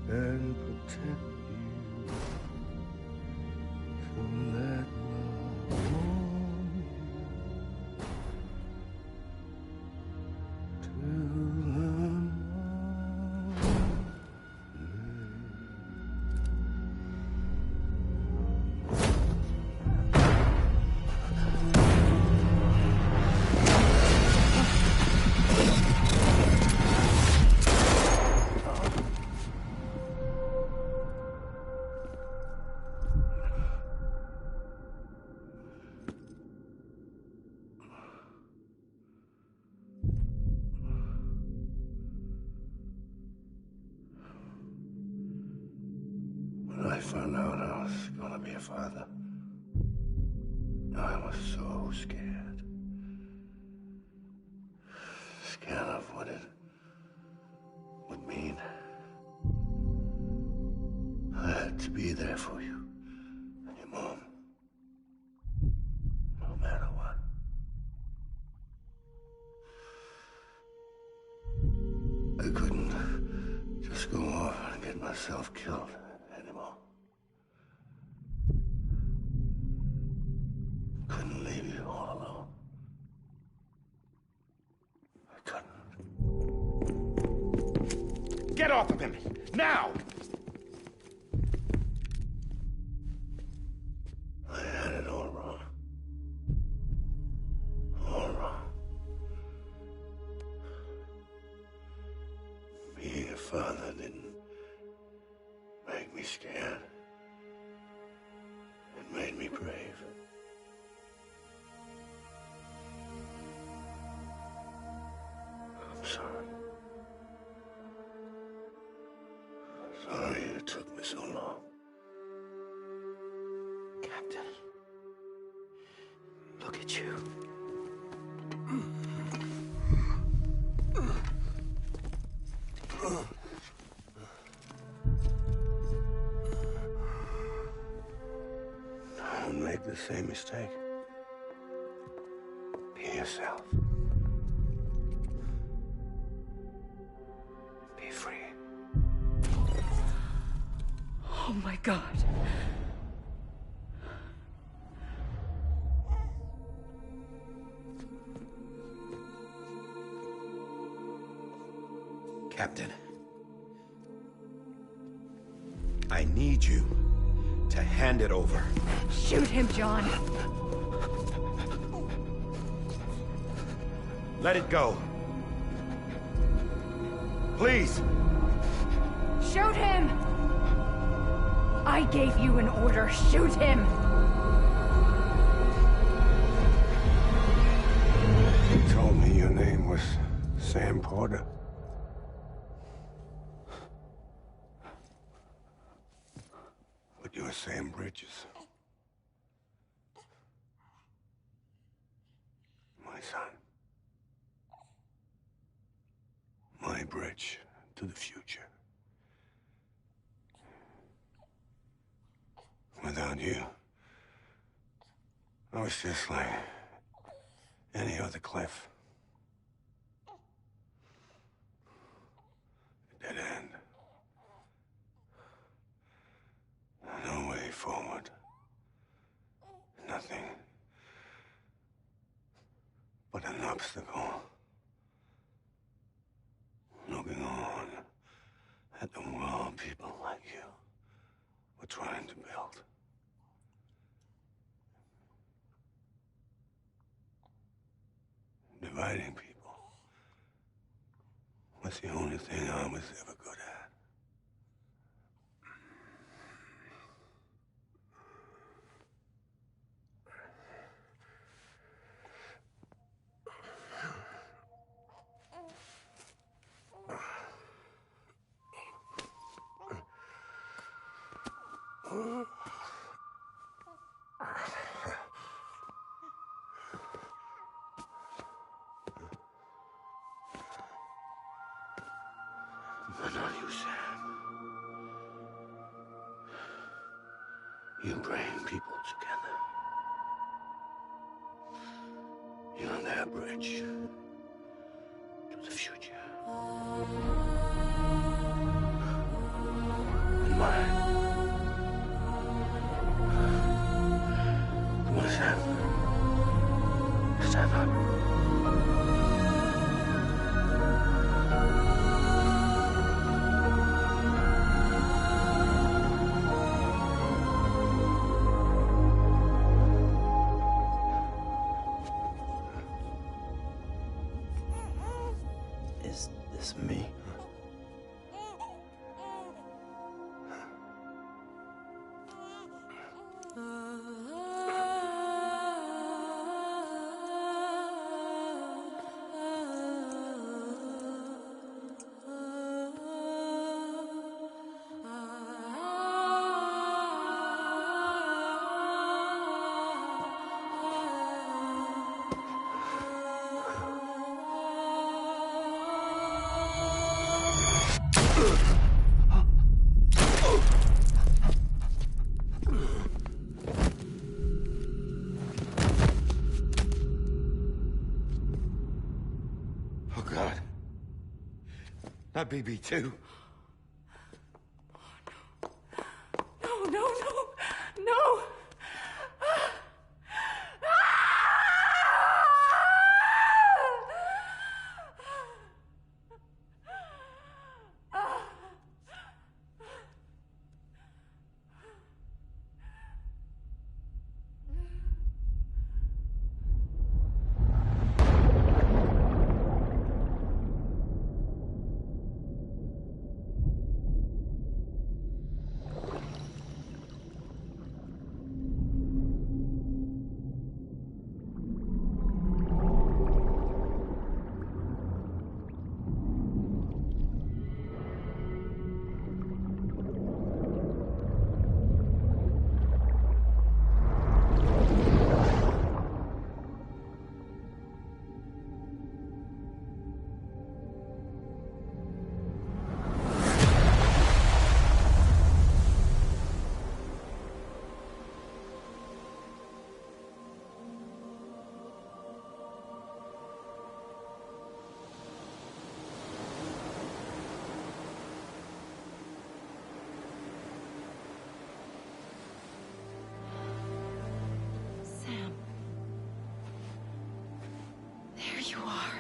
and protect you. So let love found out I was gonna be a father, I was so scared. Scared of what it would mean. I had to be there for you and your mom, no matter what. I couldn't just go off and get myself killed anymore. Couldn't leave you all alone. I couldn't. Get off of him! Now! I had it all wrong. All wrong. Being a father didn't make me scared. It made me brave. I'm sorry. Sorry it took me so long. Captain, look at you. Don't make the same mistake. Be yourself. Be free. Oh my God. Captain, I need you to hand it over. Shoot him, John. Let it go. Please. Shoot him! I gave you an order. Shoot him! You told me your name was Sam Porter. But you're Sam Bridges. My son. My bridge to the future. Without you, I was just like any other Cliff. A dead end. No way forward. Nothing but an obstacle. Looking on at the world people like you were trying to build. Dividing people was the only thing I was ever good at. But not you, Sam. You bring people together. You're their bridge to the future. And mine. Come on, Sam. Stand up. Is this me? Not BB too. No, no, no, no! There you are.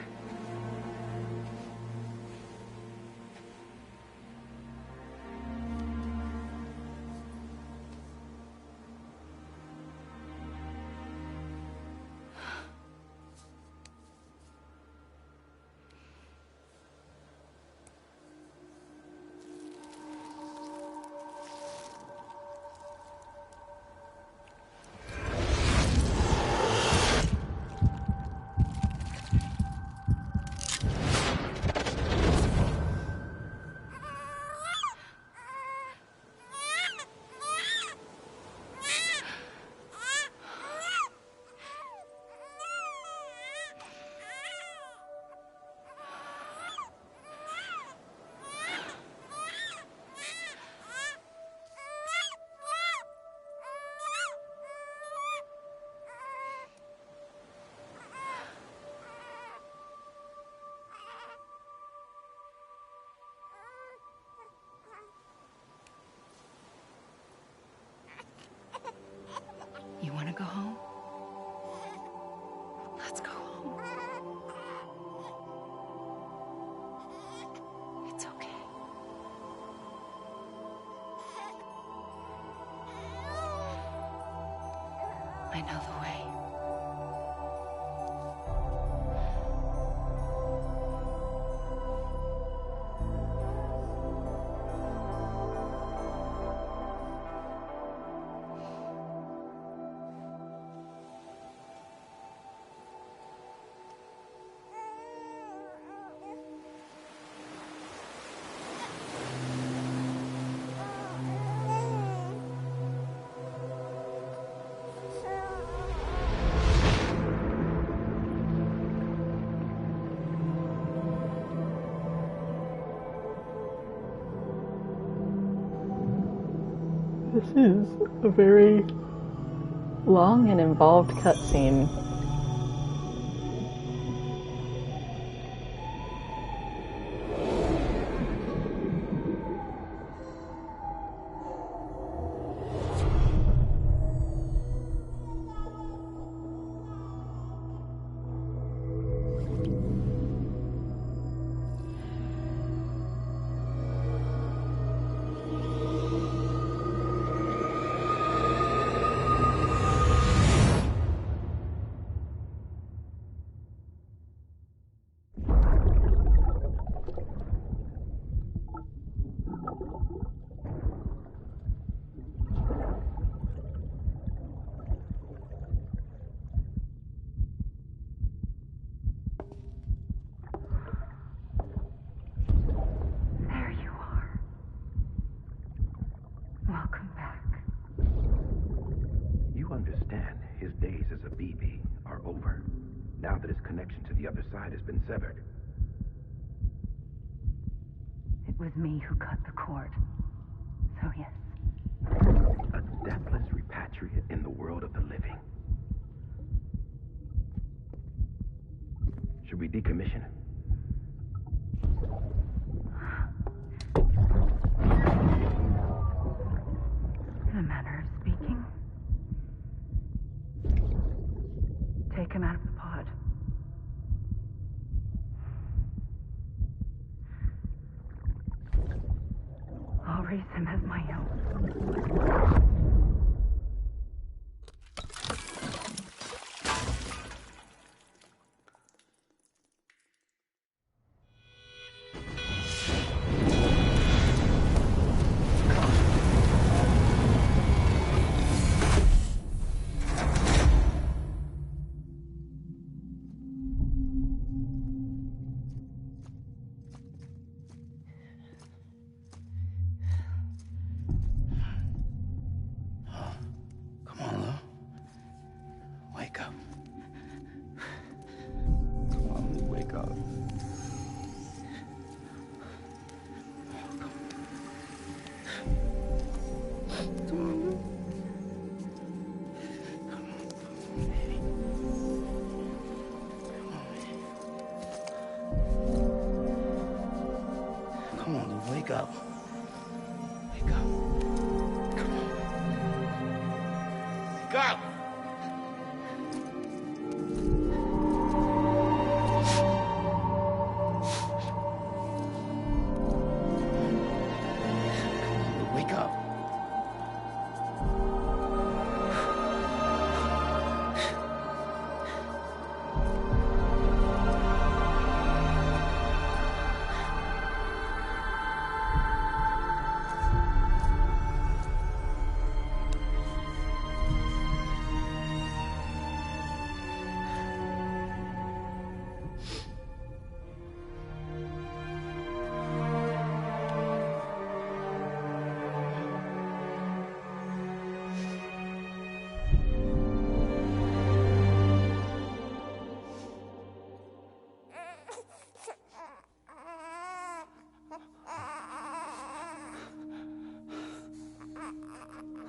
You want to go home? Let's go home. It's okay. I know the way. This is a very long and involved cutscene. Welcome back. You understand his days as a BB are over, now that his connection to the other side has been severed. It was me who cut the cord. So yes. A deathless repatriate in the world of the living. Should we decommission him? take him out of the pod. I'll raise him as my own. Wake up. Wake up. Come on. Wake up! Wake up.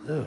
Lou.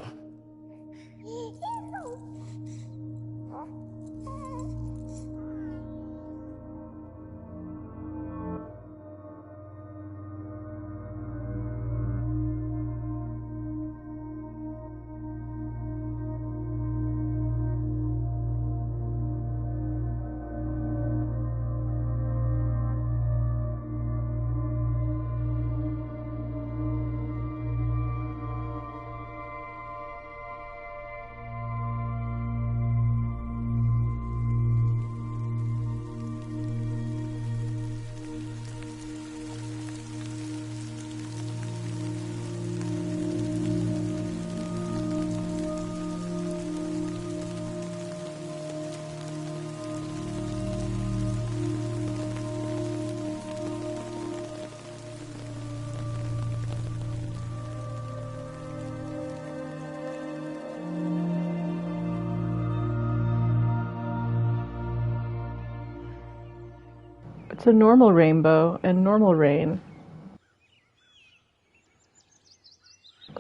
It's a normal rainbow and normal rain.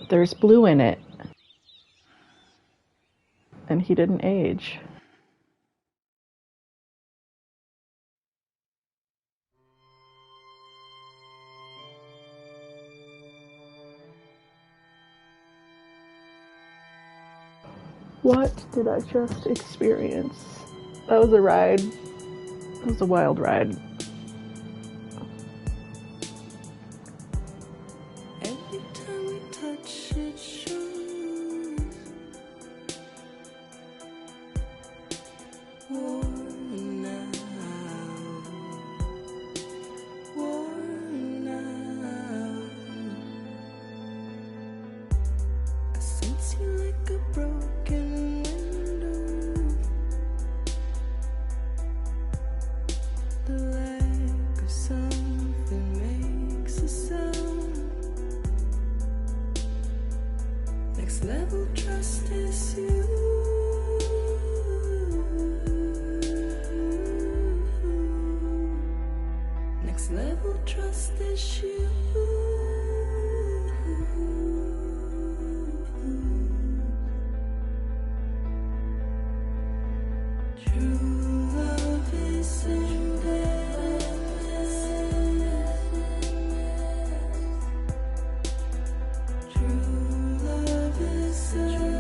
There's blue in it. And he didn't age. What did I just experience? That was a ride. That was a wild ride. Every time we touch it shows worn out, worn out. I sense you like a broken window. The lack of something makes a sound. Next level trust is you. Next level trust is you. True love is endless. True love is endless.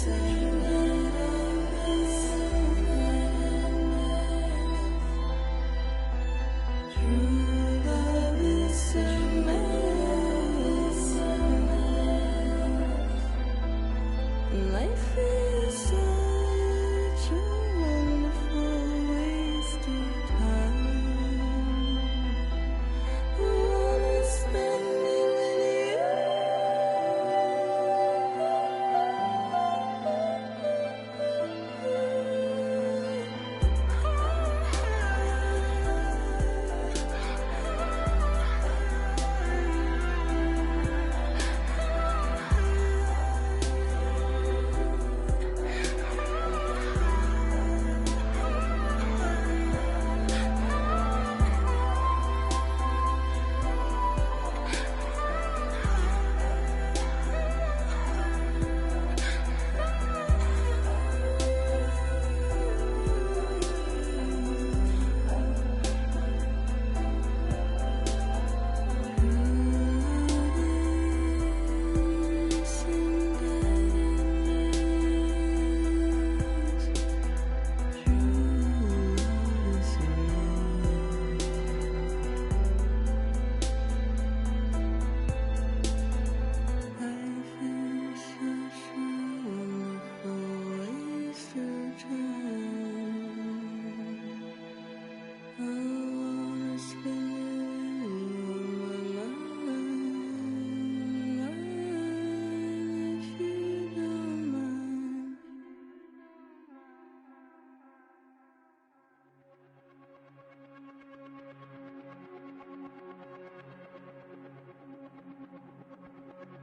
Life is such a wonderful waste of time. I wanna spend it with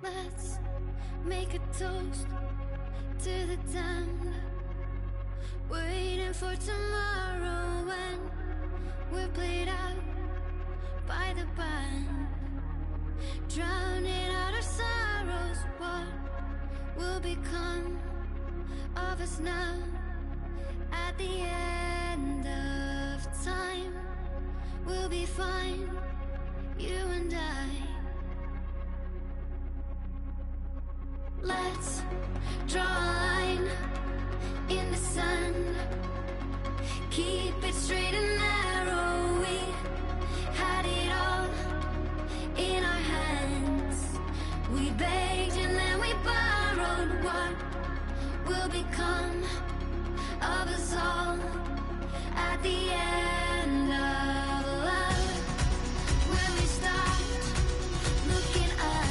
Let's make a toast to the damned, waiting for tomorrow when we're played out by the band, drowning out our sorrows. What will become of us now at the end of time? We'll be fine, you and I. Let's draw a line in the sand, keep it straight and narrow. We had it all in our hands. We begged and then we borrowed. What will become of us all at the end of love? When we stopped looking up,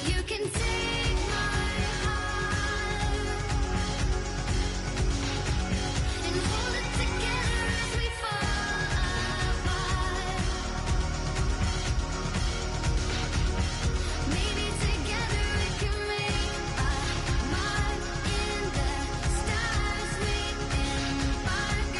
you can take my heart and hold it together as we fall apart. Maybe together we can make a mark in the stars we embark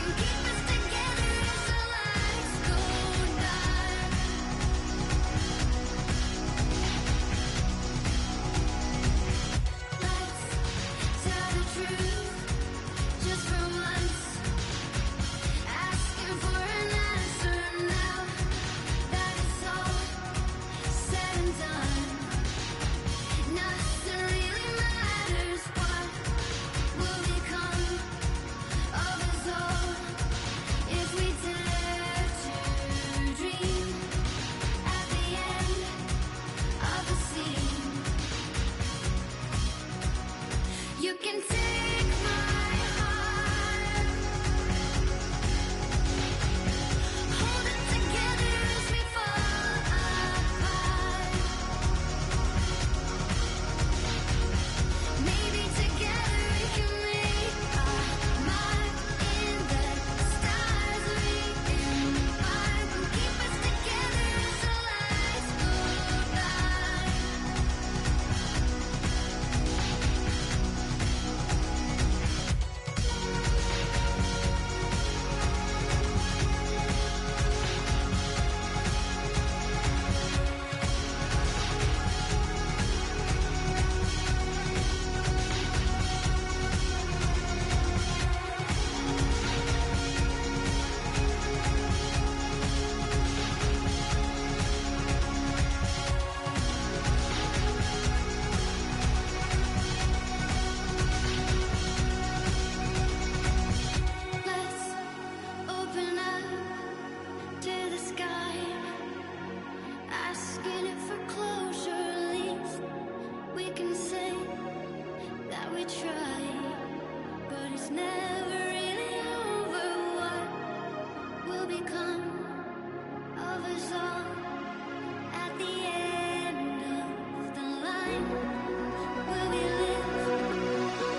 Will we live?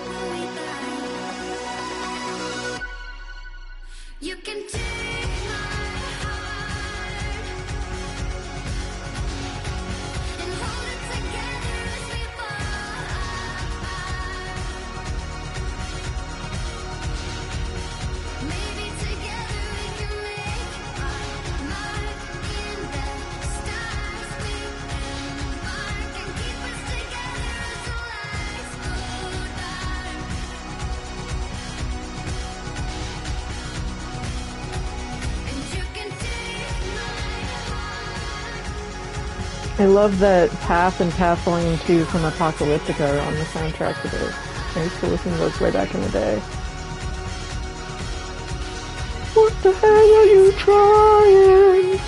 Will we die? You can take my heart and hold it together as we fall. Maybe together we can make our mark in the stars. We embark and keep us together as the lights go dark. And you can take my heart. I love that Path and Pathline 2 from Apocalyptica are on the soundtrack for this. I used to listen to those way back in the day. What the hell are you trying?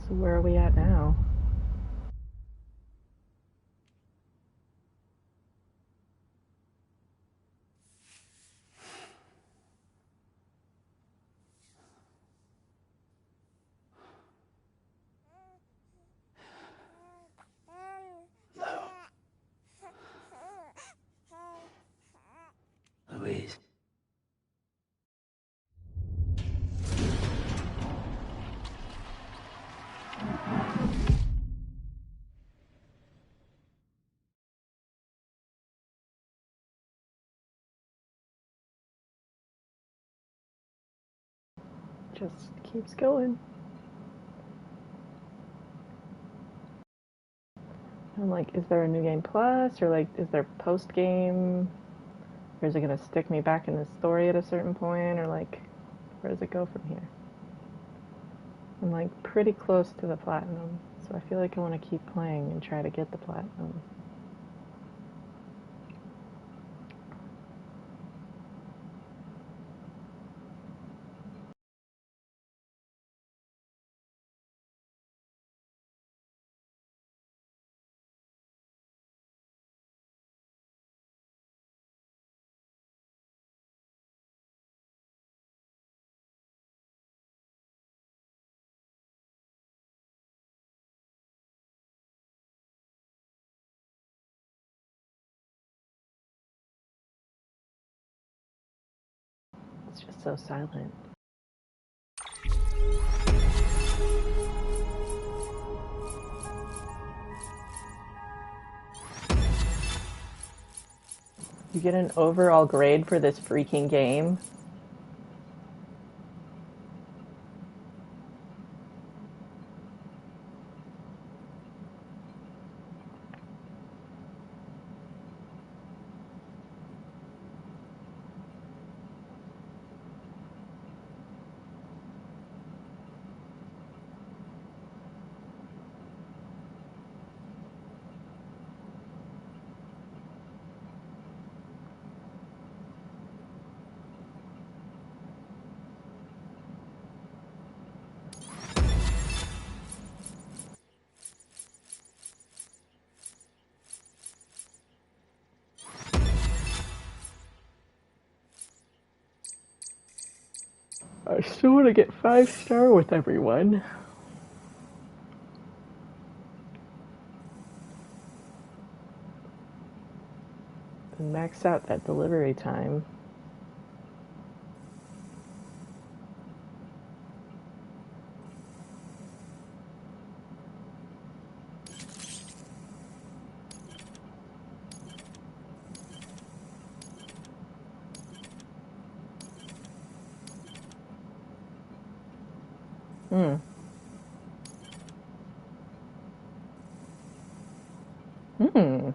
So where are we at now? Louise. Just keeps going. I'm like, is there a new game plus, or like, is there post game, or is it gonna stick me back in the story at a certain point, or like, where does it go from here? I'm like pretty close to the platinum, so I feel like I want to keep playing and try to get the platinum. It's just so silent. You get an overall grade for this freaking game? I still want to get 5-star with everyone. And max out that delivery time. Hmm.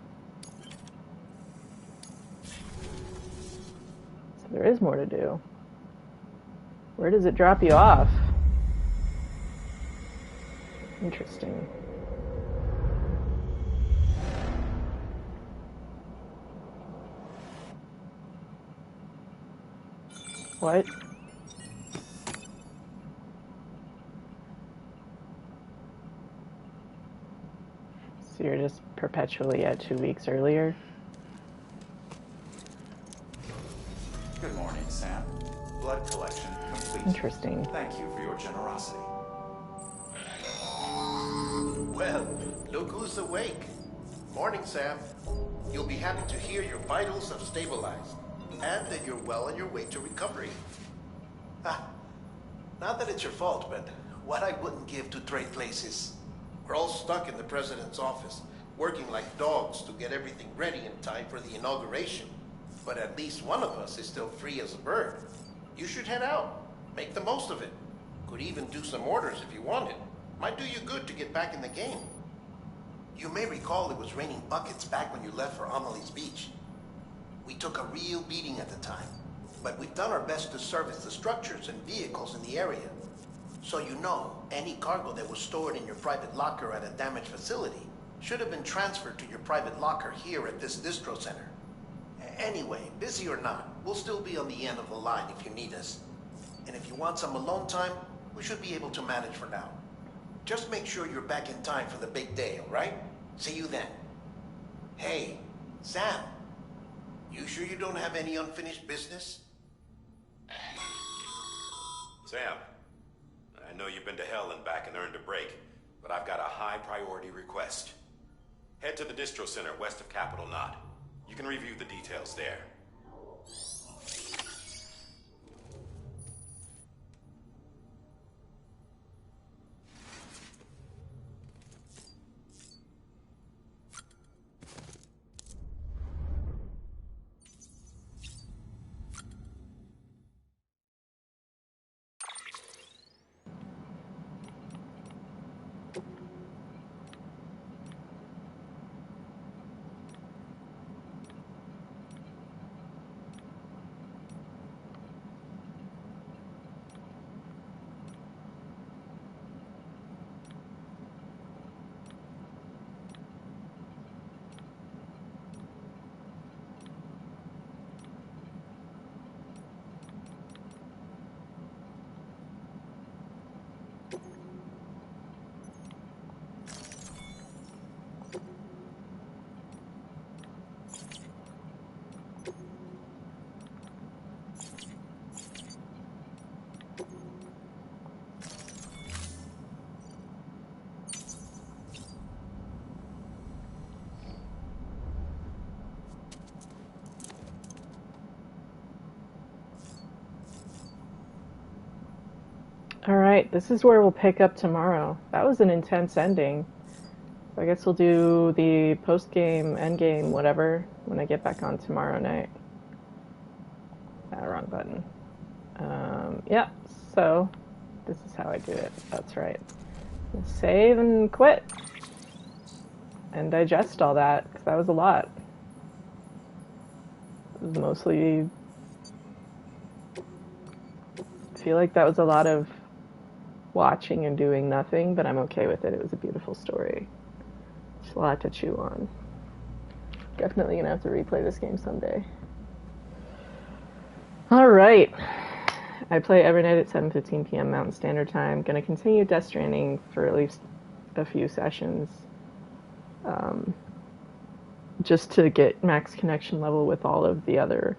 So there is more to do. Where does it drop you off? Interesting. What? So you're just perpetually at 2 weeks earlier? Good morning, Sam. Blood collection complete. Interesting. Thank you for your generosity. Well, look who's awake. Morning, Sam. You'll be happy to hear your vitals have stabilized, and that you're well on your way to recovery. Ah, not that it's your fault, but what I wouldn't give to trade places. We're all stuck in the president's office, working like dogs to get everything ready in time for the inauguration. But at least one of us is still free as a bird. You should head out. Make the most of it. Could even do some orders if you wanted. Might do you good to get back in the game. You may recall it was raining buckets back when you left for Amelie's Beach. We took a real beating at the time, but we've done our best to service the structures and vehicles in the area. So you know, any cargo that was stored in your private locker at a damaged facility should have been transferred to your private locker here at this distro center. Anyway, busy or not, we'll still be on the end of the line if you need us. And if you want some alone time, we should be able to manage for now. Just make sure you're back in time for the big day, all right? See you then. Hey, Sam, you sure you don't have any unfinished business? Sam, I know you've been to hell and back and earned a break, but I've got a high priority request. Head to the distro center west of Capitol Knot. You can review the details there. Alright, this is where we'll pick up tomorrow. That was an intense ending. So I guess we'll do the post-game, end-game, whatever, when I get back on tomorrow night. Ah, wrong button. Yeah, so this is how I do it. That's right. Save and quit. And digest all that, because that was a lot. It was mostly... I feel like that was a lot of watching and doing nothing, but I'm okay with it. It was a beautiful story. It's a lot to chew on. Definitely gonna have to replay this game someday. Alright. I play every night at 7:15 p.m. Mountain Standard Time. Gonna continue Death Stranding for at least a few sessions. Just to get max connection level with all of the other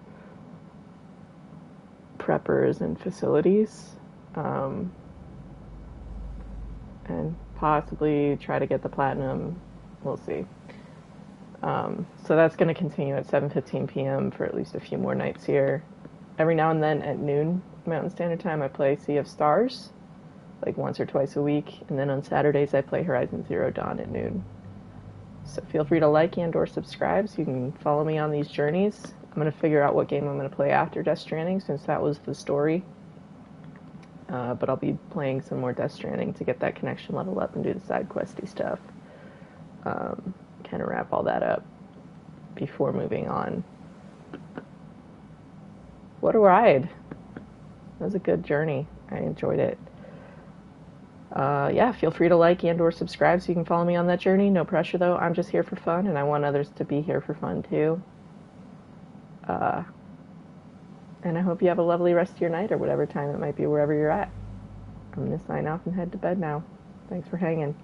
preppers and facilities. And possibly try to get the platinum. We'll see. So that's going to continue at 7:15 p.m. for at least a few more nights here. Every now and then at noon Mountain Standard Time I play Sea of Stars, like once or twice a week, and then on Saturdays I play Horizon Zero Dawn at noon. So feel free to like and or subscribe so you can follow me on these journeys. I'm going to figure out what game I'm going to play after Death Stranding, since that was the story. But I'll be playing some more Death Stranding to get that connection level up and do the side questy stuff. kind of wrap all that up before moving on. What a ride. It was a good journey. I enjoyed it. Yeah, feel free to like and or subscribe so you can follow me on that journey. No pressure, though. I'm just here for fun, and I want others to be here for fun, too. And I hope you have a lovely rest of your night or whatever time it might be, wherever you're at. I'm going to sign off and head to bed now. Thanks for hanging.